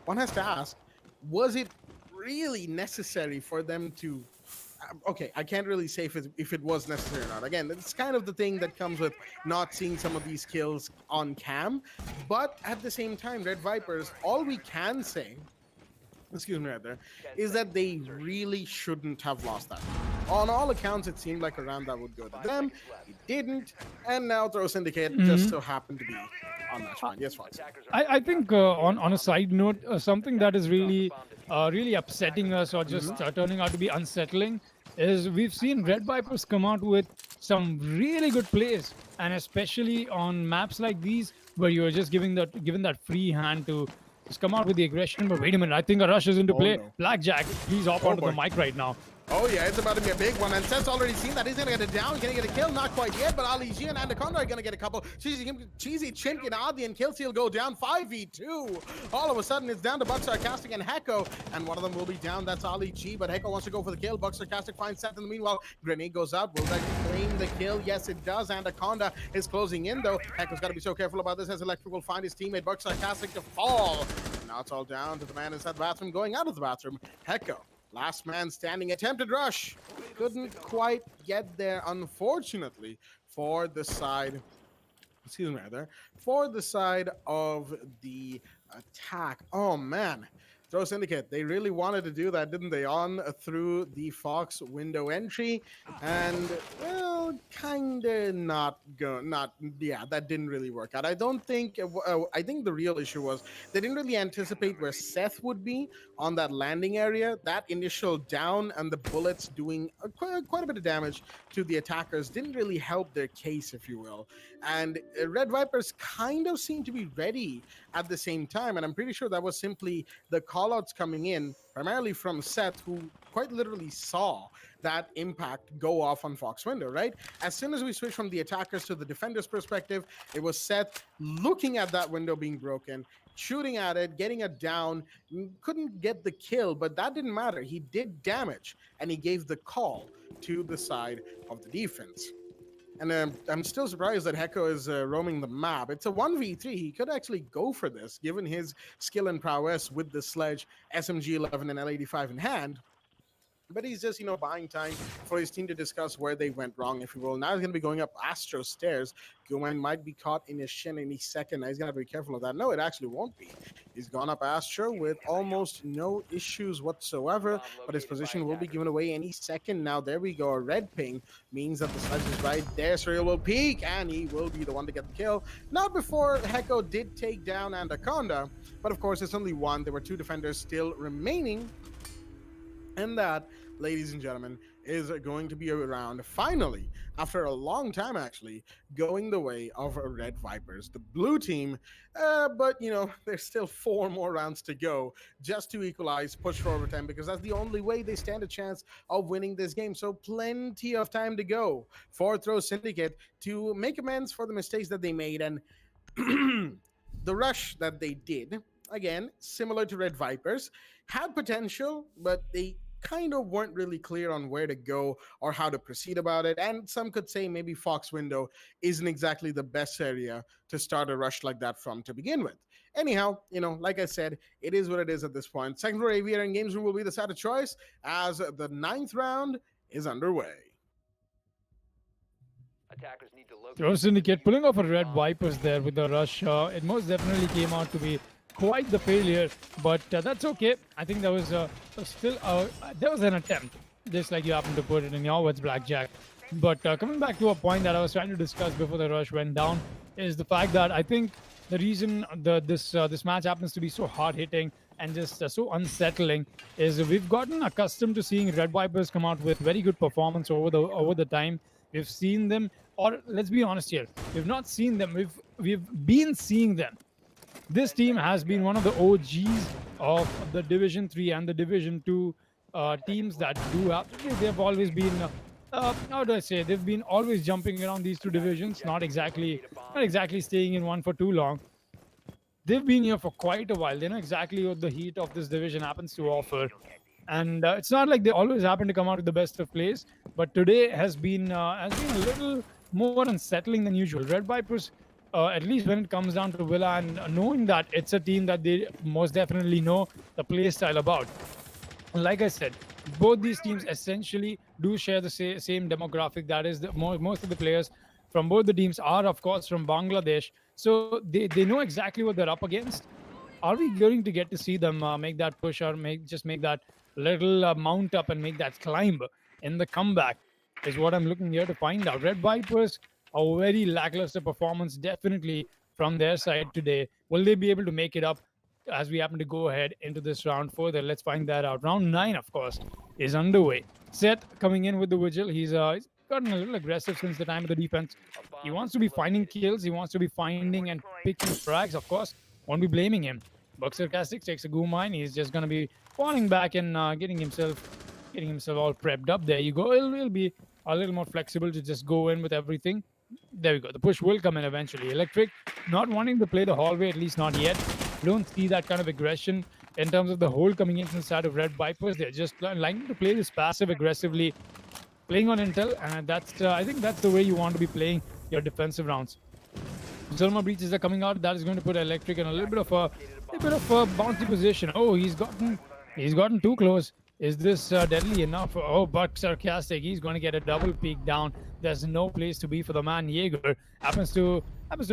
Speaker 1: one has to ask, was it really necessary for them to... Okay, I can't really say if it was necessary or not. Again, it's kind of the thing that comes with not seeing some of these kills on cam. But at the same time, Red Vipers, all we can say, excuse me right there, is that they really shouldn't have lost that. On all accounts, it seemed like a round that would go to them. It didn't. And now Throw Syndicate just so happened to be on that point. Yes, Fox.
Speaker 2: I think on a side note, something that is really upsetting us, or just turning out to be unsettling, is we've seen Red Vipers come out with some really good plays, and especially on maps like these where you're just given that free hand to just come out with the aggression. But wait a minute, I think a rush is into play.
Speaker 1: No.
Speaker 2: Blackjack, please hop onto the mic right now.
Speaker 1: Oh yeah, it's about to be a big one, and Seth's already seen that. He's gonna get it down. Can he get a kill? Not quite yet, but Ali G and Anaconda are gonna get a couple. Cheesy Chimkin, Adi, and Killseal go down 5v2. All of a sudden, it's down to Buck Sarcastic and Heko, and one of them will be down. That's Ali G, but Heko wants to go for the kill. Buck Sarcastic finds Seth in the meanwhile. Grenade goes out. Will that claim the kill? Yes, it does. Anaconda is closing in, though. Heko's got to be so careful about this, as Electric will find his teammate Buck Sarcastic to fall. And now it's all down to the man inside the bathroom going out of the bathroom. Heko, last man standing, attempted rush. Couldn't quite get there, unfortunately, for the side, excuse me, rather, for the side of the attack. Oh, man. Throw Syndicate, they really wanted to do that, didn't they? On through the Fox window entry, and well, kinda that didn't really work out. I think the real issue was they didn't really anticipate where Seth would be on that landing area. That initial down and the bullets doing quite a bit of damage to the attackers didn't really help their case, if you will. And Red Vipers kind of seemed to be ready at the same time, and I'm pretty sure that was simply the callouts coming in, primarily from Seth, who quite literally saw that impact go off on Fox window, right? As soon as we switched from the attackers to the defenders' perspective, it was Seth looking at that window being broken, shooting at it, getting it down, couldn't get the kill, but that didn't matter. He did damage, and he gave the call to the side of the defense. And I'm still surprised that Heko is roaming the map. It's a 1v3. He could actually go for this, given his skill and prowess with the Sledge, SMG-11, and L85 in hand. But he's just, buying time for his team to discuss where they went wrong, if you will. Now he's going to be going up Astro stairs. Guman might be caught in his shin any second. Now he's going to have to be careful of that. No, it actually won't be. He's gone up Astro with almost no issues whatsoever, but his position will be given away any second. Now, there we go. A red ping means that the sledge is right there. Surreal will peek, and he will be the one to get the kill. Not before Heko did take down Anaconda, but of course, it's only one. There were two defenders still remaining. And that, ladies and gentlemen, is going to be around, finally, after a long time actually, going the way of Red Vipers. The blue team, but there's still 4 more rounds to go just to equalize, push for overtime, because that's the only way they stand a chance of winning this game. So plenty of time to go for Throw Syndicate to make amends for the mistakes that they made. And the rush that they did, again, similar to Red Vipers, had potential, but they kind of weren't really clear on where to go or how to proceed about it. And some could say maybe Fox Window isn't exactly the best area to start a rush like that from to begin with. Anyhow, like I said, it is what it is at this point. Second floor Aviator and Games Room will be the side of choice as the 9th round is underway.
Speaker 4: Attackers need to locate
Speaker 2: Throw Syndicate pulling off a Red Vipers there with the rush. It most definitely came out to be quite the failure, but that's okay. I think there was still there was an attempt, just like you happened to put it in your words, Blackjack. But coming back to a point that I was trying to discuss before the rush went down is the fact that I think the reason this match happens to be so hard hitting and just so unsettling is we've gotten accustomed to seeing Red Vipers come out with very good performance over the time. We've seen them, or let's be honest here, we've not seen them. We've been seeing them. This team has been one of the OGs of the Division 3 and the Division 2 teams that do have. They've always been, how do I say? They've been always jumping around these two divisions, not exactly staying in one for too long. They've been here for quite a while. They know exactly what the heat of this division happens to offer. And it's not like they always happen to come out with the best of plays, but today has been a little more unsettling than usual. Red Vipers, at least when it comes down to Villa, and knowing that it's a team that they most definitely know the play style about. Like I said, both these teams essentially do share the same demographic. That is, most of the players from both the teams are, of course, from Bangladesh. So they know exactly what they're up against. Are we going to get to see them make that push or make that little mount up and make that climb in the comeback is what I'm looking here to find out. Red Vipers, a very lackluster performance definitely from their side today. Will they be able to make it up as we happen to go ahead into this round further? Let's find that out. Round 9, of course, is underway. Seth coming in with the Vigil. He's gotten a little aggressive since the time of the defense. He wants to be finding kills. He wants to be finding and picking frags, of course. Won't be blaming him. Buck Sarcastic takes a goo mine. He's just going to be falling back and getting himself all prepped up. There you go. He'll be a little more flexible to just go in with everything. There we go. The push will come in eventually. Electric not wanting to play the hallway, at least not yet. Don't see that kind of aggression in terms of the hole coming in inside of Red Vipers. They're just liking to play this passive aggressively, playing on intel, and that's I think that's the way you want to be playing your defensive rounds. Zulma breaches are coming out. That is going to put Electric in a little bit of a bouncy position. Oh, he's gotten too close. Is this deadly enough? Oh, Buck Sarcastic. He's going to get a double peek down. There's no place to be for the man. Jaeger happens to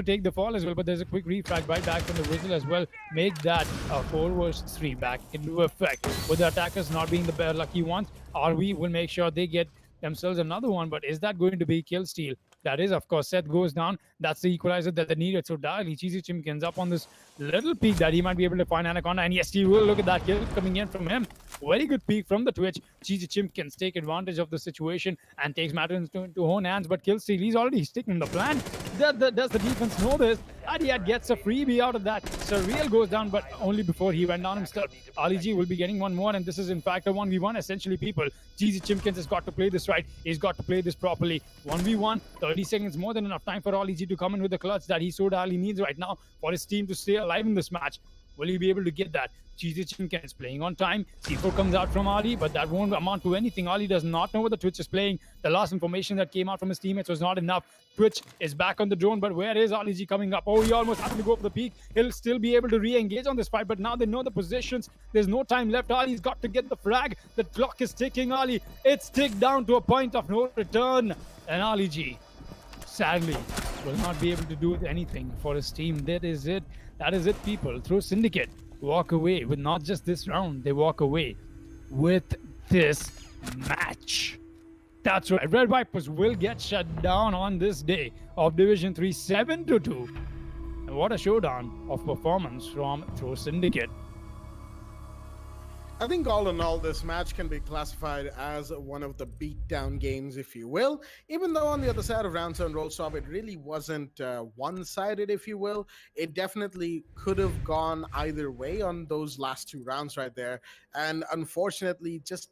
Speaker 2: take the fall as well, but there's a quick refrag right back from the Whistle as well. Make that a 4 versus 3 back into effect. With the attackers not being the lucky ones, RV will make sure they get themselves another one, but is that going to be kill steal? That is, of course. Seth goes down. That's the equalizer that they needed so direly. Cheesy Chimkins up on this little peak that he might be able to find Anaconda, and yes, he will. Look at that kill coming in from him. Very good peak from the Twitch. Cheesy Chimkins take advantage of the situation and takes matters into own hands, but kill steal, he's already sticking the plan. Does the defense know this? Adiad gets a freebie out of that. Surreal goes down, but only before he went down himself. Ali G will be getting one more, and this is in fact a 1v1 essentially, people. Cheesy Chimkins has got to play this right. He's got to play this properly. 1v1, 30 seconds, more than enough time for Ali G to come in with the clutch that he so badly needs right now for his team to stay alive in this match. Will he be able to get that? Cheesy Chinken is playing on time. C4 comes out from Ali, but that won't amount to anything. Ali does not know what the Twitch is playing. The last information that came out from his teammates was not enough. Twitch is back on the drone, but where is Ali G coming up? Oh, he almost happened to go for the peak. He'll still be able to re-engage on this fight, but now they know the positions. There's no time left. Ali's got to get the frag. The clock is ticking, Ali. It's ticked down to a point of no return. And Ali G, sadly, will not be able to do anything for his team. That is it. That is it, people. Through Syndicate, walk away with not just this round, they walk away with this match. That's right. Red Vipers will get shut down on this day of Division 3, 7-2. And what a showdown of performance from Through Syndicate.
Speaker 1: I think all in all, this match can be classified as one of the beatdown games, if you will. Even though on the other side of round 7 roll stop, it really wasn't one-sided, if you will. It definitely could have gone either way on those last 2 rounds right there. And unfortunately, just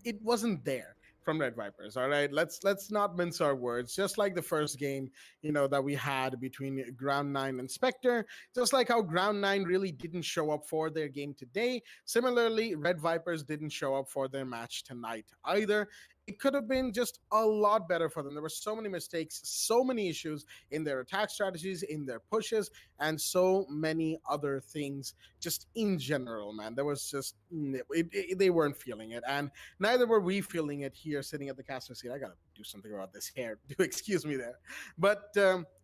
Speaker 1: it wasn't there from Red Vipers. All right, let's not mince our words. Just like the first game, that we had between Ground 9 and Spectre, just like how Ground 9 really didn't show up for their game today. Similarly, Red Vipers didn't show up for their match tonight either. It could have been just a lot better for them. There were so many mistakes, so many issues in their attack strategies, in their pushes, and so many other things just in general, man. There was just, they weren't feeling it. And neither were we feeling it here sitting at the caster seat. I got to do something about this hair. Do excuse me there. But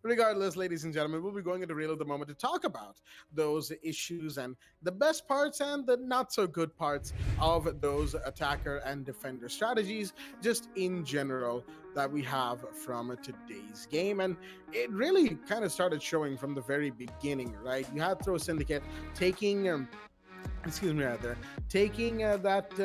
Speaker 1: regardless, ladies and gentlemen, we'll be going into Reel of the Moment to talk about those issues and the best parts and the not so good parts of those attacker and defender strategies, just in general, that we have from today's game. And it really kind of started showing from the very beginning, right? You had Throw Syndicate taking that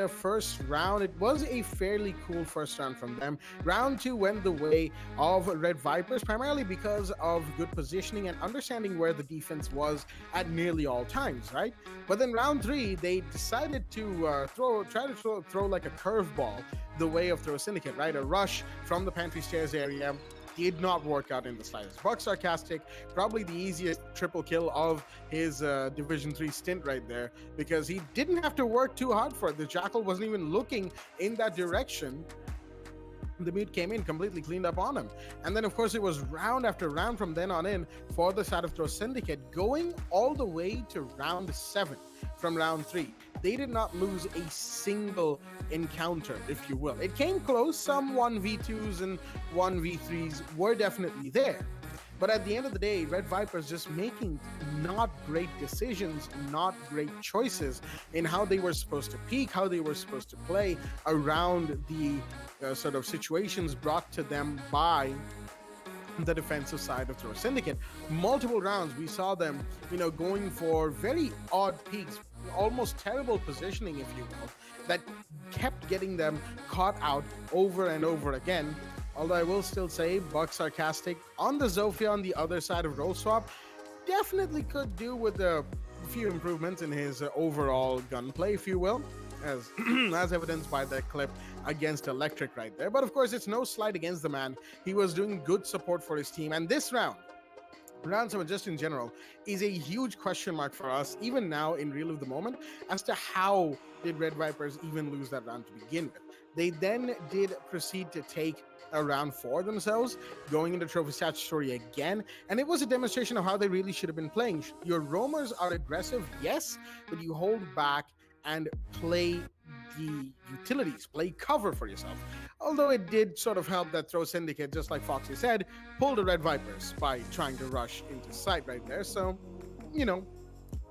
Speaker 1: first round. It was a fairly cool first round from them. Round 2 went the way of Red Vipers, primarily because of good positioning and understanding where the defense was at nearly all times, right? But then round 3, they decided to try to throw like a curveball the way of Throw Syndicate, right? A rush from the pantry stairs area did not work out in the slightest. Buck Sarcastic, probably the easiest triple kill of his Division 3 stint right there, because he didn't have to work too hard for it. The Jackal wasn't even looking in that direction. The Mute came in, completely cleaned up on him. And then, of course, it was round after round from then on in for the side of Throw Syndicate, going all the way to round 7 from round 3. They did not lose a single encounter, if you will. It came close. Some 1v2s and 1v3s were definitely there. But at the end of the day, Red Vipers just making not great decisions, not great choices in how they were supposed to peak, how they were supposed to play around the sort of situations brought to them by the defensive side of Throw Syndicate. Multiple rounds, we saw them, going for very odd peaks, almost terrible positioning, if you will, that kept getting them caught out over and over again. Although I will still say Buck Sarcastic on the Zofia on the other side of roll swap definitely could do with a few improvements in his overall gunplay, if you will, as as evidenced by that clip against Electric right there. But of course, it's no slight against the man. He was doing good support for his team. And this round 7, just in general, is a huge question mark for us, even now in Reel of the Moment, as to how did Red Vipers even lose that round to begin with. They then did proceed to take a round 4 themselves, going into Trophy Statutory again, and it was a demonstration of how they really should have been playing. Your roamers are aggressive, yes, but you hold back and play the utilities, play cover for yourself. Although it did sort of help that Throw Syndicate, just like Foxy said, pulled the Red Vipers by trying to rush into sight right there. So,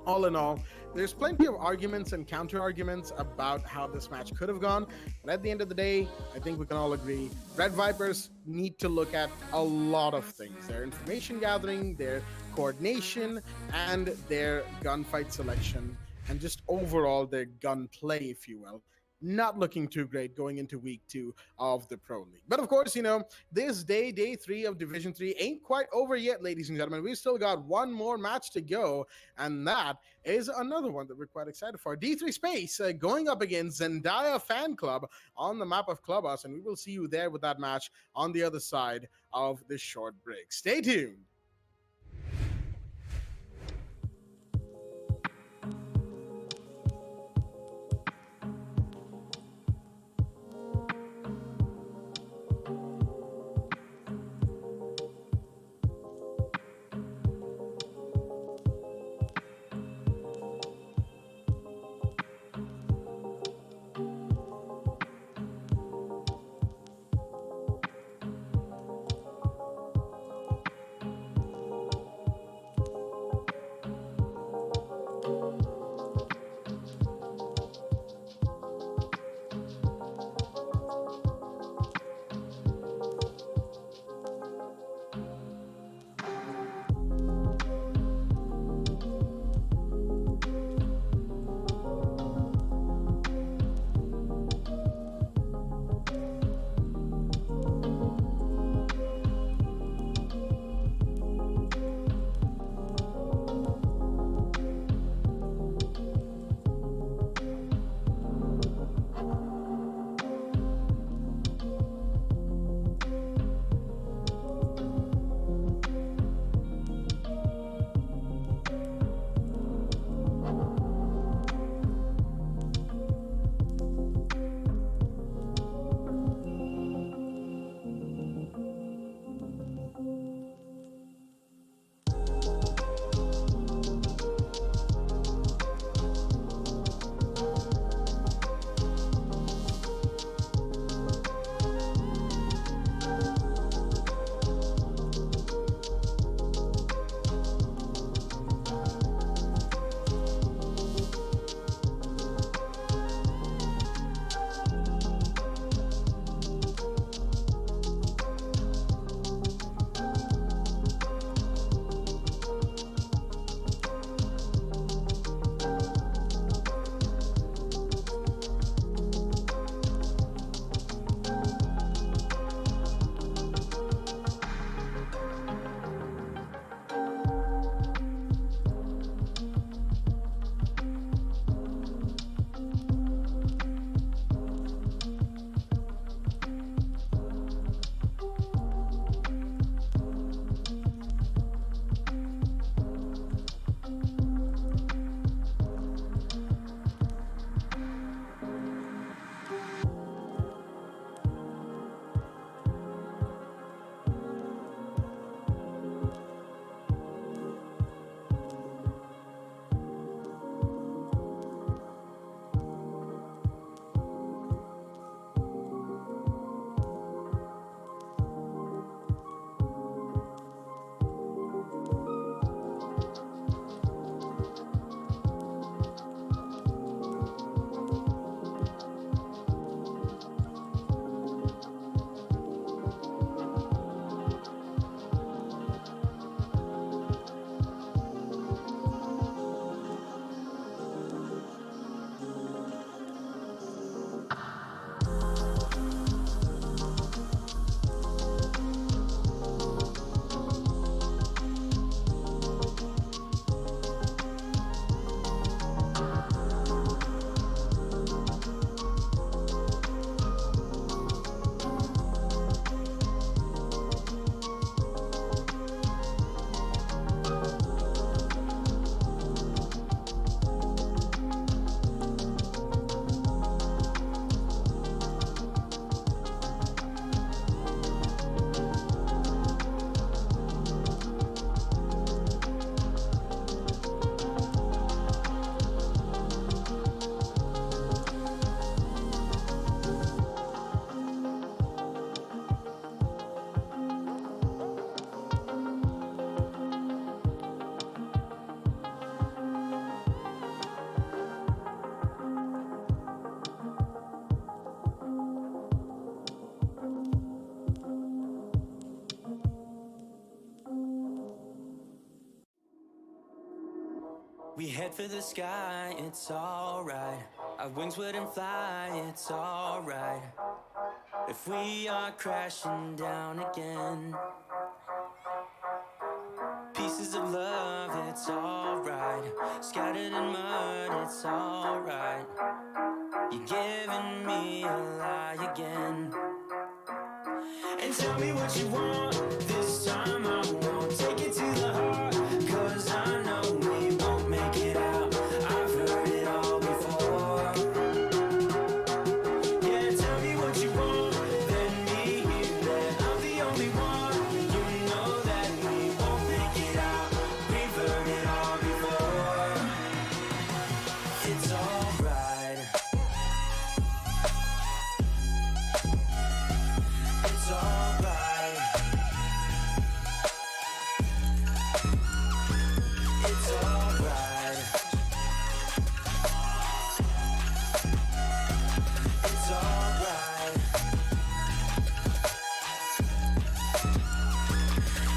Speaker 1: all in all, there's plenty of arguments and counter arguments about how this match could have gone. But at the end of the day, I think we can all agree Red Vipers need to look at a lot of things: their information gathering, their coordination, and their gunfight selection, and just overall their gunplay, if you will. Not looking too great going into week 2 of the Pro League. But of course, this day 3 of Division 3 ain't quite over yet, ladies and gentlemen. We've still got one more match to go, and that is another one that we're quite excited for. D3 Space going up against Zendaya Fan Club on the map of Clubhouse, and we will see you there with that match on the other side of this short break. Stay tuned.
Speaker 3: We head for the sky, it's alright. Our wings wouldn't fly, it's alright. If we are crashing down again, pieces of love, it's alright. Scattered in mud, it's alright. You're giving me a lie again. And tell me what you want, this time I won't take it to the heart, 'cause I know we won't make it out. I've heard it all before. Yeah, tell me what you want, let me hear that I'm the only one. You know that we won't make it out. We've heard it all before. It's alright. It's alright. It's alright. It's alright.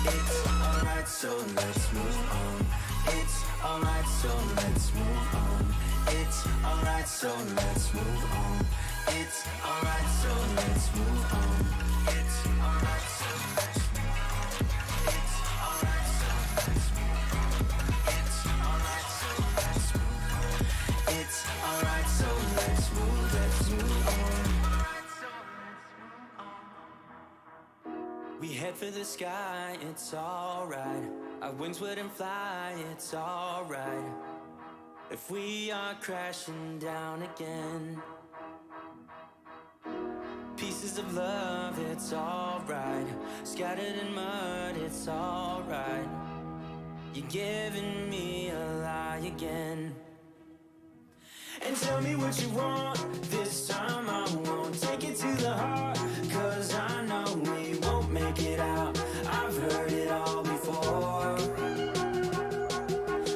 Speaker 3: It's alright, so let's move on. It's alright, so let's move on. It's alright, so let's move on. It's alright, so let's move on. It's alright, so let's move on. It's alright, so let's move on. It's alright, so let's move on. It's alright, so let's move on. We head for the sky, it's alright. Our wings wouldn't fly, it's alright. If we are crashing down again, pieces of love, it's alright. Scattered in mud, it's alright. You're giving me a lie again. And tell me what you want, this time I won't take it to the heart, 'cause I know we won't make it out. I've heard it all before.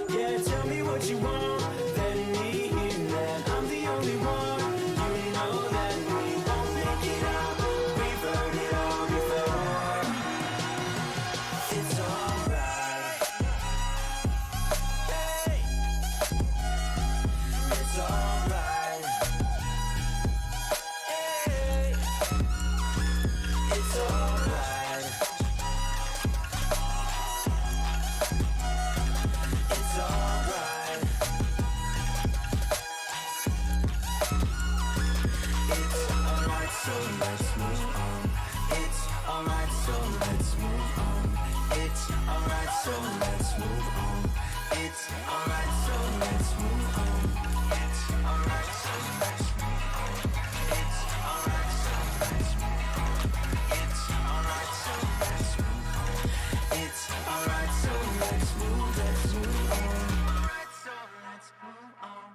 Speaker 3: Yeah, tell me what you want, let me hear that I'm the only one. You know that we won't make it out. We've heard it all before. It's alright. Hey. It's alright. Hey. It's alright. It's alright. It's alright, so let's move on. It's alright, so let's move on. It's alright, so let's move on. It's alright, so let's move on. It's alright, so let's move on. It's alright, so let's move on. It's alright, so let's move on. It's alright, so let's move on. Alright, so let's move on.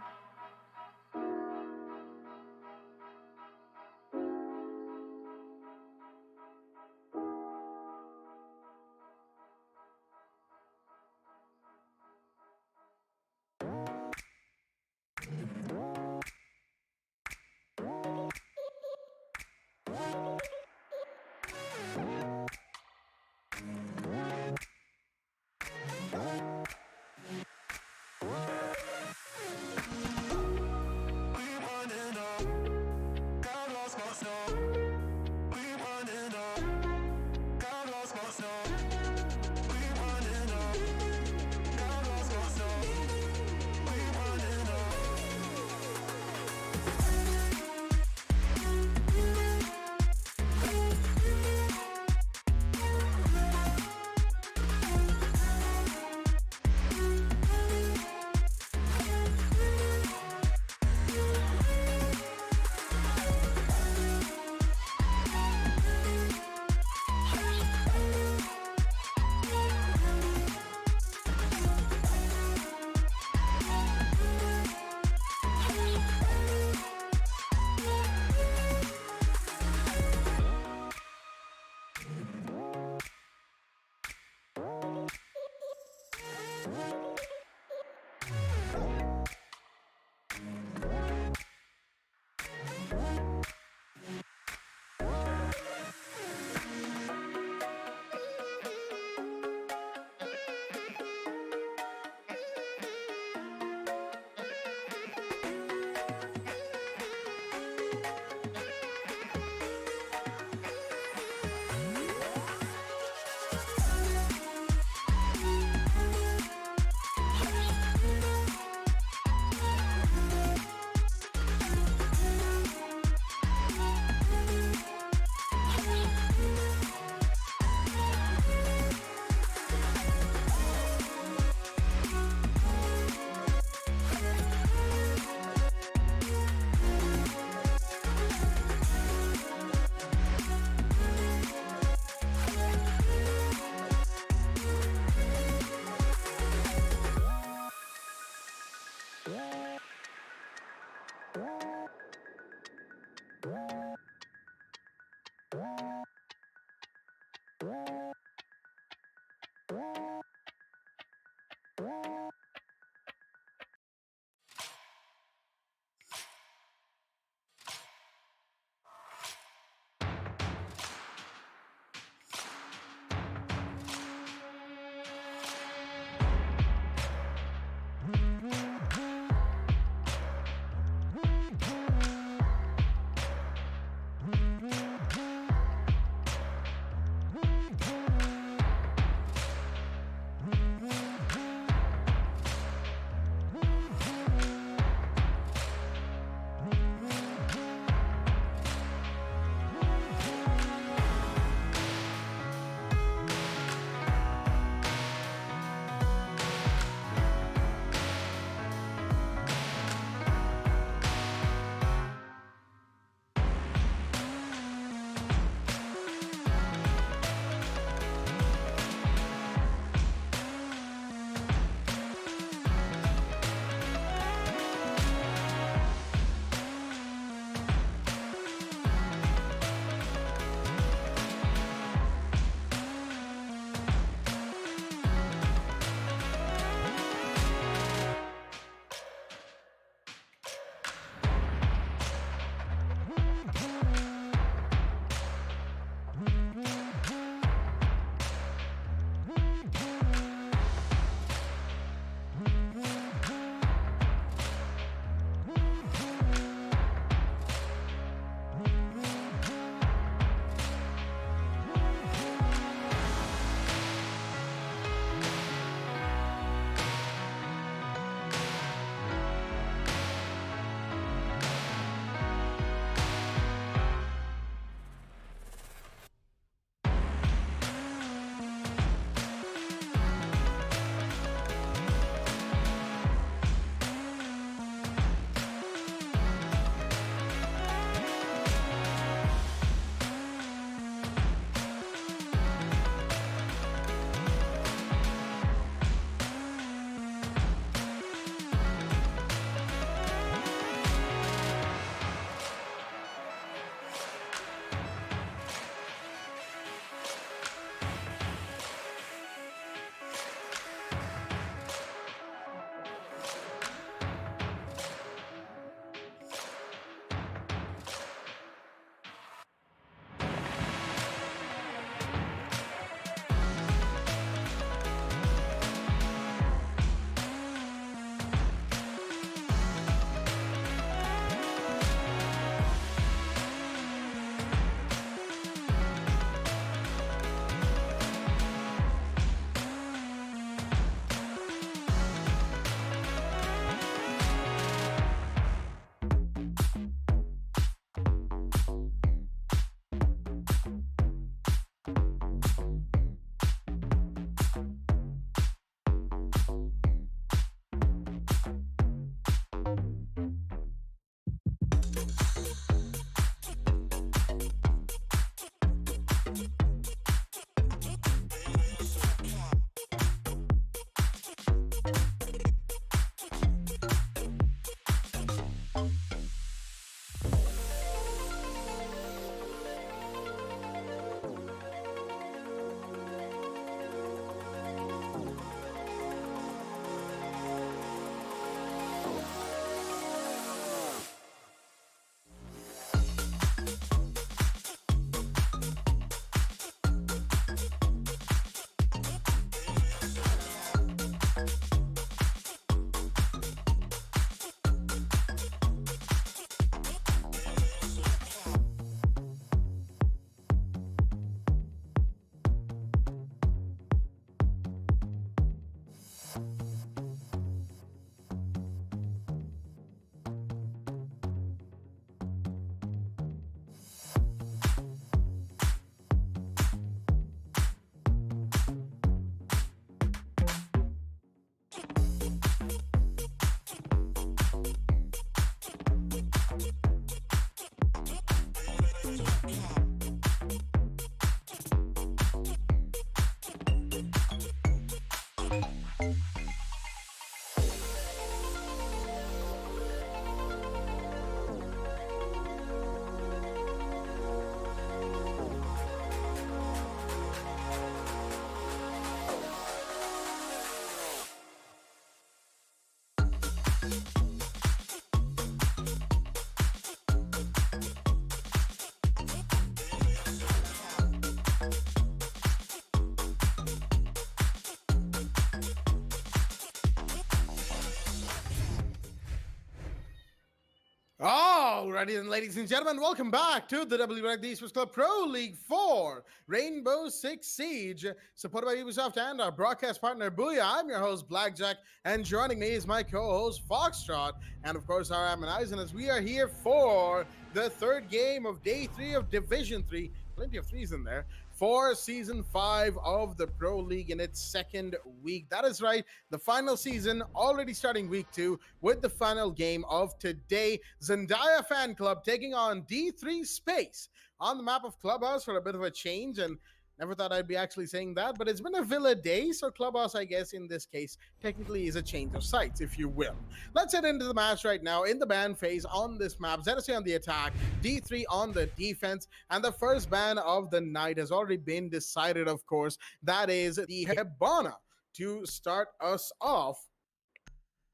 Speaker 1: Alrighty then, ladies and gentlemen, welcome back to the WD BLACK Esports Club Pro League 4 Rainbow Six Siege, supported by Ubisoft and our broadcast partner Booyah. I'm your host Blackjack, and joining me is my co-host Foxtrot, and of course our Amanizen, as we are here for the third game of Day 3 of Division 3. Plenty of threes in there. For Season 5 of the Pro League in its second week. That is right, the final season already starting week 2 with the final game of today. Zendaya Fan Club taking on D3 Space on the map of Clubhouse for a bit of a change, and never thought I'd be actually saying that, but it's been a Villa day, so Clubhouse, I guess, in this case, technically is a change of sites, if you will. Let's head into the match right now in the ban phase on this map. ZSC on the attack, D3 on the defense, and the first ban of the night has already been decided, of course. That is the Hibana to start us off.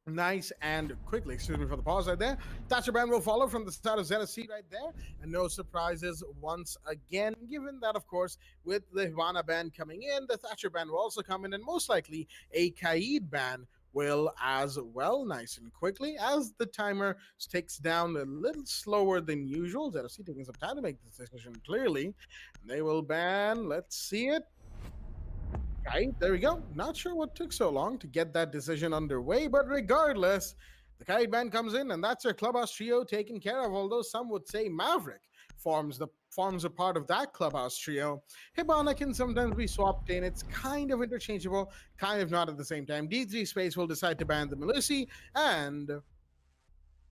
Speaker 1: Nice and quickly. Excuse me for the pause right there. Thatcher Band will follow from the start of ZSC right there. And no surprises once again, given that, of course, with the Hibana band coming in, the Thatcher band will also come in, and most likely a Kaid band will as well. Nice and quickly as the timer ticks down a little slower than usual. ZSC taking some time to make this decision clearly. And they will ban, let's see it. Right, there we go. Not sure what took so long to get that decision underway, but regardless, the Kite Band comes in, and that's our Clubhouse trio taken care of, although some would say Maverick forms a part of that Clubhouse trio. Hibana can sometimes be swapped in. It's kind of interchangeable, kind of not at the same time. D3 Space will decide to ban the Melusi and,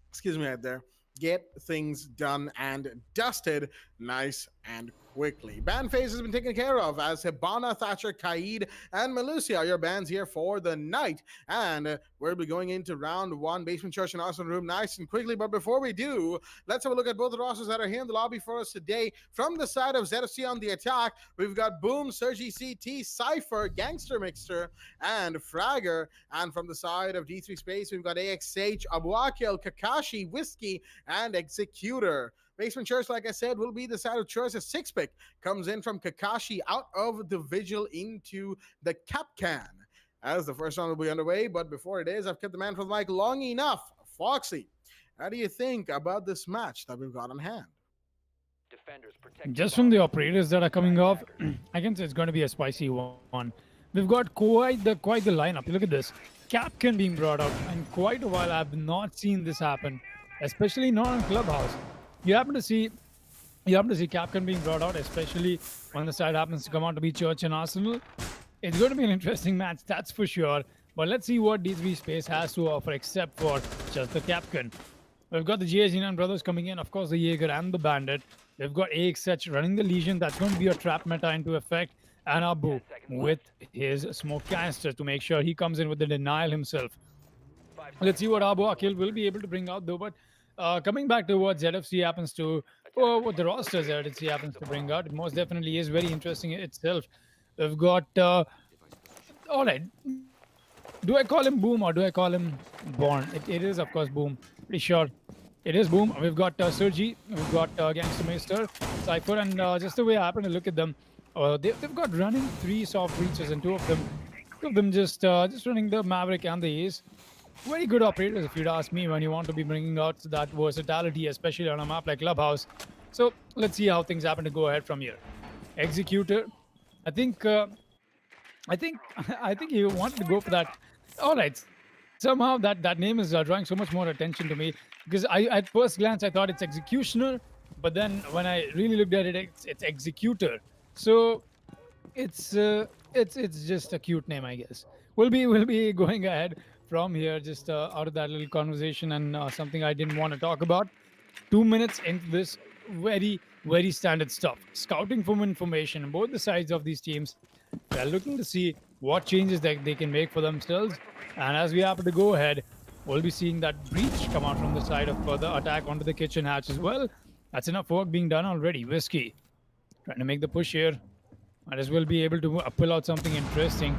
Speaker 1: excuse me right there, get things done and dusted nice and quickly. Ban phase has been taken care of as Hibana, Thatcher, Kaid, and Melusi are your bans here for the night. And we'll be going into round 1, Basement Church and Arsenal Room nice and quickly. But before we do, let's have a look at both the rosters that are here in the lobby for us today. From the side of ZFC on the attack, we've got Boom, Sergi CT, Cypher, Gangster Mixter, and Fragger. And from the side of D3 Space, we've got AXH, Abuakil, Kakashi, Whiskey, and Executor. Basement Church, like I said, will be the side of choice. A 6-pick comes in from Kakashi out of the Vigil into the Capcan as the first round will be underway. But before it is, I've kept the man from the mic long enough. Foxy, how do you think about this match that we've got on hand?
Speaker 2: Just from the operators that are coming off, I can say it's going to be a spicy one. We've got quite the lineup. Look at this. Capcan being brought up, and quite a while I've not seen this happen, especially not on Clubhouse. You happen to see Capcan being brought out, especially when the side happens to come out to be Church and Arsenal. It's going to be an interesting match, that's for sure. But let's see what D3 Space has to offer, except for just the Capcan. We've got the GS9 brothers coming in, of course, the Jaeger and the Bandit. We've got AXH running the Legion. That's going to be a trap meta into effect. And Abu with his smoke canister to make sure he comes in with the denial himself. Let's see what Abu Akil will be able to bring out, though. But coming back to what ZFC happens to, or what the roster ZFC happens to bring out, it most definitely is very interesting itself. We've got, all right, do I call him Boom or do I call him Born? It is, of course, Boom. Pretty sure it is Boom. We've got Sergi, we've got Gangster Maester, Cypher, and just the way I happen to look at them, they've got running 3 soft breaches, and two of them just running the Maverick and the Ace. Very good operators, if you'd ask me, when you want to be bringing out that versatility, especially on a map like Clubhouse. So let's see how things happen to go ahead from here. Executor, I think you wanted to go for that. All right, somehow that name is drawing so much more attention to me, because at first glance I thought it's Executioner, but then when I really looked at it, it's Executor. So it's just a cute name, I guess. We'll be going ahead from here, just out of that little conversation and something I didn't want to talk about. 2 minutes into this, very, very standard stuff. Scouting for information on both the sides of these teams. They're looking to see what changes that they can make for themselves. And as we happen to go ahead, we'll be seeing that breach come out from the side of the attack onto the kitchen hatch as well. That's enough work being done already. Whiskey trying to make the push here. Might as well be able to pull out something interesting.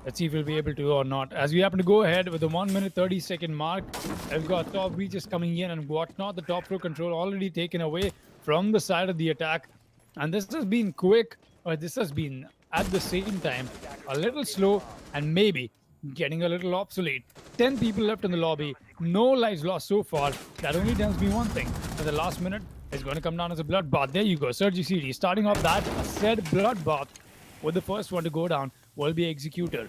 Speaker 2: Let's see if we'll be able to or not. As we happen to go ahead with the 1 minute 30-second mark, I've got top breaches coming in and whatnot. The top row control already taken away from the side of the attack. And this has been quick, or this has been at the same time a little slow and maybe getting a little obsolete. 10 people left in the lobby. No lives lost so far. That only tells me one thing. That the last minute is going to come down as a bloodbath. There you go. Sergi CD starting off that said bloodbath with the first one to go down will be Executor.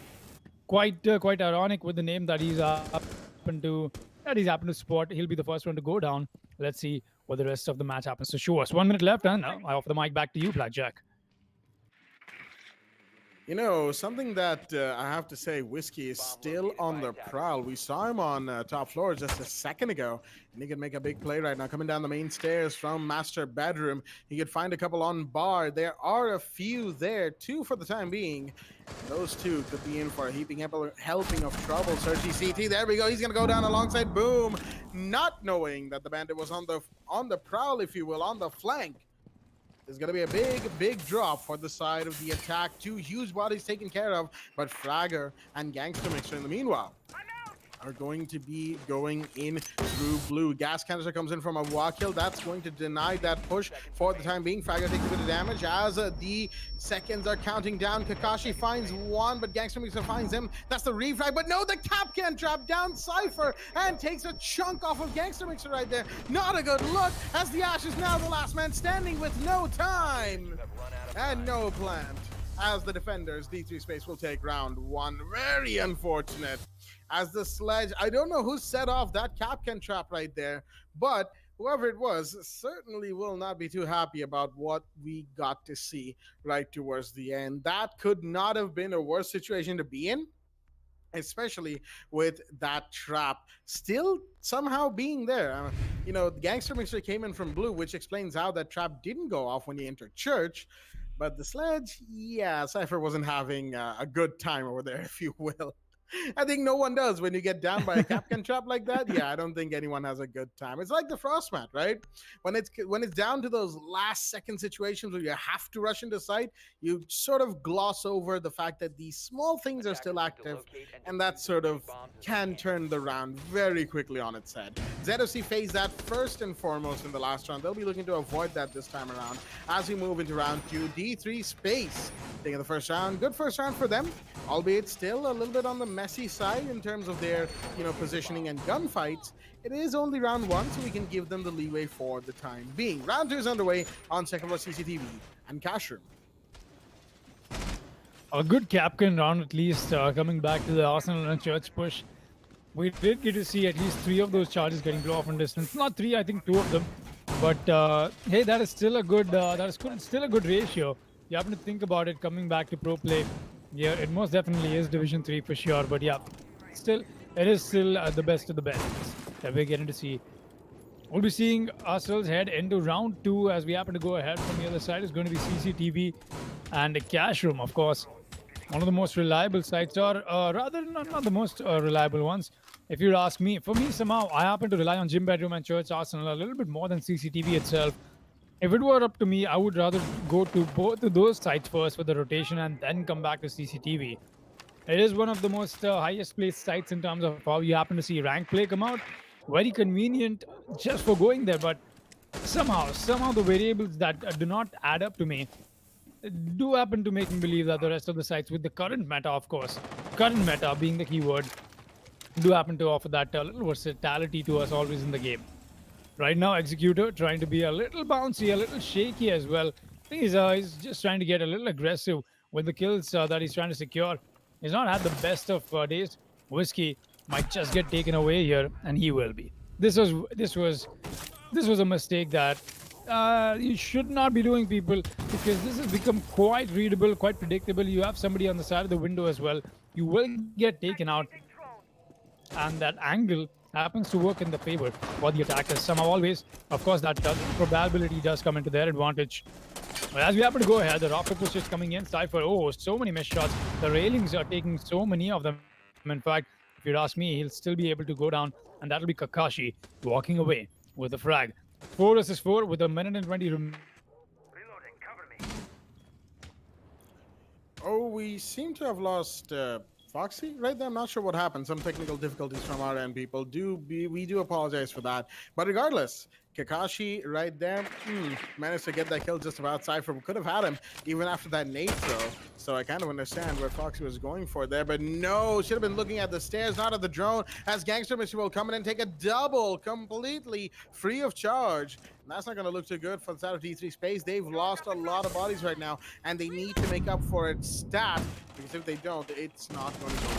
Speaker 2: Quite ironic with the name that he's happened to spot. He'll be the first one to go down. Let's see what the rest of the match happens to show us. 1 minute left, and I offer the mic back to you, Blackjack.
Speaker 1: You know, something that I have to say, Whiskey is still on the prowl. We saw him on top floor just a second ago, and he can make a big play right now. Coming down the main stairs from Master Bedroom, he could find a couple on bar. There are a few there, 2 for the time being. Those 2 could be in for a helping of trouble. Sergi CT, there we go. He's going to go down alongside Boom, not knowing that the bandit was on the prowl, if you will, on the flank. There's going to be a big drop for the side of the attack. 2 huge bodies taken care of, but Fragger and Gangster Mixer in the meanwhile are going to be going in through blue. Gas canister comes in from a walk kill. That's going to deny that push for the time being. Fragger takes a bit of damage as the seconds are counting down. Kakashi finds one, but Gangster Mixer finds him. That's the refrag, but no, the cap can trap down Cypher and takes a chunk off of Gangster Mixer right there. Not a good look, as the Ash is now the last man standing with no time and no plant. As the defenders, D3 Space will take round 1. Very unfortunate. As the Sledge, I don't know who set off that Capcan trap right there, but whoever it was certainly will not be too happy about what we got to see right towards the end. That could not have been a worse situation to be in, especially with that trap still somehow being there. You know, the Gangster Mixer came in from blue, which explains how that trap didn't go off when he entered church. But the Sledge, yeah, Cypher wasn't having a good time over there, if you will. I think no one does when you get down by a Capcan trap like that. Yeah, I don't think anyone has a good time. It's like the Frostmat, right? When it's down to those last second situations where you have to rush into sight, you sort of gloss over the fact that these small things are still active, and that sort of can turn the round very quickly on its head. ZFC faced that first and foremost in the last round. They'll be looking to avoid that this time around as we move into round 2. D3 Space taking the first round. Good first round for them, albeit still a little bit on the messy side in terms of their, positioning and gunfights. It is only round 1, so we can give them the leeway for the time being. Round 2 is underway on second floor CCTV and Cash Room.
Speaker 2: A good Capcan round at least, coming back to the Arsenal and Church push. We did get to see at least 3 of those charges getting blown off from distance. Not 3, I think 2 of them. But hey, that is still a good. Still a good ratio. You happen to think about it, coming back to pro play. Yeah, it most definitely is Division 3 for sure. But yeah, it is still the best of the best that we're getting to see. We'll be seeing ourselves head into round 2 as we happen to go ahead. From the other side is going to be CCTV and a Cash Room, of course. One of the most reliable sites, or rather not the most reliable ones, if you ask me. For me, somehow, I happen to rely on Gym Bedroom and Church Arsenal a little bit more than CCTV itself. If it were up to me, I would rather go to both of those sites first for the rotation and then come back to CCTV. It is one of the most highest placed sites in terms of how you happen to see rank play come out. Very convenient just for going there, but somehow the variables that do not add up to me do happen to make me believe that the rest of the sites, with the current meta, of course, current meta being the keyword, do happen to offer that little versatility to us always in the game. Right now, Executor trying to be a little bouncy, a little shaky as well. He's just trying to get a little aggressive with the kills that he's trying to secure. He's not had the best of days. Whiskey might just get taken away here, and he will be. This was a mistake that you should not be doing, people, because this has become quite readable, quite predictable. You have somebody on the side of the window as well. You will get taken out, and that angle happens to work in the favor for the attackers somehow always. Of course, that probability does come into their advantage. But as we happen to go ahead, the rocket push is coming in. Cypher, so many missed shots. The railings are taking so many of them. In fact, if you'd ask me, he'll still be able to go down, and that'll be Kakashi walking away with the frag. 4 versus 4 with a minute and 20 remaining.
Speaker 1: Oh, we seem to have lost Foxy right there. I'm not sure what happened. Some technical difficulties from our end, people. We do apologize for that. But regardless, Kakashi right there managed to get that kill just about. Cypher could have had him even after that nade throw. So I kind of understand where Foxy was going for there, but no, should have been looking at the stairs, not at the drone, as Gangster Mission will come in and take a double completely free of charge. And that's not going to look too good for the side of D3 Space. They've lost a lot of bodies right now, and they need to make up for it stat, because if they don't, it's not going to go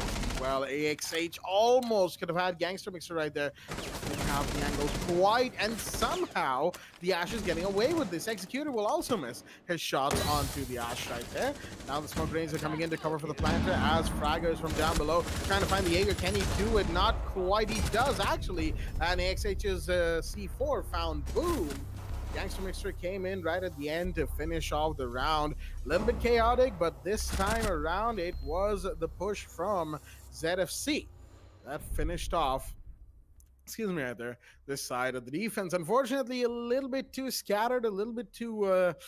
Speaker 1: well. AXH almost could have had Gangster Mixer right there. Didn't have the angles quite, and somehow the Ash is getting away with this. Executor will also miss his shots onto the Ash right there. Now the smoke grenades are coming in to cover for the planter as Fraggers from down below trying to find the Jaeger. Can he do it? Not quite. He does actually, and AXH's C4 found boom. Gangster Mixer came in right at the end to finish off the round. A little bit chaotic, but this time around it was the push from ZFC that finished off, excuse me, right there, this side of the defense. Unfortunately, a little bit too scattered, a little bit too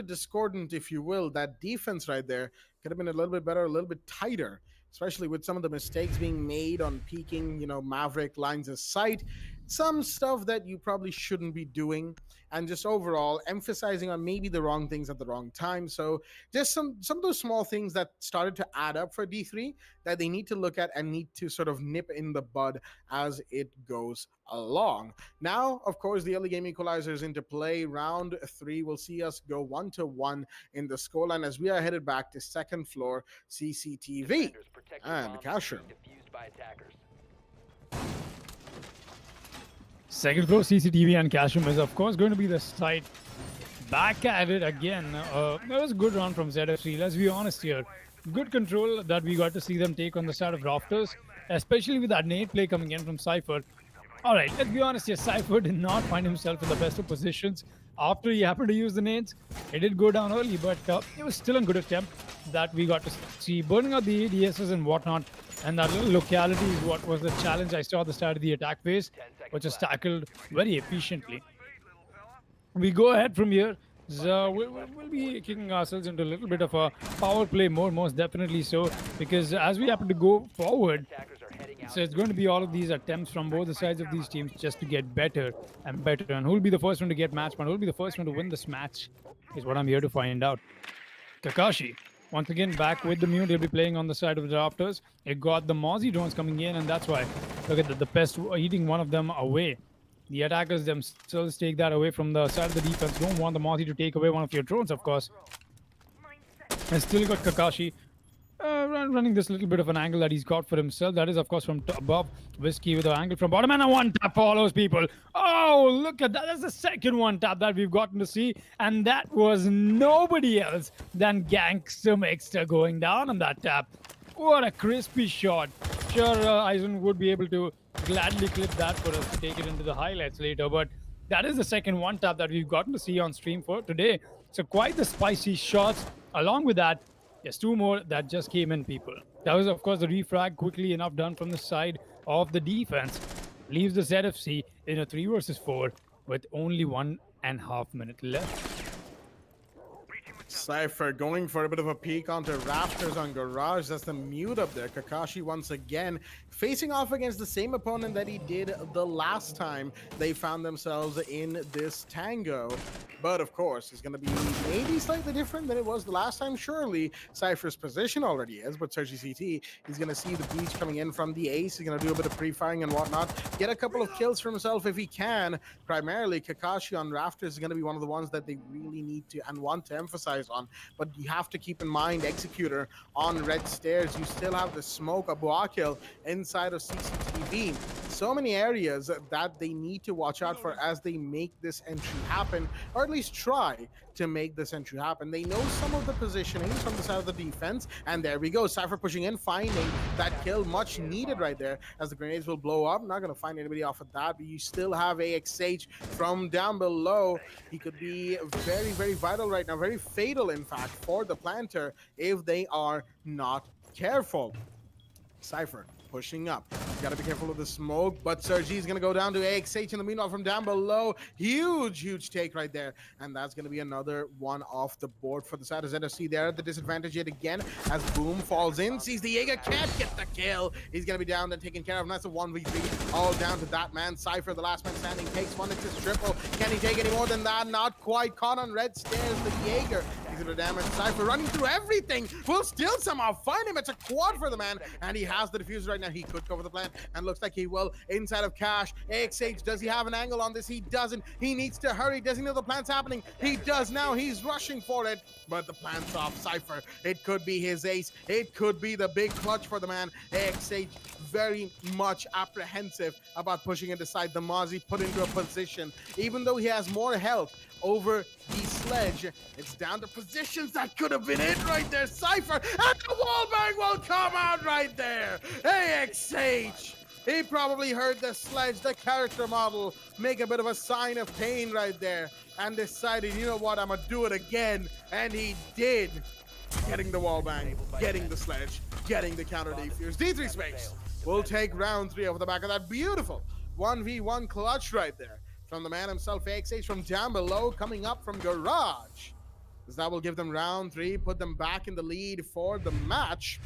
Speaker 1: discordant, if you will. That defense right there could have been a little bit better, a little bit tighter, especially with some of the mistakes being made on peeking, Maverick lines of sight. Some stuff that you probably shouldn't be doing, and just overall emphasizing on maybe the wrong things at the wrong time. So just some of those small things that started to add up for D3 that they need to look at and need to sort of nip in the bud as it goes along. Now, of course, the early game equalizer is into play. Round 3 will see us go 1-1 in the scoreline as we are headed back to second floor CCTV and the cash room.
Speaker 2: Second floor CCTV and cash room is of course going to be the site. Back at it again. That was a good run from ZFC. Let's be honest here. Good control that we got to see them take on the side of Rafters, especially with that nade play coming in from Cypher. Alright, let's be honest here. Cypher did not find himself in the best of positions after he happened to use the nades. It did go down early, but it was still a good attempt that we got to see. Burning out the ADSs and whatnot. And that little locality is what was the challenge I saw at the start of the attack phase, which was tackled very efficiently. We go ahead from here. So we'll be kicking ourselves into a little bit of a power play mode, most definitely so, because as we happen to go forward, so it's going to be all of these attempts from both the sides of these teams just to get better and better. And who will be the first one to get match point? Who will be the first one to win this match is what I'm here to find out. Kakashi. Once again, back with the mute, he'll be playing on the side of the Raptors. It got the Mozzie drones coming in, and that's why. Look at that, the Pest eating one of them away. The attackers themselves take that away from the side of the defense. Don't want the Mozzie to take away one of your drones, of course. And still got Kakashi running this little bit of an angle that he's got for himself. That is, of course, from above. Whiskey with an angle from bottom, and a one-tap follows people. Oh, look at that. That's the second one-tap that we've gotten to see. And that was nobody else than Gangster Mixer going down on that tap. What a crispy shot. Sure, Eisen would be able to gladly clip that for us to take it into the highlights later. But that is the second one-tap that we've gotten to see on stream for today. So quite the spicy shots. Along with that, there's two more that just came in, people. That was, of course, the refrag quickly enough done from the side of the defense. Leaves the ZFC in a 3 versus 4 with only 1.5 minutes left.
Speaker 1: Cypher going for a bit of a peek onto Raptors on Garage. That's the mute up there. Kakashi once again facing off against the same opponent that he did the last time they found themselves in this tango. But of course, it's going to be maybe slightly different than it was the last time. Surely Cypher's position already is, but searching CT, he's going to see the breach coming in from the ace. He's going to do a bit of pre-firing and whatnot. Get a couple of kills for himself if he can. Primarily, Kakashi on Rafters is going to be one of the ones that they really need to and want to emphasize on. But you have to keep in mind, Executor on red stairs. You still have the smoke, Abu Akil inside of CCTV. So many areas that they need to watch out for as they make this entry happen, or at least try to make this entry happen. They know some of the positionings from the side of the defense, and there we go. Cypher pushing in, finding that kill, much needed right there, as the grenades will blow up. Not going to find anybody off of that, but you still have AXH from down below. He could be very, very vital right now, very fatal, in fact, for the planter if they are not careful. Cypher pushing up. You gotta be careful with the smoke, but Sergi is gonna go down to AXH in the meanwhile from down below. Huge take right there. And that's gonna be another one off the board for the side of ZFC there at the disadvantage yet again as Boom falls in, sees the Jaeger, can't get the kill. He's gonna be down and taken care of, and that's a 1v3 all down to that man. Cypher, the last man standing, takes one. It's his triple. Can he take any more than that? Not quite. Caught on red stairs, the Jaeger. He's gonna damage Cypher, running through everything. Will still somehow find him. It's a quad for the man, and he has the diffuser right now. He could cover the plant, and looks like he will. Inside of Cash, AXH, does he have an angle on this? He doesn't. He needs to hurry. Does he know the plant's happening? He does now. He's rushing for it, but the plant's off. Cypher, it could be his ace. It could be the big clutch for the man. AXH very much apprehensive about pushing it aside. The Mozzie put into a position, even though he has more health over the sledge. It's down to positions. That could have been it right there. Cypher, and the wallbang will come out right there. AXH, he probably heard the sledge, the character model, make a bit of a sign of pain right there and decided, you know what, I'm gonna do it again. And he did. Getting the wallbang, getting the sledge, getting the counter defuse. D3 Space will take round 3 over the back of that beautiful 1v1 clutch right there from the man himself, AXH, from down below, coming up from Garage. As that will give them round 3, put them back in the lead for the match,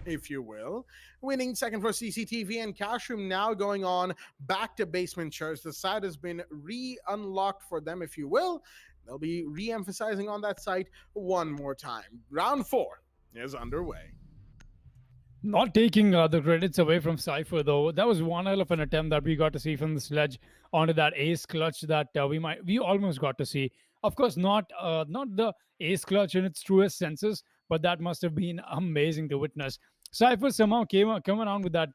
Speaker 1: if you will. Winning second for CCTV, and Cashroom now going on back to Basement Church. The site has been re-unlocked for them, if you will. They'll be re-emphasizing on that site one more time. Round 4 is underway.
Speaker 2: Not taking the credits away from Cypher, though. That was one hell of an attempt that we got to see from the sledge onto that ace clutch that we almost got to see. Of course, not the ace clutch in its truest senses, but that must have been amazing to witness. Cypher somehow came around with that.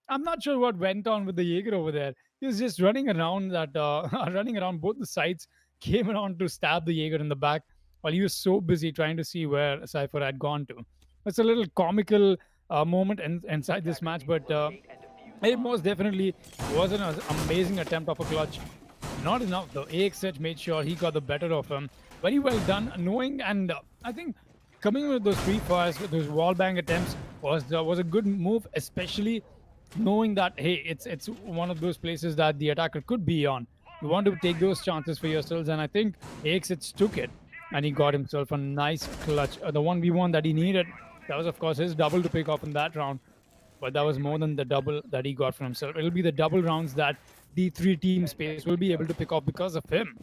Speaker 2: I'm not sure what went on with the Jaeger over there. He was just running around running around both the sides, came around to stab the Jaeger in the back while he was so busy trying to see where Cypher had gone to. It's a little comical moment inside this match, but it most definitely was an amazing attempt of a clutch. Not enough though. AXH made sure he got the better of him. Very well done, knowing, and I think coming with those free fires, with those wallbang attempts was a good move, especially knowing that, hey, it's one of those places that the attacker could be on. You want to take those chances for yourselves, and I think AXH took it, and he got himself a nice clutch. The 1v1 that he needed, that was, of course, his double to pick off in that round, but that was more than the double that he got for himself. It'll be the double rounds that the 3 team space will be able to pick off because of him.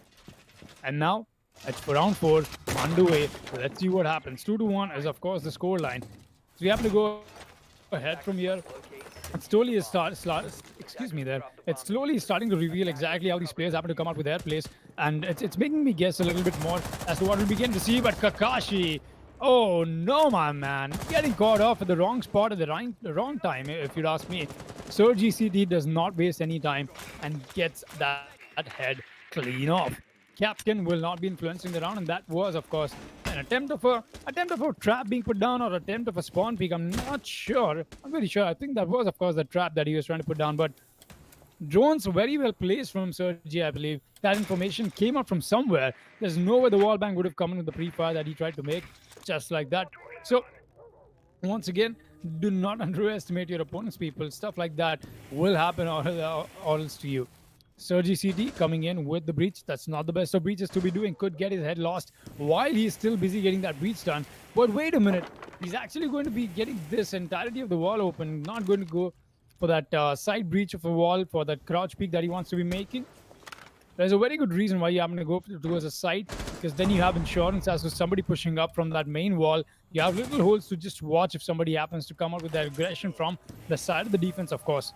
Speaker 2: And now, it's for round 4, underway. Let's see what happens. 2-1 is, of course, the score line. So we have to go ahead from here. It's slowly it's slowly starting to reveal exactly how these players happen to come out with their plays, and it's making me guess a little bit more as to what we begin to see. But Kakashi, oh no, my man, getting caught off at the wrong spot at the wrong time, if you'd ask me. Sergi CT does not waste any time and gets that head clean off. Captain will not be influencing the round, and that was, of course, an attempt of a trap being put down, or attempt of a spawn peek. I'm not sure. I'm very sure. I think that was, of course, the trap that he was trying to put down. But drones very well placed from Sergi, I believe. That information came out from somewhere. There's no way the wallbang would have come in with the pre-fire that he tried to make, just like that. So, once again, do not underestimate your opponents, people. Stuff like that will happen all else to you. Sergi CT coming in with the breach. That's not the best of breaches to be doing. Could get his head lost while he's still busy getting that breach done. But wait a minute. He's actually going to be getting this entirety of the wall open. Not going to go for that side breach of a wall for that crouch peak that he wants to be making. There's a very good reason why you happen to go towards a side, because then you have insurance as to somebody pushing up from that main wall. You have little holes to just watch if somebody happens to come out with that aggression from the side of the defense, of course.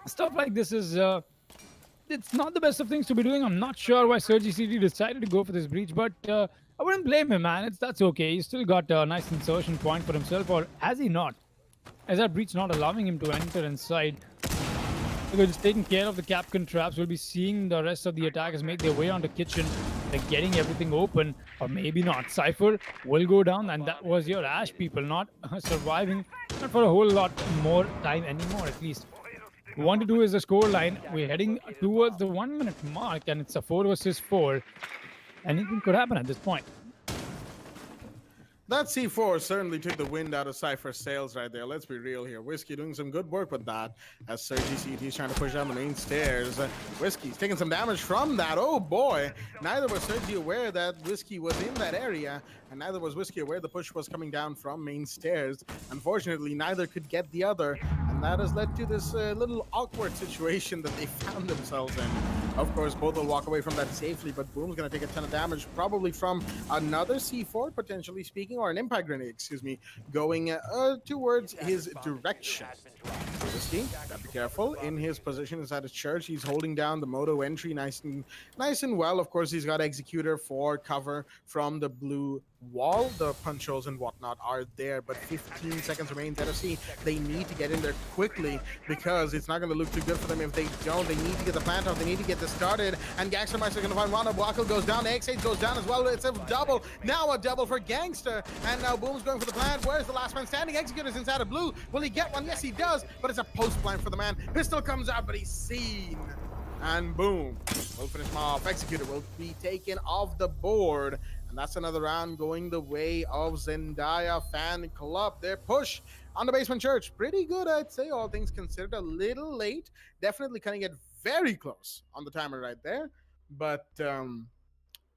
Speaker 2: Stuff like this is, it's not the best of things to be doing. I'm not sure why Sergi CT decided to go for this breach, but I wouldn't blame him, man. That's okay. He's still got a nice insertion point for himself, or has he not? Is that breach not allowing him to enter inside? Because he's taking care of the Capcan traps. We'll be seeing the rest of the attackers make their way onto kitchen. They're getting everything open, or maybe not. Cypher will go down, and that was your Ash, people, not surviving, not for a whole lot more time anymore, at least. 1-2 is the score line. We're heading towards the 1 minute mark, and it's a 4 versus 4. Anything could happen at this point.
Speaker 1: That C4 certainly took the wind out of Cypher's sails right there. Let's be real here. Whiskey doing some good work with that as Sergi CT is trying to push down the main stairs. Whiskey's taking some damage from that. Oh boy. Neither was Sergi aware that Whiskey was in that area, and neither was Whiskey aware the push was coming down from main stairs. Unfortunately, neither could get the other, and that has led to this little awkward situation that they found themselves in. Of course, both will walk away from that safely, but Boom's going to take a ton of damage, probably from another C4, potentially speaking, or an impact grenade, excuse me, going towards his direction. Whiskey, gotta be careful. In his position inside the church, he's holding down the moto entry nice and well. Of course, he's got Executor for cover from the blue wall. The punch holes and whatnot are there, but 15 seconds remains. NFC, they need to get in there quickly because it's not going to look too good for them if they don't. They need to get the plant off. They need to get this started. And Gangster Meister going to find one. Wackle goes down. X8 goes down as well. It's a double. Now a double for Gangster. And now Boom's going for the plant. Where's the last man standing? Executor's inside of blue. Will he get one? Yes, he does. But it's a post plant for the man. Pistol comes out, but he's seen. And Boom will finish him off. Executor will be taken off the board. And that's another round going the way of Zendaya Fan Club. Their push on the Basement Church, pretty good, I'd say, all things considered. A little late. Definitely cutting it very close on the timer right there. But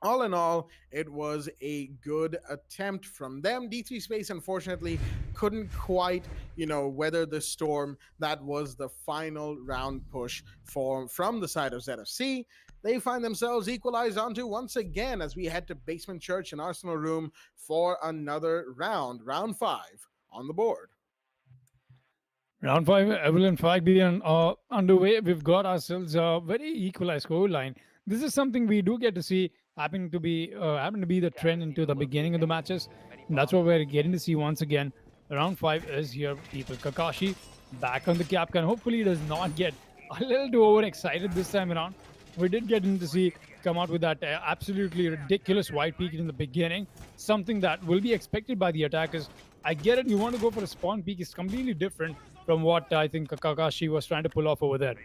Speaker 1: all in all, it was a good attempt from them. D3 Space, unfortunately, couldn't quite, weather the storm. That was the final round push from the side of ZFC. They find themselves equalized onto once again as we head to Basement Church and Arsenal Room for another round. Round 5 on the board.
Speaker 2: Round 5, Evelyn 5 being underway. We've got ourselves a very equalized scoreline. This is something we do get to see happen to be the trend into the beginning of the matches. And that's what we're getting to see once again. Round 5 is here, people. Kakashi back on the cap can hopefully does not get a little too overexcited this time around. We did get him to see come out with that absolutely ridiculous white peak in the beginning. Something that will be expected by the attackers. I get it, you want to go for a spawn peak. It's completely different from what I think Kakashi was trying to pull off over there.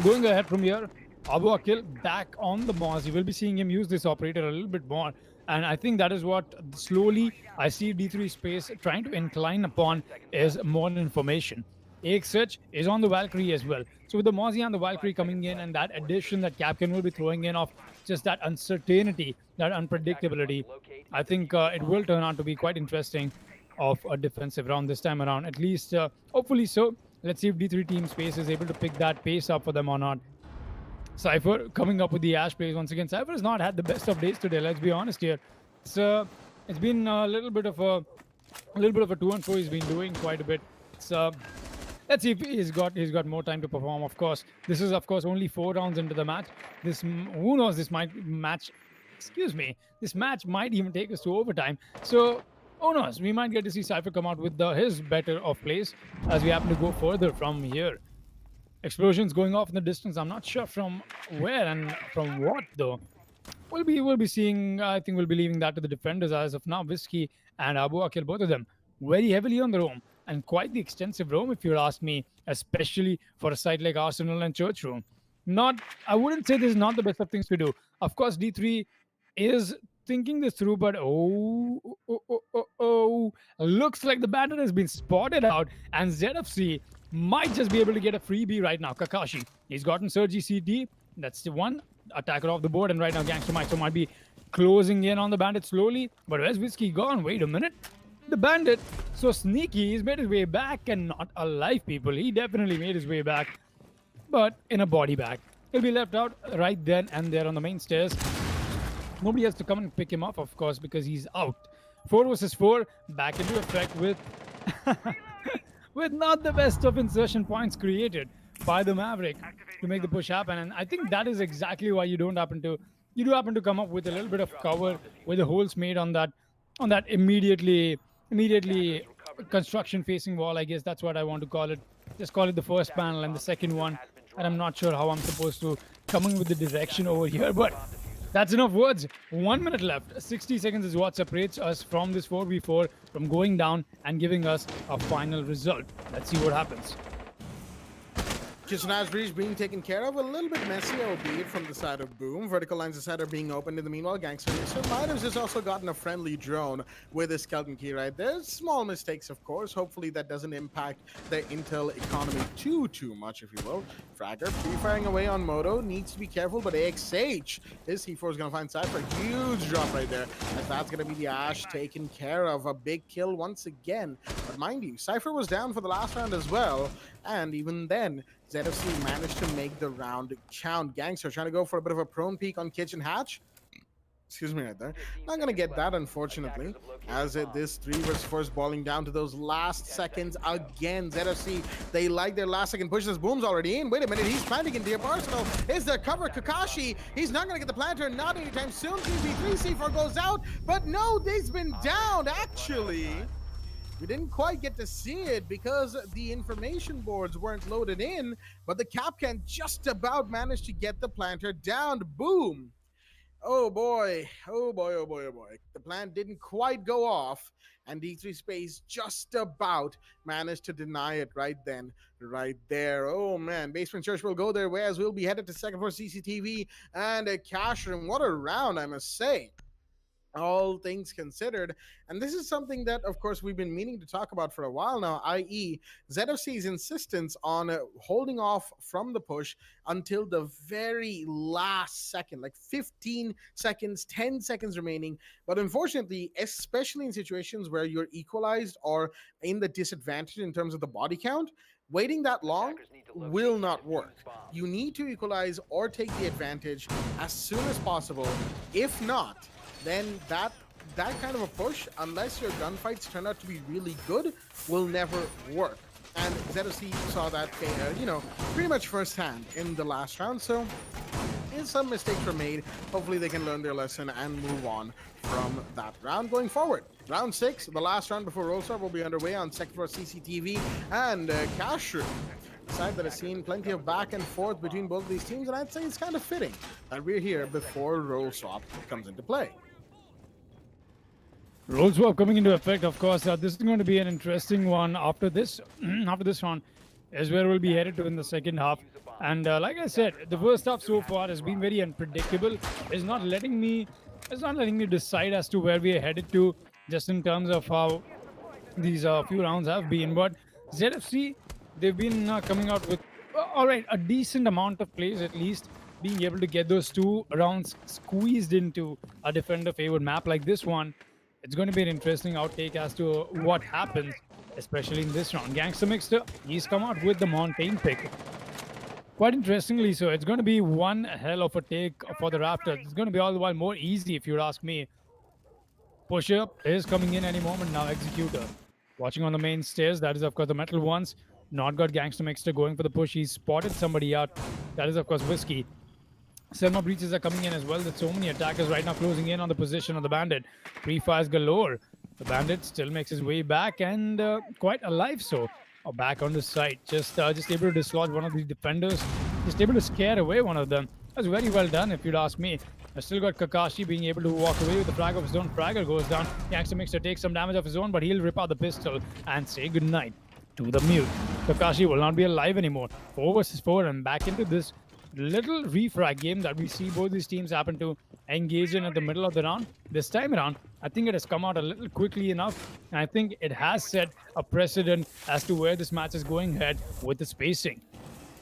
Speaker 2: Going ahead from here, Abu Akil back on the Moz. You will be seeing him use this operator a little bit more. And I think that is what slowly I see D3 Space trying to incline upon is more information. AXH is on the Valkyrie as well. So with the Mozzie and the Valkyrie coming in and that addition that Capcan will be throwing in of just that uncertainty, that unpredictability, I think it will turn out to be quite interesting of a defensive round this time around. At least, hopefully so. Let's see if D3 Team Space is able to pick that pace up for them or not. Cypher coming up with the Ash plays once again. Cypher has not had the best of days today, let's be honest here. It's been a little bit of a 2-4 he's been doing quite a bit. Let's see if he's got more time to perform. Of course, this is only 4 rounds into the match. Who knows, this match might even take us to overtime. So who knows, we might get to see Cypher come out with his better of plays as we happen to go further from here. Explosions going off in the distance. I'm not sure from where and from what though. We'll be seeing. I think we'll be leaving that to the defenders as of now. Whiskey and Abu Akil, both of them very heavily on the roam. And quite the extensive roam, if you ask me, especially for a site like Arsenal and Church Room. I wouldn't say this is not the best of things to do. Of course, D3 is thinking this through, but looks like the bandit has been spotted out, and ZFC might just be able to get a freebie right now. Kakashi, he's gotten Sergi CT. That's the one attacker off the board, and right now Gangster Meister might be closing in on the bandit slowly. But where's Whiskey gone? Wait a minute. The bandit, so sneaky, he's made his way back and not alive, people. He definitely made his way back, but in a body bag. He'll be left out right then and there on the main stairs. Nobody has to come and pick him up, of course, because he's out. 4 versus 4, back into effect with with not the best of insertion points created by the Maverick to make the push happen. And I think that is exactly why you do happen to come up with a little bit of cover with the holes made on that immediately construction facing wall. I guess that's what I want to call it. Just call it the first panel and the second one. And I'm not sure how I'm supposed to come in with the direction over here, but that's enough words. 1 minute left. 60 seconds is what separates us from this 4v4 from going down and giving us a final result. Let's see what happens.
Speaker 1: Kitchener's Breach being taken care of, a little bit messy, albeit from the side of Boom. Vertical lines aside are being opened in the meanwhile. Gangster Midas has also gotten a friendly drone with a skeleton key right there. Small mistakes, of course. Hopefully that doesn't impact the intel economy too much, if you will. Fragger free-firing away on Moto. Needs to be careful, but AXH, his C4 is going to find Cypher. Huge drop right there, as that's going to be the Ash taken care of. A big kill once again. But mind you, Cypher was down for the last round as well. And even then, ZFC managed to make the round count. Gangster trying to go for a bit of a prone peek on Kitchen Hatch. Excuse me right there. Not going to get that, unfortunately, as this 3 versus 4 is balling down to those last seconds again. ZFC, they like their last second push. This Boom's already in. Wait a minute, he's planting in Deep Arsenal. Is there cover? Kakashi, he's not going to get the planter, not anytime soon. 3v3, C4 goes out, but no, they've been down, actually. We didn't quite get to see it because the information boards weren't loaded in, but the Capcan just about managed to get the planter down. Boom. Oh boy, oh boy, oh boy, oh boy. The plant didn't quite go off, and D3 Space just about managed to deny it right then, right there. Oh man, Basement Church will go their way as we'll be headed to second for CCTV and a cash room. What a round, I must say. All things considered. And this is something that, of course, we've been meaning to talk about for a while now, i.e. ZFC's insistence on holding off from the push until the very last second, like 15 seconds, 10 seconds remaining. But unfortunately, especially in situations where you're equalized or in the disadvantage in terms of the body count, waiting that long will not work. You need to equalize or take the advantage as soon as possible. If not, then that kind of a push, unless your gunfights turn out to be really good, will never work. And ZFC saw that, pretty much firsthand in the last round. So, some mistakes were made. Hopefully, they can learn their lesson and move on from that round going forward. Round 6, the last round before Roll Start, will be underway on second floor CCTV and Cash Room. A side that has seen plenty of back and forth between both of these teams, and I'd say it's kind of fitting that we're here before Roll Swap comes into play.
Speaker 2: Role swap coming into effect, of course. This is going to be an interesting one after this. After this round is where we'll be headed to in the second half. And like I said, the first half so far has been very unpredictable. It's not letting me decide as to where we are headed to, just in terms of how these few rounds have been. But ZFC, they've been coming out with a decent amount of plays, at least being able to get those 2 rounds squeezed into a defender favored map like this one. It's going to be an interesting outtake as to what happens, especially in this round. Gangster Mixter, he's come out with the Montaigne pick. Quite interestingly, so it's going to be one hell of a take for the Raptors. It's going to be all the while more easy, if you ask me. Pusher is coming in any moment now. Executor watching on the main stairs. That is, of course, the metal ones. Not got Gangster Mixter going for the push. He's spotted somebody out. That is, of course, Whiskey. Selma breaches are coming in as well. There's so many attackers right now closing in on the position of the Bandit. Pre-fires galore. The Bandit still makes his way back and quite alive so. Back on the site. Just able to dislodge one of the defenders. Just able to scare away one of them. That's very well done if you'd ask me. I still got Kakashi being able to walk away with the frag of his own. Fragger goes down. Gangster Mixer takes some damage of his own, but he'll rip out the pistol and say goodnight to the mute. Kakashi will not be alive anymore. 4 versus 4 and back into this little refrag game that we see both these teams happen to engage in at the middle of the round. This time around, I think it has come out a little quickly enough, and I think it has set a precedent as to where this match is going ahead with the spacing.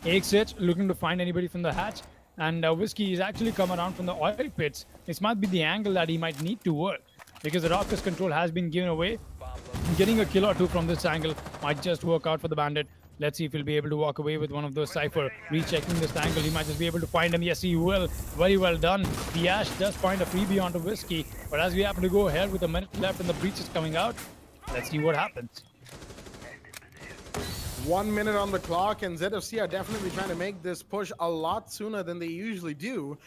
Speaker 2: AXH looking to find anybody from the hatch, and Whiskey is actually come around from the oil pits. This might be the angle that he might need to work, because the Rockers control has been given away. Getting a kill or 2 from this angle might just work out for the Bandit. Let's see if he'll be able to walk away with one of those Cypher. Rechecking this angle, he might just be able to find him. Yes, he will. Very well done. The Ash does find a freebie onto Whiskey. But as we happen to go ahead with a minute left and the breach is coming out, let's see what happens.
Speaker 1: 1 minute on the clock, and ZFC are definitely trying to make this push a lot sooner than they usually do.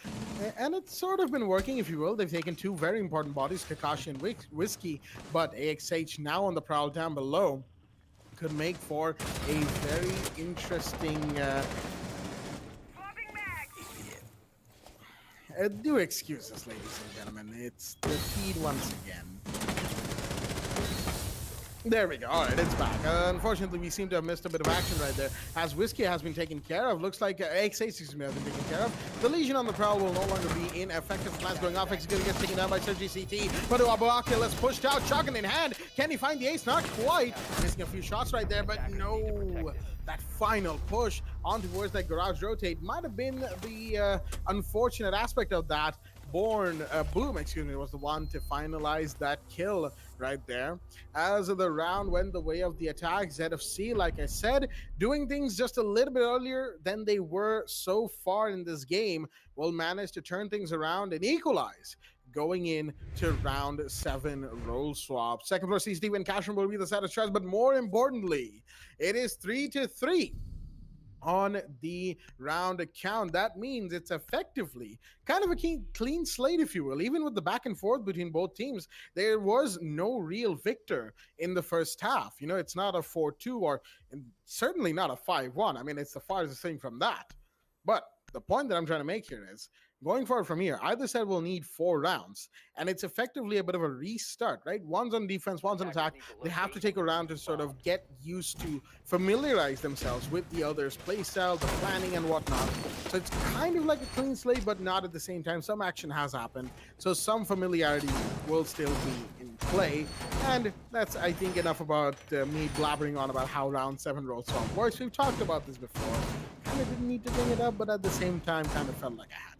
Speaker 1: And it's sort of been working, if you will. They've taken 2 very important bodies, Kakashi and Whiskey, but AXH now on the prowl down below could make for a very interesting do excuse us, ladies and gentlemen. It's the feed once again. There we go. All right, it's back. Unfortunately, we seem to have missed a bit of action right there. As Whiskey has been taken care of, looks like X8 has been taken care of. The Legion on the prowl will no longer be in effect. The plans going off. X is going to get taken down by Sergi CT. But Abuakil is pushed out, shotgun in hand. Can he find the ace? Not quite. Missing a few shots right there, but no. That final push on towards that garage rotate might have been the unfortunate aspect of that. Boom, was the one to finalize that kill right there. As the round went the way of the attack, ZFC, like I said, doing things just a little bit earlier than they were so far in this game, will manage to turn things around and equalize going in to round 7 roll swap. Second floor CCT win cash will be the set of stress, but more importantly, it is 3-3 on the round count. That means it's effectively kind of a clean slate, if you will. Even with the back and forth between both teams, there was no real victor in the first half. You know, it's not a 4-2 or certainly not a 5-1. I mean, it's the farthest thing from that. But the point that I'm trying to make here is, going forward from here, either side will need 4 rounds, and it's effectively a bit of a restart, right? One's on defense, one's on attack. They have to take a round to sort of get used to, familiarize themselves with the other's playstyle, the planning, and whatnot. So it's kind of like a clean slate, but not at the same time. Some action has happened, so some familiarity will still be in play. And that's, I think, enough about me blabbering on about how round 7 roll swap works. We've talked about this before. Kind of didn't need to bring it up, but at the same time, kind of felt like I had.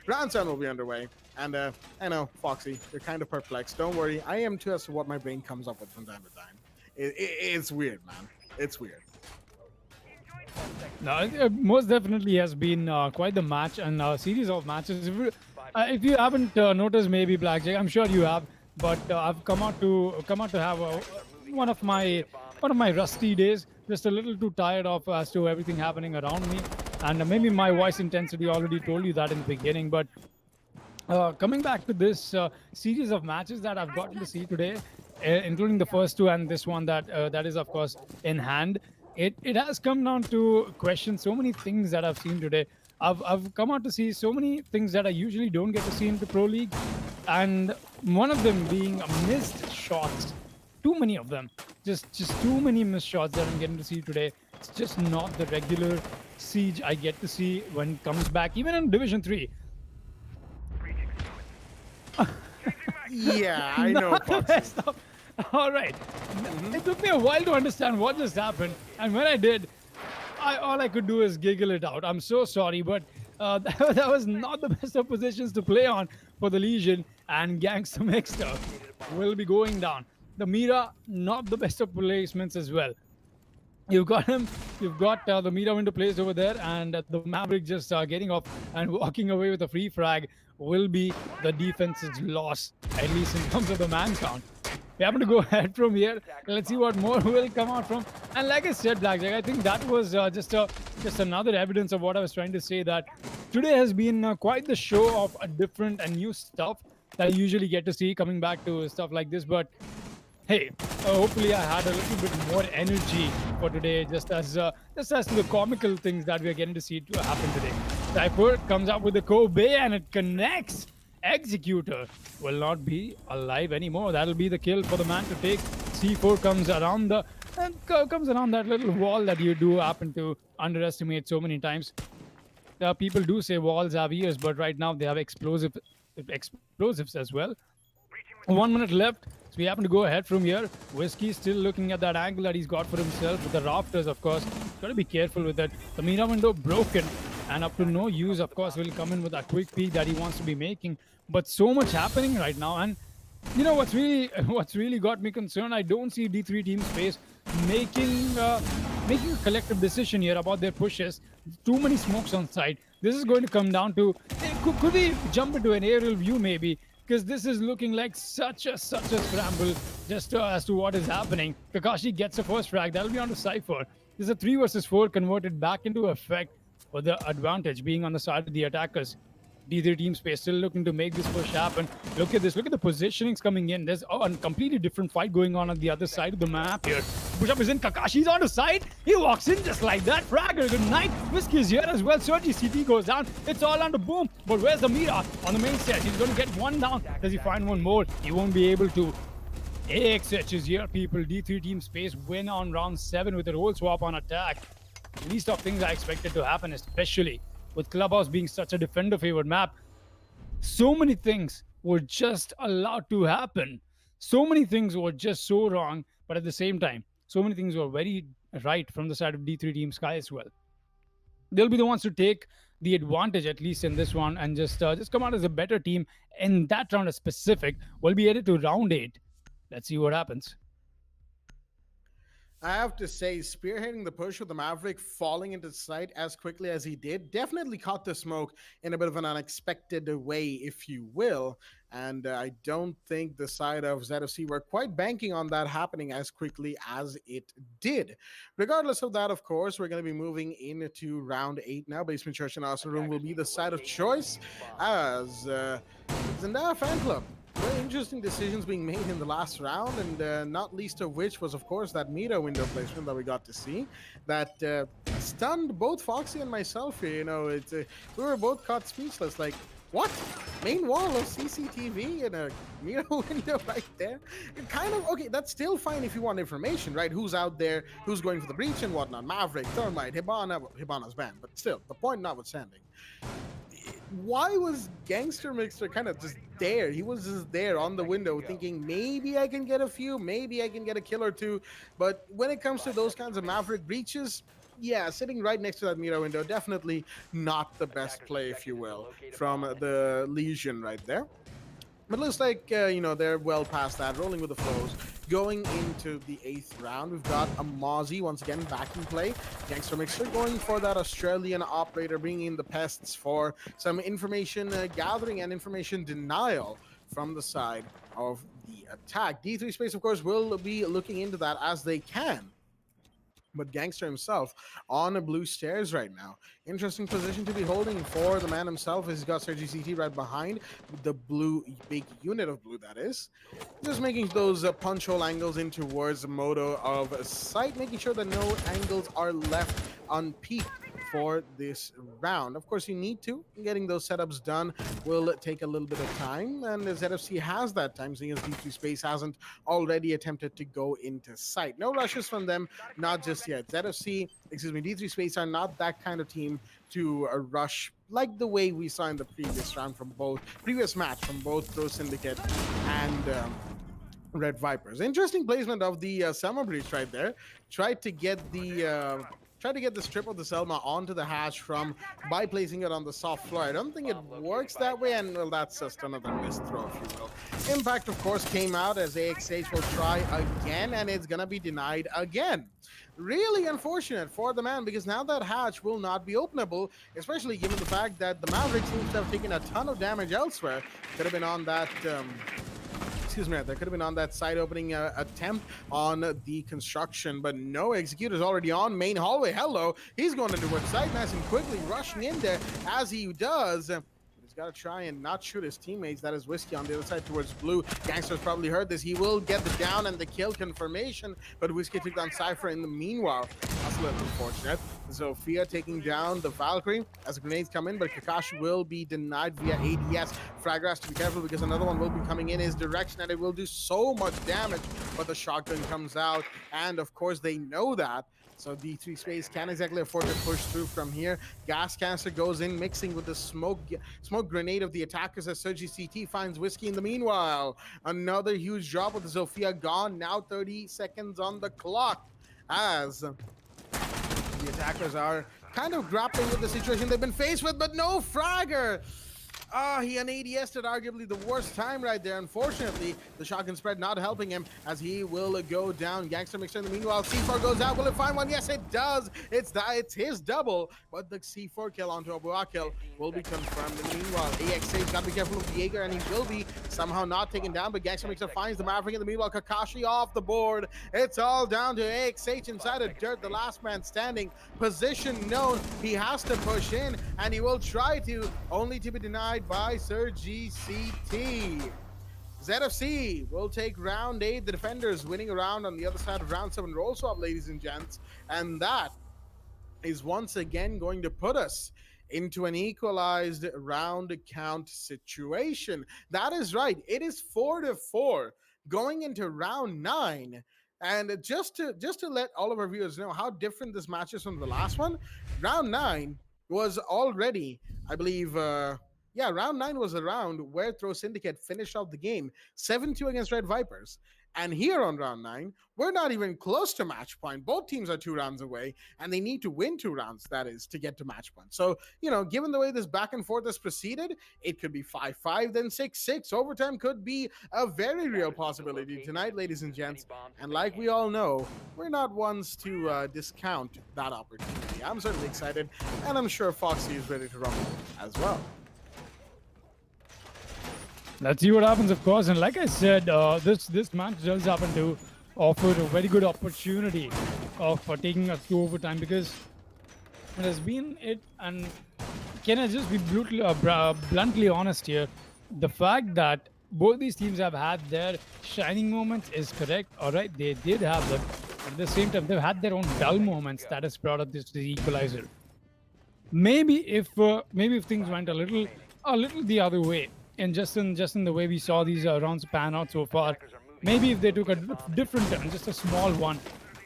Speaker 1: Round 7 will be underway, and I know, Foxy, you're kind of perplexed. Don't worry, I am too as to what my brain comes up with from time to time. It's weird, man. It's weird.
Speaker 2: No, it most definitely has been quite the match and a series of matches. If you haven't noticed, maybe Blackjack, I'm sure you have, but I've come out to have one of my rusty days. Just a little too tired of as to everything happening around me. And maybe my voice intensity already told you that in the beginning, but coming back to this series of matches that I've gotten to see today, including the first 2 and this one that is, of course, in hand, it has come down to question so many things that I've seen today. I've come out to see so many things that I usually don't get to see in the Pro League, and one of them being missed shots. Too many of them. Just too many missed shots that I'm getting to see today. It's just not the regular Siege I get to see when it comes back, even in Division 3.
Speaker 1: Yeah, I know.
Speaker 2: All right. It took me a while to understand what just happened, and when I did, all I could do is giggle it out. I'm so sorry, but that was not the best of positions to play on for the Legion, and Gangsta Mixter will be going down. The Mira, not the best of placements as well. You've got him. You've got the Mira window placed over there, and the Maverick just getting off and walking away with a free frag will be the defense's loss, at least in terms of the man count. We happen to go ahead from here. Let's see what more will come out from. And like I said, Blackjack, I think that was just another evidence of what I was trying to say, that today has been quite the show of a different and new stuff that I usually get to see coming back to stuff like this. But hey, hopefully I had a little bit more energy for today, just as to the comical things that we are getting to see to happen today. Cypher comes up with the Kobe and it connects. Executor will not be alive anymore. That'll be the kill for the man to take. C4 comes around that little wall that you do happen to underestimate so many times. People do say walls have ears, but right now they have explosives as well. 1 minute left. So we happen to go ahead from here. Whiskey still looking at that angle that he's got for himself with the rafters, of course. Got to be careful with that. The Mira window broken and up to no use, of course, will come in with that quick peek that he wants to be making. But so much happening right now, and you know what's really got me concerned? I don't see D3 Team Space making a collective decision here about their pushes. Too many smokes on site. This is going to come down to, could we jump into an aerial view maybe? Because this is looking like such a scramble just as to what is happening. Kakashi gets a first frag. That'll be on the Cypher. There's a 3 versus 4 converted back into effect for the advantage being on the side of the attackers. D3 Team Space still looking to make this push happen. Look at this. Look at the positionings coming in. There's a completely different fight going on the other side of the map here. Push-up is in. Kakashi's on the side. He walks in just like that. Fragger, good night. Whiskey is here as well. Sergi CT goes down. It's all under boom. But where's the Mira on the main set? He's going to get one down. Does he find one more? He won't be able to. AXH is here, people. D3 Team Space win on round 7 with a role swap on attack. Least of things I expected to happen, especially with Clubhouse being such a defender favored map. So many things were just allowed to happen. So many things were just so wrong, but at the same time, so many things were very right from the side of D3 Team Sky as well. They'll be the ones to take the advantage at least in this one and just come out as a better team in that round as specific. We'll be headed to round 8. Let's see what happens.
Speaker 1: I have to say, spearheading the push with the Maverick falling into sight as quickly as he did definitely caught the smoke in a bit of an unexpected way, if you will. And I don't think the side of ZFC were quite banking on that happening as quickly as it did. Regardless of that, of course, we're going to be moving into round 8 now. Basement Church and Arsenal Room will be the side of choice as Zendaya Fan Club. Very interesting decisions being made in the last round, and not least of which was, of course, that meter window placement that we got to see that stunned both Foxy and myself here. You know, we were both caught speechless. Like, what? Main wall of CCTV and a meter window right there? It kind of, okay, that's still fine if you want information, right? Who's out there, who's going for the breach and whatnot. Maverick, Thermite, Hibana's banned. But still, the point notwithstanding. Why was Gangster Mixer kind of just there? He was just there on the window thinking maybe I can get a few, maybe I can get a kill or two. But when it comes to those kinds of Maverick breaches, yeah, sitting right next to that meter window, definitely not the best play, if you will, from the Legion right there. But it looks like, they're well past that, rolling with the flows. Going into the 8th round, we've got a Mozzie once again back in play. Gangster Mixer going for that Australian operator, bringing in the pests for some information gathering and information denial from the side of the attack. D3 Space, of course, will be looking into that as they can. But Gangster himself on a blue stairs right now. Interesting position to be holding for the man himself. He's got Sergi CT right behind the blue, big unit of blue, that is. Just making those punch hole angles in towards the moto of sight, making sure that no angles are left unpeaked for this round. Of course, you need to. Getting those setups done will take a little bit of time, and ZFC has that time, seeing as D3 Space hasn't already attempted to go into sight. No rushes from them, not just yet. D3 Space are not that kind of team to rush like the way we saw in the previous round from previous match from both Pro Syndicate and Red Vipers. Interesting placement of the Selma Breach right there. Tried to get the strip of the Selma onto the hatch by placing it on the soft floor. I don't think it works that way, and well, that's just another missed throw, if you will. Impact, of course, came out as AXH will try again, and it's gonna be denied again. Really unfortunate for the man, because now that hatch will not be openable, especially given the fact that the Maverick seems to have taken a ton of damage elsewhere. Could have been on that there could have been on that side opening attempt on the construction, but no, Executor's already on main hallway. Hello, he's going into towards side nice and quickly rushing in there as he does. He's got to try and not shoot his teammates. That is Whiskey on the other side towards blue. Gangster's probably heard this. He will get the down and the kill confirmation, but Whiskey took down Cypher in the meanwhile. That's a little unfortunate. Zofia taking down the Valkyrie as the grenades come in, but Kakashi will be denied via ADS. Fragger has to be careful because another one will be coming in his direction, and it will do so much damage, but the shotgun comes out, and of course they know that. So D3 Space can't exactly afford to push through from here. Gas canister goes in, mixing with the smoke grenade of the attackers as Sergi CT finds Whiskey in the meanwhile. Another huge drop with the Zofia gone. Now 30 seconds on the clock as the attackers are kind of grappling with the situation they've been faced with, but no Fragger. He ADS'd at arguably the worst time right there. Unfortunately, the shotgun spread not helping him as he will go down. Gangster Mixer in the meanwhile. C4 goes out. Will it find one? Yes, it does. It's his double, but the C4 kill onto a Buak kill will be confirmed. In the meanwhile, AXA's got to be careful of Jaeger, and he will be somehow not taken down, but Gangster Mixer finds the Maverick. In the meanwhile, Kakashi off the board. It's all down to AXH inside of dirt. The last man standing. Position known. He has to push in, and he will try to, only to be denied by Sergi CT. ZFC will take round 8. The defenders winning a round on the other side of round 7 roll swap, ladies and gents. And that is once again going to put us into an equalized round count situation. That is right. It is 4-4 going into round 9. And just to let all of our viewers know how different this match is from the last one, round 9 was already, I believe, yeah, round 9 was a round where Throw Syndicate finished off the game 7-2 against Red Vipers. And here on round 9, we're not even close to match point. Both teams are 2 rounds away, and they need to win 2 rounds, that is, to get to match point. So, given the way this back and forth has proceeded, it could be 5-5, then 6-6. Overtime could be a very real possibility tonight, ladies and gents. And like we all know, we're not ones to discount that opportunity. I'm certainly excited, and I'm sure Foxy is ready to rumble as well.
Speaker 2: Let's see what happens, of course. And like I said, this match does happen to offer a very good opportunity of taking us to overtime, because it has been it. And can I just be bluntly honest here? The fact that both these teams have had their shining moments is correct. All right, they did have them. At the same time, they've had their own dull moments that has brought up this equalizer. Maybe if things went a little the other way, and just in the way we saw these rounds pan out so far, maybe if they took a different turn, just a small one,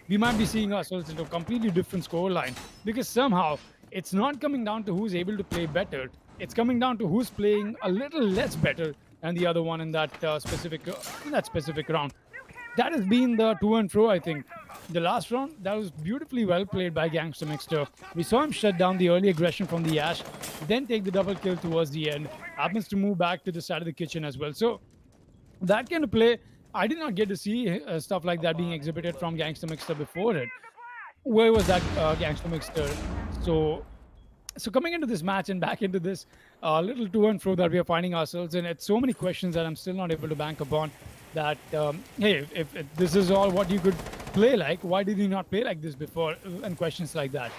Speaker 2: we might be seeing ourselves into a completely different scoreline. Because somehow it's not coming down to who's able to play better; it's coming down to who's playing a little less better than the other one in that specific round. That has been the to and fro, I think. The last round, that was beautifully well played by Gangster Mixter. We saw him shut down the early aggression from the Ash, then take the double kill towards the end. Happens to move back to the side of the kitchen as well. So that kind of play, I did not get to see stuff like that being exhibited from Gangster Mixter before it. Where was that Gangster Mixter? So coming into this match and back into this little to and fro that we are finding ourselves in, it's so many questions that I'm still not able to bank upon. That hey, if this is all what you could play like, why did you not play like this before? And questions like that.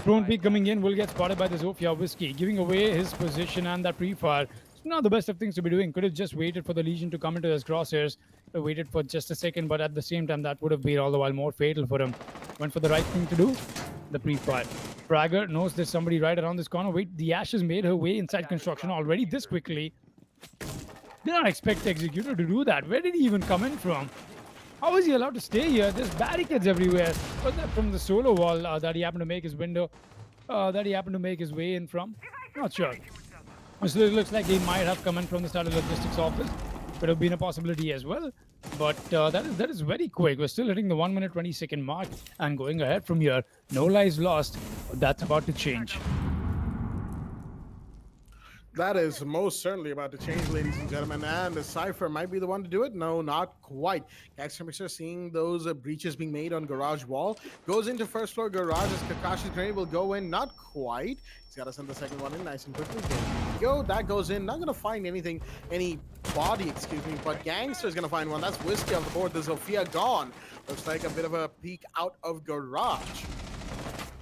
Speaker 2: Prone Peak coming in will get spotted by the Zofia Whiskey, giving away his position and that pre-fire. It's not the best of things to be doing. Could have just waited for the Legion to come into his crosshairs. Waited for just a second, but at the same time, that would have been all the while more fatal for him. Went for the right thing to do, the pre-fire. Fragger knows there's somebody right around this corner. Wait, the Ash has made her way inside construction already this quickly. Did not expect the Executor to do that. Where did he even come in from? How is he allowed to stay here? There's barricades everywhere. Was that from the solo wall that he happened to make his window, that he happened to make his way in from? Not sure. So it looks like he might have come in from the Starter Logistics office. Could have been a possibility as well. But that is very quick. We're still hitting the 1 minute 20-second mark and going ahead from here. No lives lost. That's about to change.
Speaker 1: That is most certainly about to change, ladies and gentlemen, and the Cypher might be the one to do it. No, not quite. Gangster Mixer seeing those breaches being made on garage wall. Goes into first floor garage as Kakashi's grenade will go in. Not quite. He's got to send the second one in nice and quickly. Go, that goes in. Not going to find any body, excuse me, but Gangster's going to find one. That's Whiskey off the board. The Zofia gone. Looks like a bit of a peek out of garage.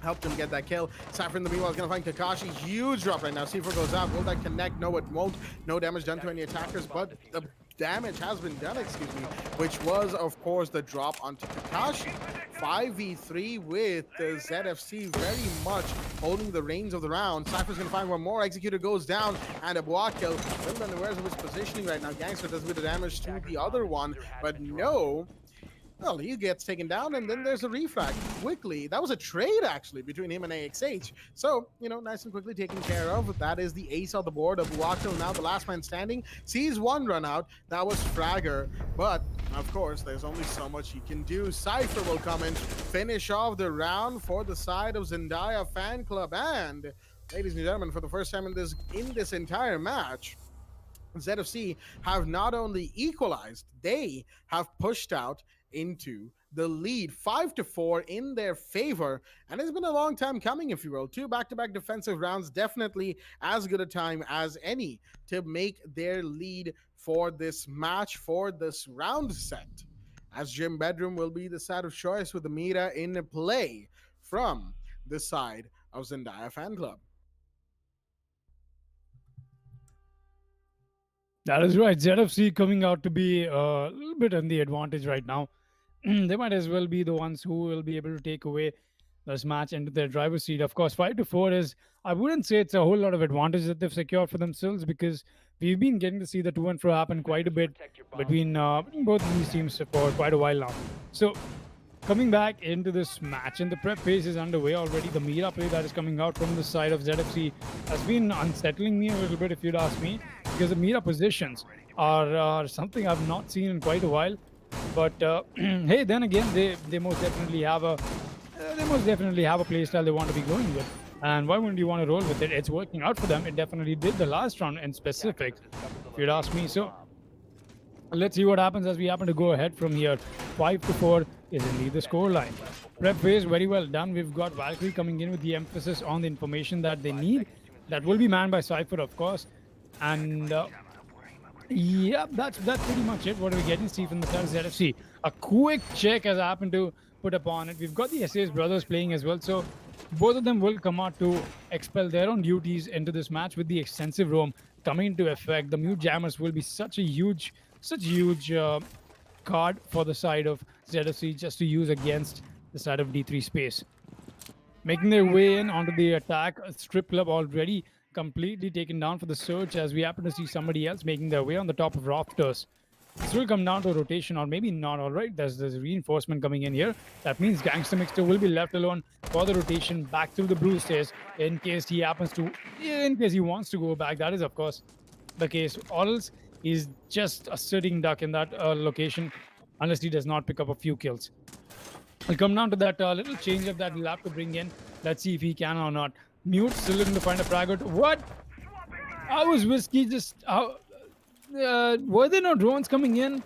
Speaker 1: Helped him get that kill. Cypher in the meanwhile is going to find Kakashi. Huge drop right now. C4 goes out. Will that connect? No, it won't. No damage done to any attackers, but the damage has been done, excuse me, which was, of course, the drop onto Kakashi. 5v3 with the ZFC very much holding the reins of the round. Cypher's going to find one more. Executor goes down, and a block kill. Still unaware of his positioning right now. Gangster does a bit of damage to the other one, but no. Well, he gets taken down, and then there's a refrag quickly. That was a trade, actually, between him and AXH. So, nice and quickly taken care of. That is the ace on the board of Buato. Now the last man standing sees one run out. That was Fragger. But, of course, there's only so much he can do. Cypher will come in, finish off the round for the side of Zendaya Fan Club. And, ladies and gentlemen, for the first time in this entire match, ZFC have not only equalized, they have pushed out into the lead 5-4 in their favor, and it's been a long time coming, if you will. 2 back-to-back defensive rounds, definitely as good a time as any to make their lead for this match, for this round set, as Gym Bedroom will be the side of choice with the Mira in play from the side of Zendaya Fan Club.
Speaker 2: That is right. ZFC coming out to be a little bit on the advantage right now. They might as well be the ones who will be able to take away this match into their driver's seat. Of course, 5-4 is, I wouldn't say it's a whole lot of advantage that they've secured for themselves, because we've been getting to see the to and fro happen quite a bit between both of these teams for quite a while now. So coming back into this match, and the prep phase is underway already. The Mira play that is coming out from the side of ZFC has been unsettling me a little bit, if you'd ask me, because the Mira positions are something I've not seen in quite a while. But hey, then again, they most definitely have a play style they want to be going with. And why wouldn't you want to roll with it? It's working out for them. It definitely did the last round in specific, if you'd ask me. So let's see what happens as we happen to go ahead from here. 5-4 is indeed the scoreline. Prep phase very well done. We've got Valkyrie coming in with the emphasis on the information that they need. That will be manned by Cypher, of course. And yeah, that's pretty much it. What are we getting to see from the side of ZFC? A quick check has happened to put upon it. We've got the SAS brothers playing as well. So both of them will come out to expel their own duties into this match with the extensive roam coming into effect. The mute jammers will be such a huge card for the side of ZFC just to use against the side of D3 space. Making their way in onto the attack, Strip Club already completely taken down for the search as we happen to see somebody else making their way on the top of rafters. This will come down to a rotation or maybe not. All right, there's reinforcement coming in here. That means Gangster Mixter will be left alone for the rotation back through the blue stairs in case he wants to go back. That is, of course, the case. Or else he's just a sitting duck in that location unless he does not pick up a few kills. I'll come down to that little change up that we'll have to bring in. Let's see if he can or not. Mute still looking to find a frag out. What? How was Whiskey just... were there no drones coming in?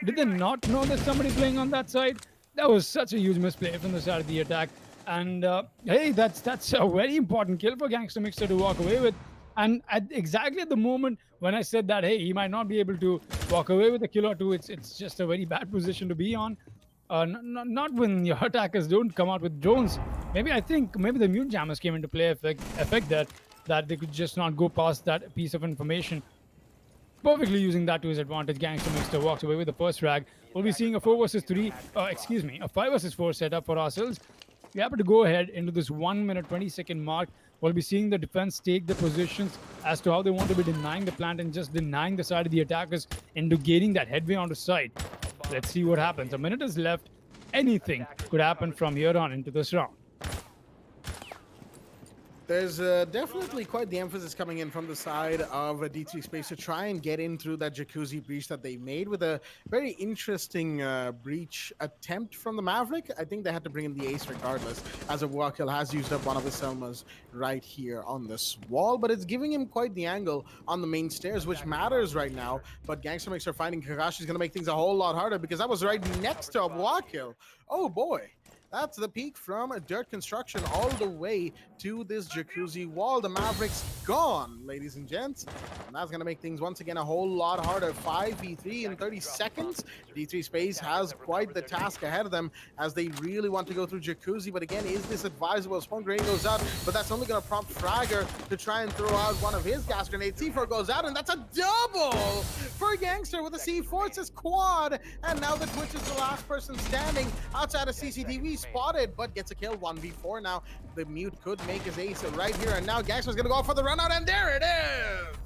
Speaker 2: Did they not know there's somebody playing on that side? That was such a huge misplay from the side of the attack. And hey, that's a very important kill for Gangster Mixer to walk away with. And exactly at the moment when I said that, hey, he might not be able to walk away with a kill or two, it's just a very bad position to be on. Not when your attackers don't come out with drones. Maybe the mute jammers came into play effect that they could just not go past that piece of information. Perfectly using that to his advantage, Gangster Mixter walks away with the first frag. We'll be seeing a 5 versus 4 setup for ourselves. We happen to go ahead into this 1 minute 20-second mark. We'll be seeing the defense take the positions as to how they want to be denying the plant and just denying the side of the attackers into gaining that headway on the side. Let's see what happens. A minute is left. Anything could happen from here on into this round.
Speaker 1: There's definitely quite the emphasis coming in from the side of D3 Space to try and get in through that jacuzzi breach that they made with a very interesting breach attempt from the Maverick. I think they had to bring in the ace regardless, as a Wakil has used up one of the Selmas right here on this wall, but it's giving him quite the angle on the main stairs, which matters right now. But Gangster Mixer finding Kakashi is going to make things a whole lot harder because that was right next to a Wakil. Oh boy. That's the peak from Dirt Construction all the way to this jacuzzi wall. The Maverick's gone, ladies and gents. And that's going to make things once again a whole lot harder. 5v3 in 30 seconds. D3 Space has quite the task ahead of them as they really want to go through jacuzzi. But again, is this advisable? Spawn grenade goes out, but that's only going to prompt Fragger to try and throw out one of his gas grenades. C4 goes out, and that's a double for Gangster with a C4. It's his quad. And now the Twitch is the last person standing outside of CCTV. Spotted, but gets a kill. 1v4 now. The mute could make his ace right here, and now Gangster's gonna go for the run out, and there it is.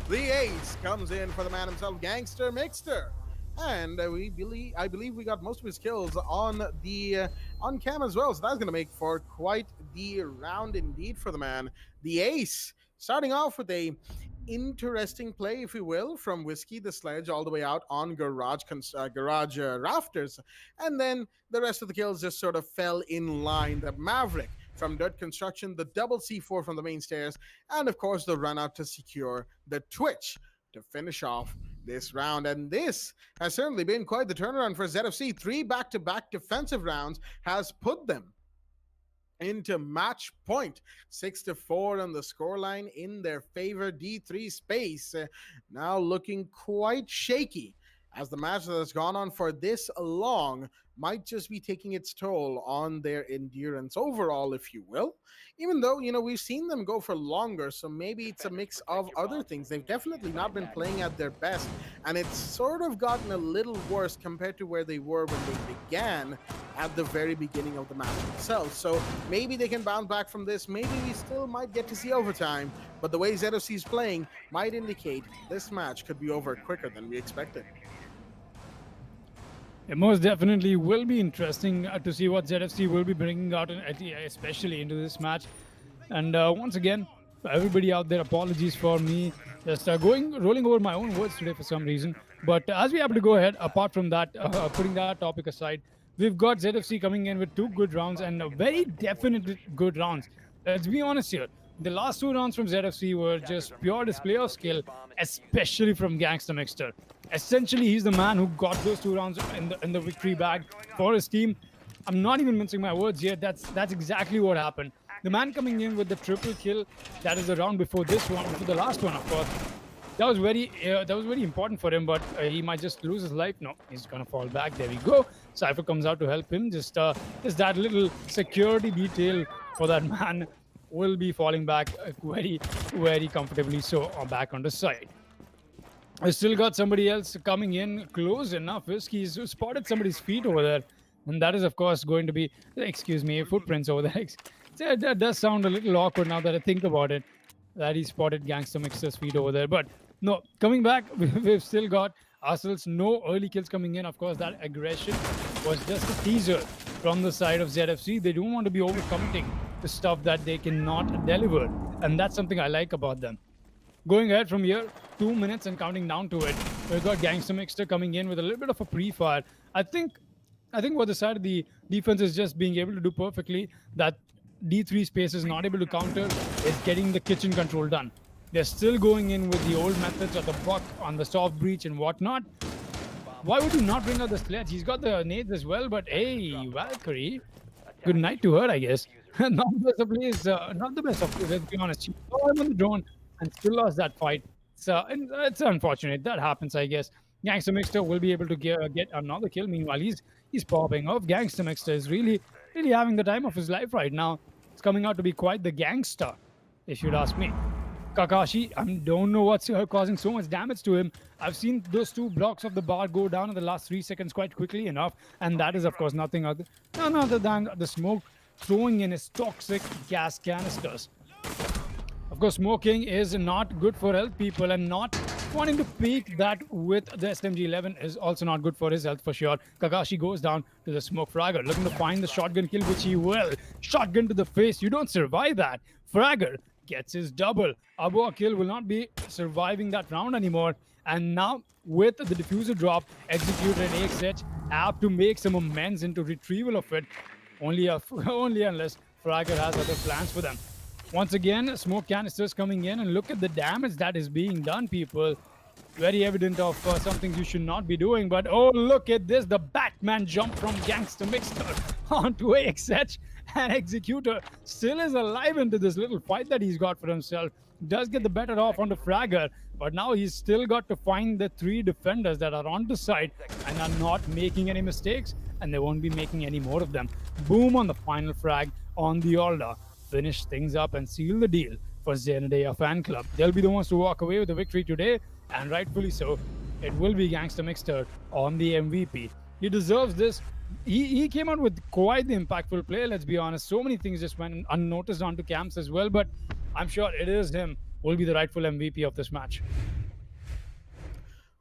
Speaker 1: The ace comes in for the man himself, Gangster Mixter. And I believe we got most of his kills on the on cam as well, so that's gonna make for quite the round indeed for the man. The ace starting off with a interesting play, if you will, from Whiskey the Sledge all the way out on garage rafters, and then the rest of the kills just sort of fell in line. The Maverick from Dirt Construction, the double C4 from the main stairs, and of course the run out to secure the Twitch to finish off this round. And this has certainly been quite the turnaround for ZFC. 3 back-to-back defensive rounds has put them into match point. 6-4 on the scoreline in their favor. D3 Space now looking quite shaky as the match that has gone on for this long might just be taking its toll on their endurance overall, if you will. Even though, we've seen them go for longer, so maybe it's a mix of other things. They've definitely not been playing at their best, and it's sort of gotten a little worse compared to where they were when they began at the very beginning of the match itself. So maybe they can bounce back from this. Maybe we still might get to see overtime, but the way ZFC is playing might indicate this match could be over quicker than we expected.
Speaker 2: It most definitely will be interesting to see what ZFC will be bringing out, especially into this match. And once again, for everybody out there, apologies for me just rolling over my own words today for some reason. But as we have to go ahead, apart from that, putting that topic aside, we've got ZFC coming in with 2 good rounds and very definite good rounds. Let's be honest here. The last 2 rounds from ZFC were just pure display of skill, especially from Gangsta Mixter. Essentially, he's the man who got those 2 rounds in the victory bag for his team. I'm not even mincing my words here. That's exactly what happened. The man coming in with the triple kill, that is the round before this one, before the last one, of course. That was very important for him, but he might just lose his life. No, he's gonna fall back. There we go. Cypher comes out to help him. Just that little security detail for that man will be falling back very, very comfortably. So back on the side. I still got somebody else coming in close enough. He's spotted somebody's feet over there. And that is, of course, going to be, excuse me, footprints over there. That does sound a little awkward now that I think about it, that he spotted Gangsta Mixer's feet over there. But no, coming back, we've still got ourselves no early kills coming in. Of course, that aggression was just a teaser from the side of ZFC. They don't want to be overcommitting the stuff that they cannot deliver. And that's something I like about them. Going ahead from here, 2 minutes and counting down to it. We've got Gangsta Mixter coming in with a little bit of a pre-fire. I think what the side of the defense is just being able to do perfectly, that D3 space is not able to counter, is getting the kitchen control done. They're still going in with the old methods of the buck on the soft breach and whatnot. Why would you not bring out the sledge? He's got the nades as well, but hey, Valkyrie, good night to her, I guess. Not the best of plays, not the best of plays, let's be honest. She saw him on the drone and still lost that fight. So it's unfortunate. That happens, I guess. Gangsta Mixter will be able to get another kill. Meanwhile, he's popping off. Gangsta Mixter is really having the time of his life right now. It's coming out to be quite the gangster, if you'd ask me. Kakashi, I don't know what's causing so much damage to him. I've seen those 2 blocks of the bar go down in the last 3 seconds quite quickly enough, and that is, of course, none other than the smoke throwing in his toxic gas canisters. Of course, smoking is not good for health, people, and not wanting to peak that with the SMG-11 is also not good for his health for sure. Kakashi goes down to the smoke fragger, looking to find the shotgun kill, which he will. Shotgun to the face, you don't survive that. Fragger gets his double. Abu Akil will not be surviving that round anymore. And now, with the diffuser drop, Executor and AXH have to make some amends into retrieval of it. Only unless Fragger has other plans for them. Once again, smoke canisters coming in, and look at the damage that is being done, people. Very evident of something you should not be doing. But oh, look at this. The Batman jump from Gangsta Mixter onto AXH, and Executor still is alive into this little fight that he's got for himself. Does get the better off on the Fragger, but now he's still got to find the 3 defenders that are on the side and are not making any mistakes, and they won't be making any more of them. Boom on the final frag on the Alda. Finish things up and seal the deal for Xenadea Fan Club. They'll be the ones to walk away with the victory today, and rightfully so. It will be Gangsta Mixter on the MVP. He deserves this. He came out with quite the impactful play, let's be honest. So many things just went unnoticed onto camps as well, but I'm sure it is him who will be the rightful MVP of this match.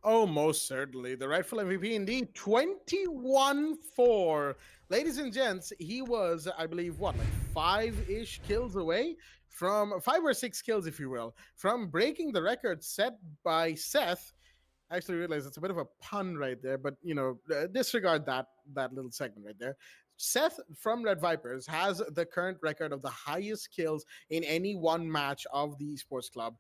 Speaker 1: Oh, most certainly. The rightful MVP indeed. 21-4. Ladies and gents, he was, I believe, what, like 5-ish kills away from 5 or 6 kills, if you will, from breaking the record set by Seth. I actually realized it's a bit of a pun right there, but, disregard that little segment right there. Seth from Red Vipers has the current record of the highest kills in any one match of the Esports Club,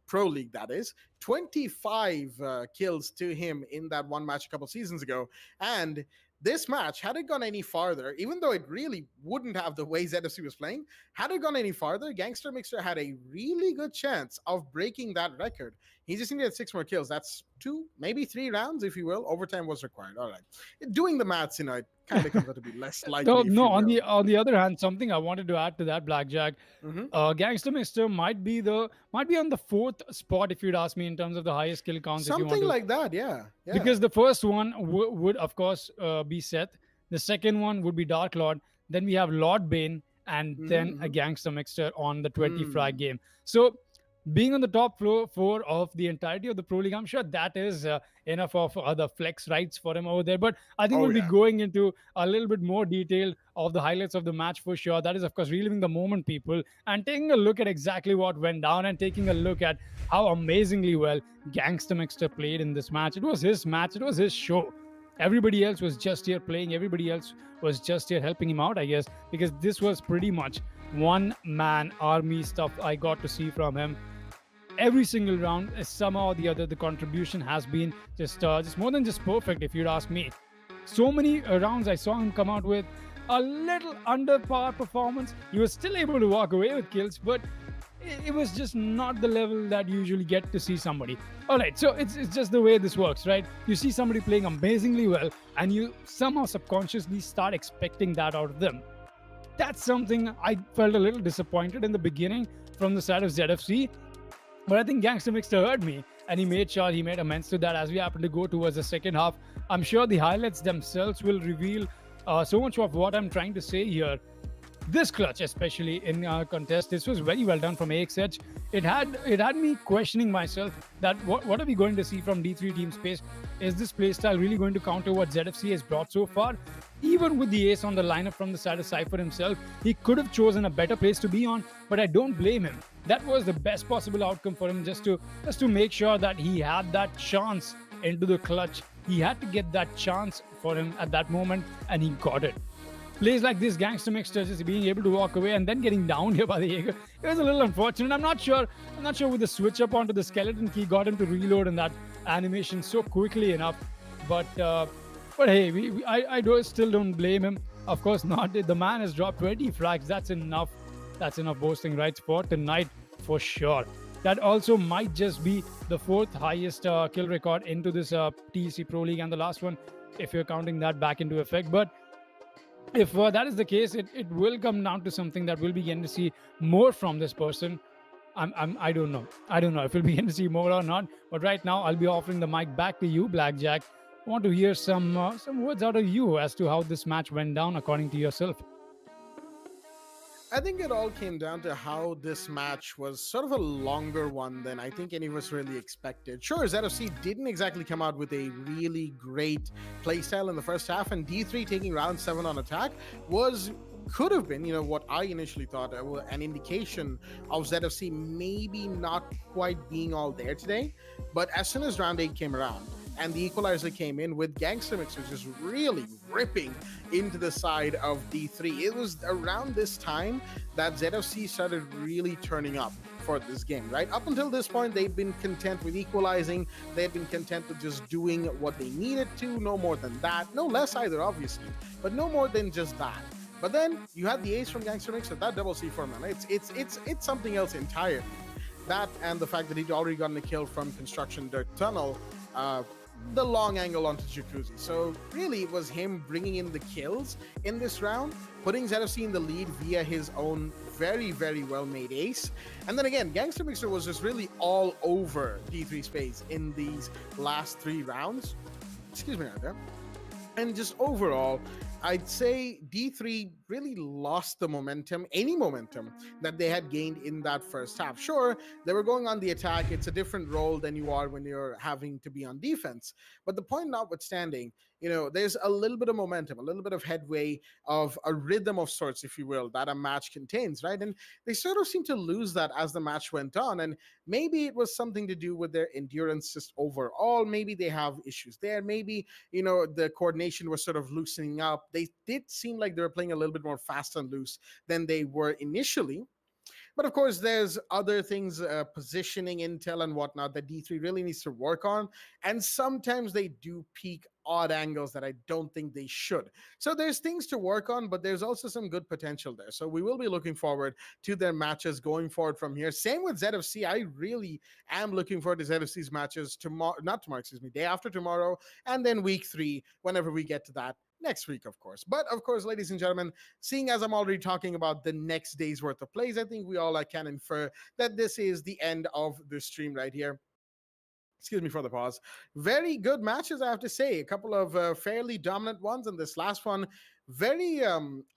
Speaker 1: Pro League, that is. 25 kills to him in that one match a couple seasons ago. And this match, had it gone any farther, even though it really wouldn't have the way ZFC was playing, had it gone any farther, Gangsta Mixter had a really good chance of breaking that record. He just needed 6 more kills. That's 2, maybe 3 rounds, if you will. Overtime was required. All right. Doing the maths, kind of comes out to be less
Speaker 2: No,
Speaker 1: likely, if
Speaker 2: no.
Speaker 1: you
Speaker 2: On
Speaker 1: will.
Speaker 2: the other hand, something I wanted to add to that, Blackjack,
Speaker 1: Hmm.
Speaker 2: Gangster Mister might be on the fourth spot if you'd ask me in terms of the highest kill counts. If you want
Speaker 1: Something
Speaker 2: to,
Speaker 1: like that, yeah, yeah.
Speaker 2: because the first one would of course be Seth. The second one would be Dark Lord. Then we have Lord Bane, and then a
Speaker 1: Hmm.
Speaker 2: Gangster Mixer on the 20 frag
Speaker 1: Hmm.
Speaker 2: game. So being on the top four of the entirety of the Pro League, I'm sure that is enough of other flex rights for him over there. But I think
Speaker 1: Oh
Speaker 2: we'll be
Speaker 1: yeah.
Speaker 2: going into a little bit more detail of the highlights of the match for sure. That is, of course, reliving the moment, people, and taking a look at exactly what went down and taking a look at how amazingly well Gangster Mixter played in this match. It was his match, it was his show. Everybody else was just here playing, everybody else was just here helping him out, I guess, because this was pretty much one man army stuff I got to see from him every single round. Somehow or the other, the contribution has been just more than just perfect, if you'd ask me. So many rounds I saw him come out with a little under par performance. He was still able to walk away with kills, but it was just not the level that you usually get to see somebody. All right, so it's just the way this works, right? You see somebody playing amazingly well, and you somehow subconsciously start expecting that out of them. That's something I felt a little disappointed in the beginning from the side of ZFC. But I think Gangster Mixer heard me, and he made sure he made amends to that as we happen to go towards the second half. I'm sure the highlights themselves will reveal so much of what I'm trying to say here. This clutch, especially in contest, this was very well done from AXH. It had me questioning myself that what are we going to see from D3 Team Space? Is this playstyle really going to counter what ZFC has brought so far? Even with the ace on the lineup from the side of Cypher himself, he could have chosen a better place to be on, but I don't blame him. That was the best possible outcome for him, just to make sure that he had that chance into the clutch. He had to get that chance for him at that moment, and he got it. Plays like this, Gangster Mixer just being able to walk away and then getting down here by the Jaeger, it was a little unfortunate. I'm not sure with the switch up onto the skeleton key got him to reload in that animation so quickly enough. But hey, I still don't blame him. Of course not. The man has dropped 20 frags. That's enough. That's enough boasting rights for tonight for sure. That also might just be the fourth highest kill record into this TEC Pro League, and the last one, if you're counting that back into effect. But if that is the case, it will come down to something that we'll begin to see more from this person. I don't know. I don't know if we'll begin to see more or not. But right now, I'll be offering the mic back to you, Blackjack. I want to hear some words out of you as to how this match went down according to yourself.
Speaker 1: I think it all came down to how this match was sort of a longer one than I think any of us really expected. Sure, ZFC didn't exactly come out with a really great playstyle in the first half, and D3 taking round 7 on attack could have been, what I initially thought, an indication of ZFC maybe not quite being all there today. But as soon as round 8 came around, and the equalizer came in with Gangster Mixer just really ripping into the side of D3. It was around this time that ZFC started really turning up for this game, right? Up until this point, they've been content with equalizing. They've been content with just doing what they needed to, no more than that. No less either, obviously, but no more than just that. But then you had the ace from Gangster Mixer, that double C4 man. It's something else entirely. That and the fact that he'd already gotten a kill from Construction Dirt Tunnel, the long angle onto Jacuzzi. So really, it was him bringing in the kills in this round, putting ZFC in the lead via his own very, very well-made ace. And then again, Gangster Mixer was just really all over D3 space in these last 3 rounds. Excuse me right there. And just overall, I'd say D3 really lost the momentum, any momentum that they had gained in that first half. Sure, they were going on the attack. It's a different role than you are when you're having to be on defense. But the point notwithstanding, there's a little bit of momentum, a little bit of headway, of a rhythm of sorts, if you will, that a match contains, right? And they sort of seemed to lose that as the match went on. And maybe it was something to do with their endurance just overall. Maybe they have issues there. Maybe, the coordination was sort of loosening up. They did seem like they were playing a little bit more fast and loose than they were initially. But of course, there's other things, positioning, intel, and whatnot that D3 really needs to work on. And sometimes they do peak odd angles that I don't think they should. So there's things to work on, but there's also some good potential there. So we will be looking forward to their matches going forward from here. Same with ZFC. I really am looking forward to ZFC's matches tomorrow, not tomorrow, excuse me, day after tomorrow, and then week 3, whenever we get to that. next week, of course. But of course, ladies and gentlemen, seeing as I'm already talking about the next day's worth of plays, I think we all can infer that this is the end of the stream right here. Excuse me for the pause. Very good matches, I have to say. A couple of fairly dominant ones, and this last one very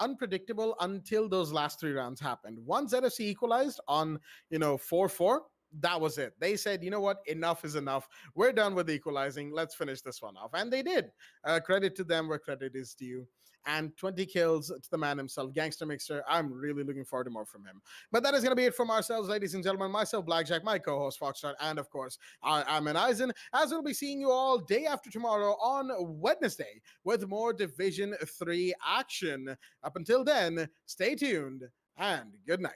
Speaker 1: unpredictable until those last three rounds happened. Once ZFC equalized on 4-4, that was it. They said, you know what, enough is enough. We're done with equalizing. Let's finish this one off. And they did. Credit to them where credit is due. And 20 kills to the man himself, Gangster Mixer. I'm really looking forward to more from him. But that is going to be it from ourselves, ladies and gentlemen. Myself, Blackjack, my co-host, Foxtrot, and of course, I'm an Eisen, as we'll be seeing you all day after tomorrow on Wednesday with more Division 3 action. Up until then, stay tuned and good night.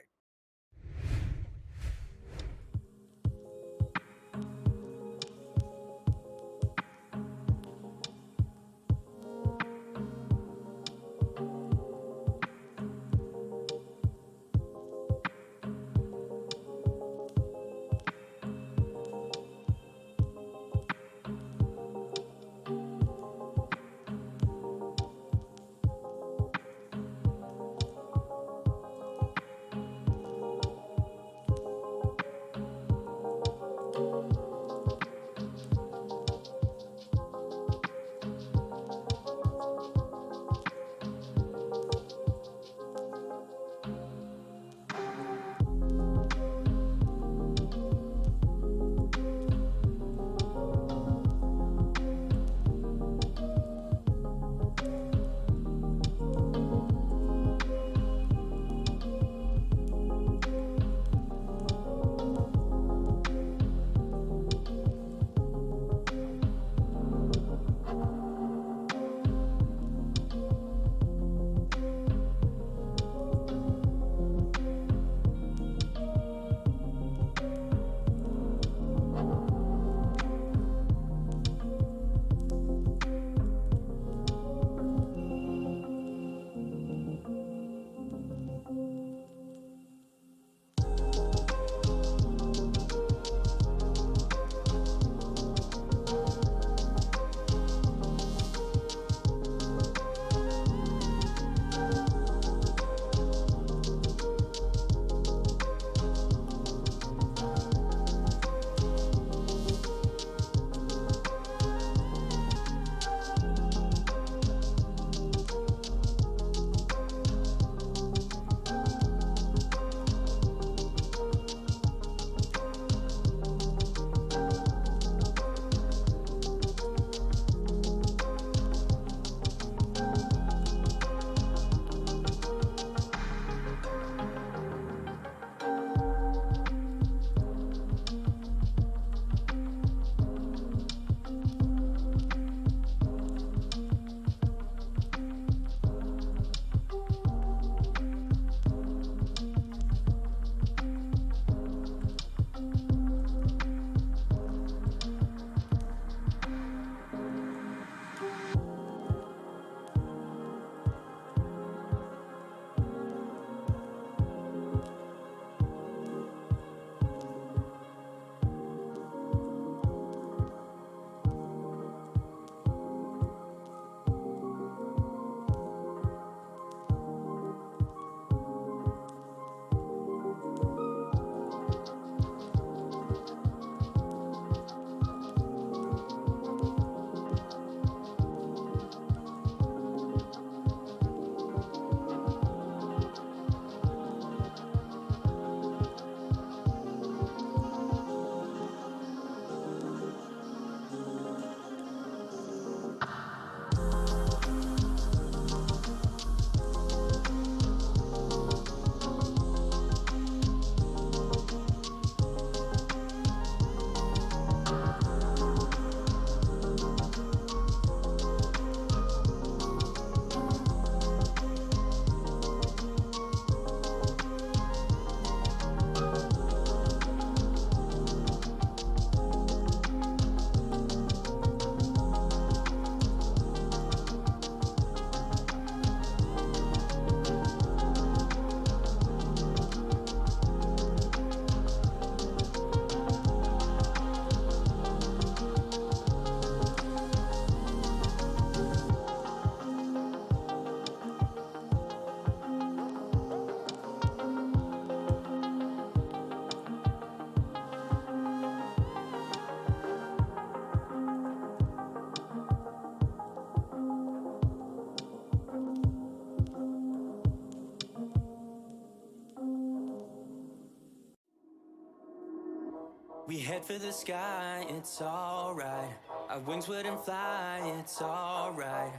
Speaker 3: We head for the sky, it's alright. Our wings wouldn't fly, it's alright.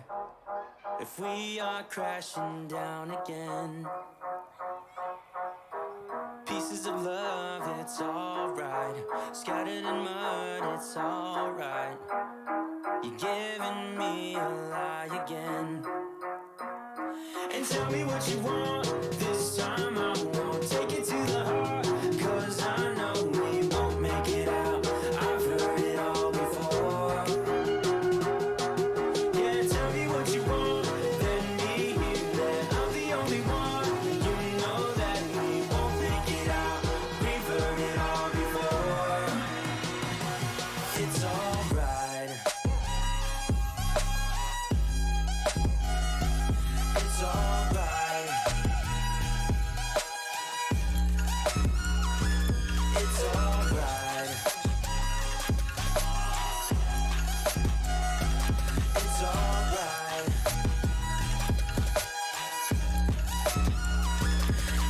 Speaker 3: If we are crashing down again, pieces of love, it's alright. Scattered in mud, it's alright. You're giving me a lie again. And tell me what you want, this time I won't take it to the heart. Cause I know we won't make it out, I've heard it all before. Yeah, tell me what you want, let me hear that I'm the only one. You know that we won't make it out, we've heard it all before. It's alright. It's alright. It's alright. It's alright.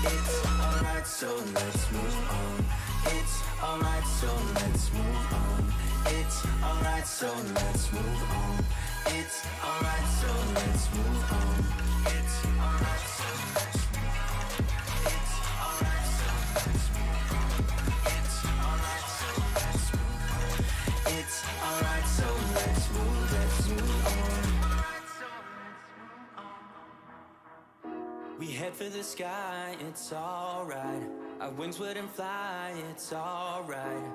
Speaker 3: It's alright, so let's move on. It's alright, so let's move on. It's alright, so let's move on. It's alright, so let's move on. It's alright, so let's move on. It's alright, so let's move on. It's alright, so let's move on. It's alright, so let's move on. We head for the sky, it's alright. Our wings wouldn't fly, it's alright.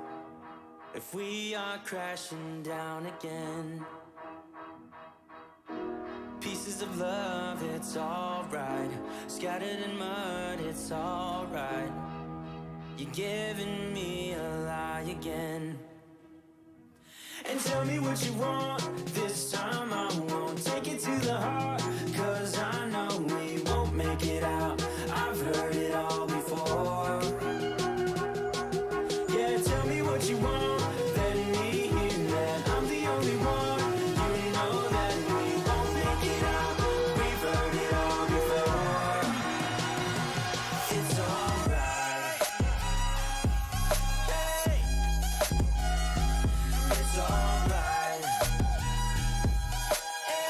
Speaker 3: If we are crashing down again, pieces of love, it's alright. Scattered in mud, it's alright. You're giving me a lie again. And tell me what you want, this time I won't take it to the heart. Cause I know we won't make it out, I've heard it all before. Yeah, tell me what you want, let me hear that I'm the only one. You know that we won't make it out, we've heard it all before. It's alright. Hey. It's alright.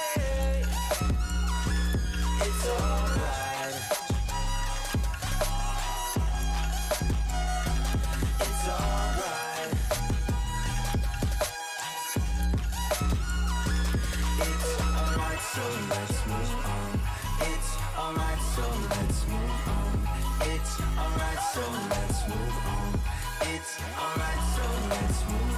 Speaker 3: Hey. It's alright. It's alright. It's alright, so let's move on. It's alright, so let's move on. It's alright, so let's move on. It's alright, so let's move on.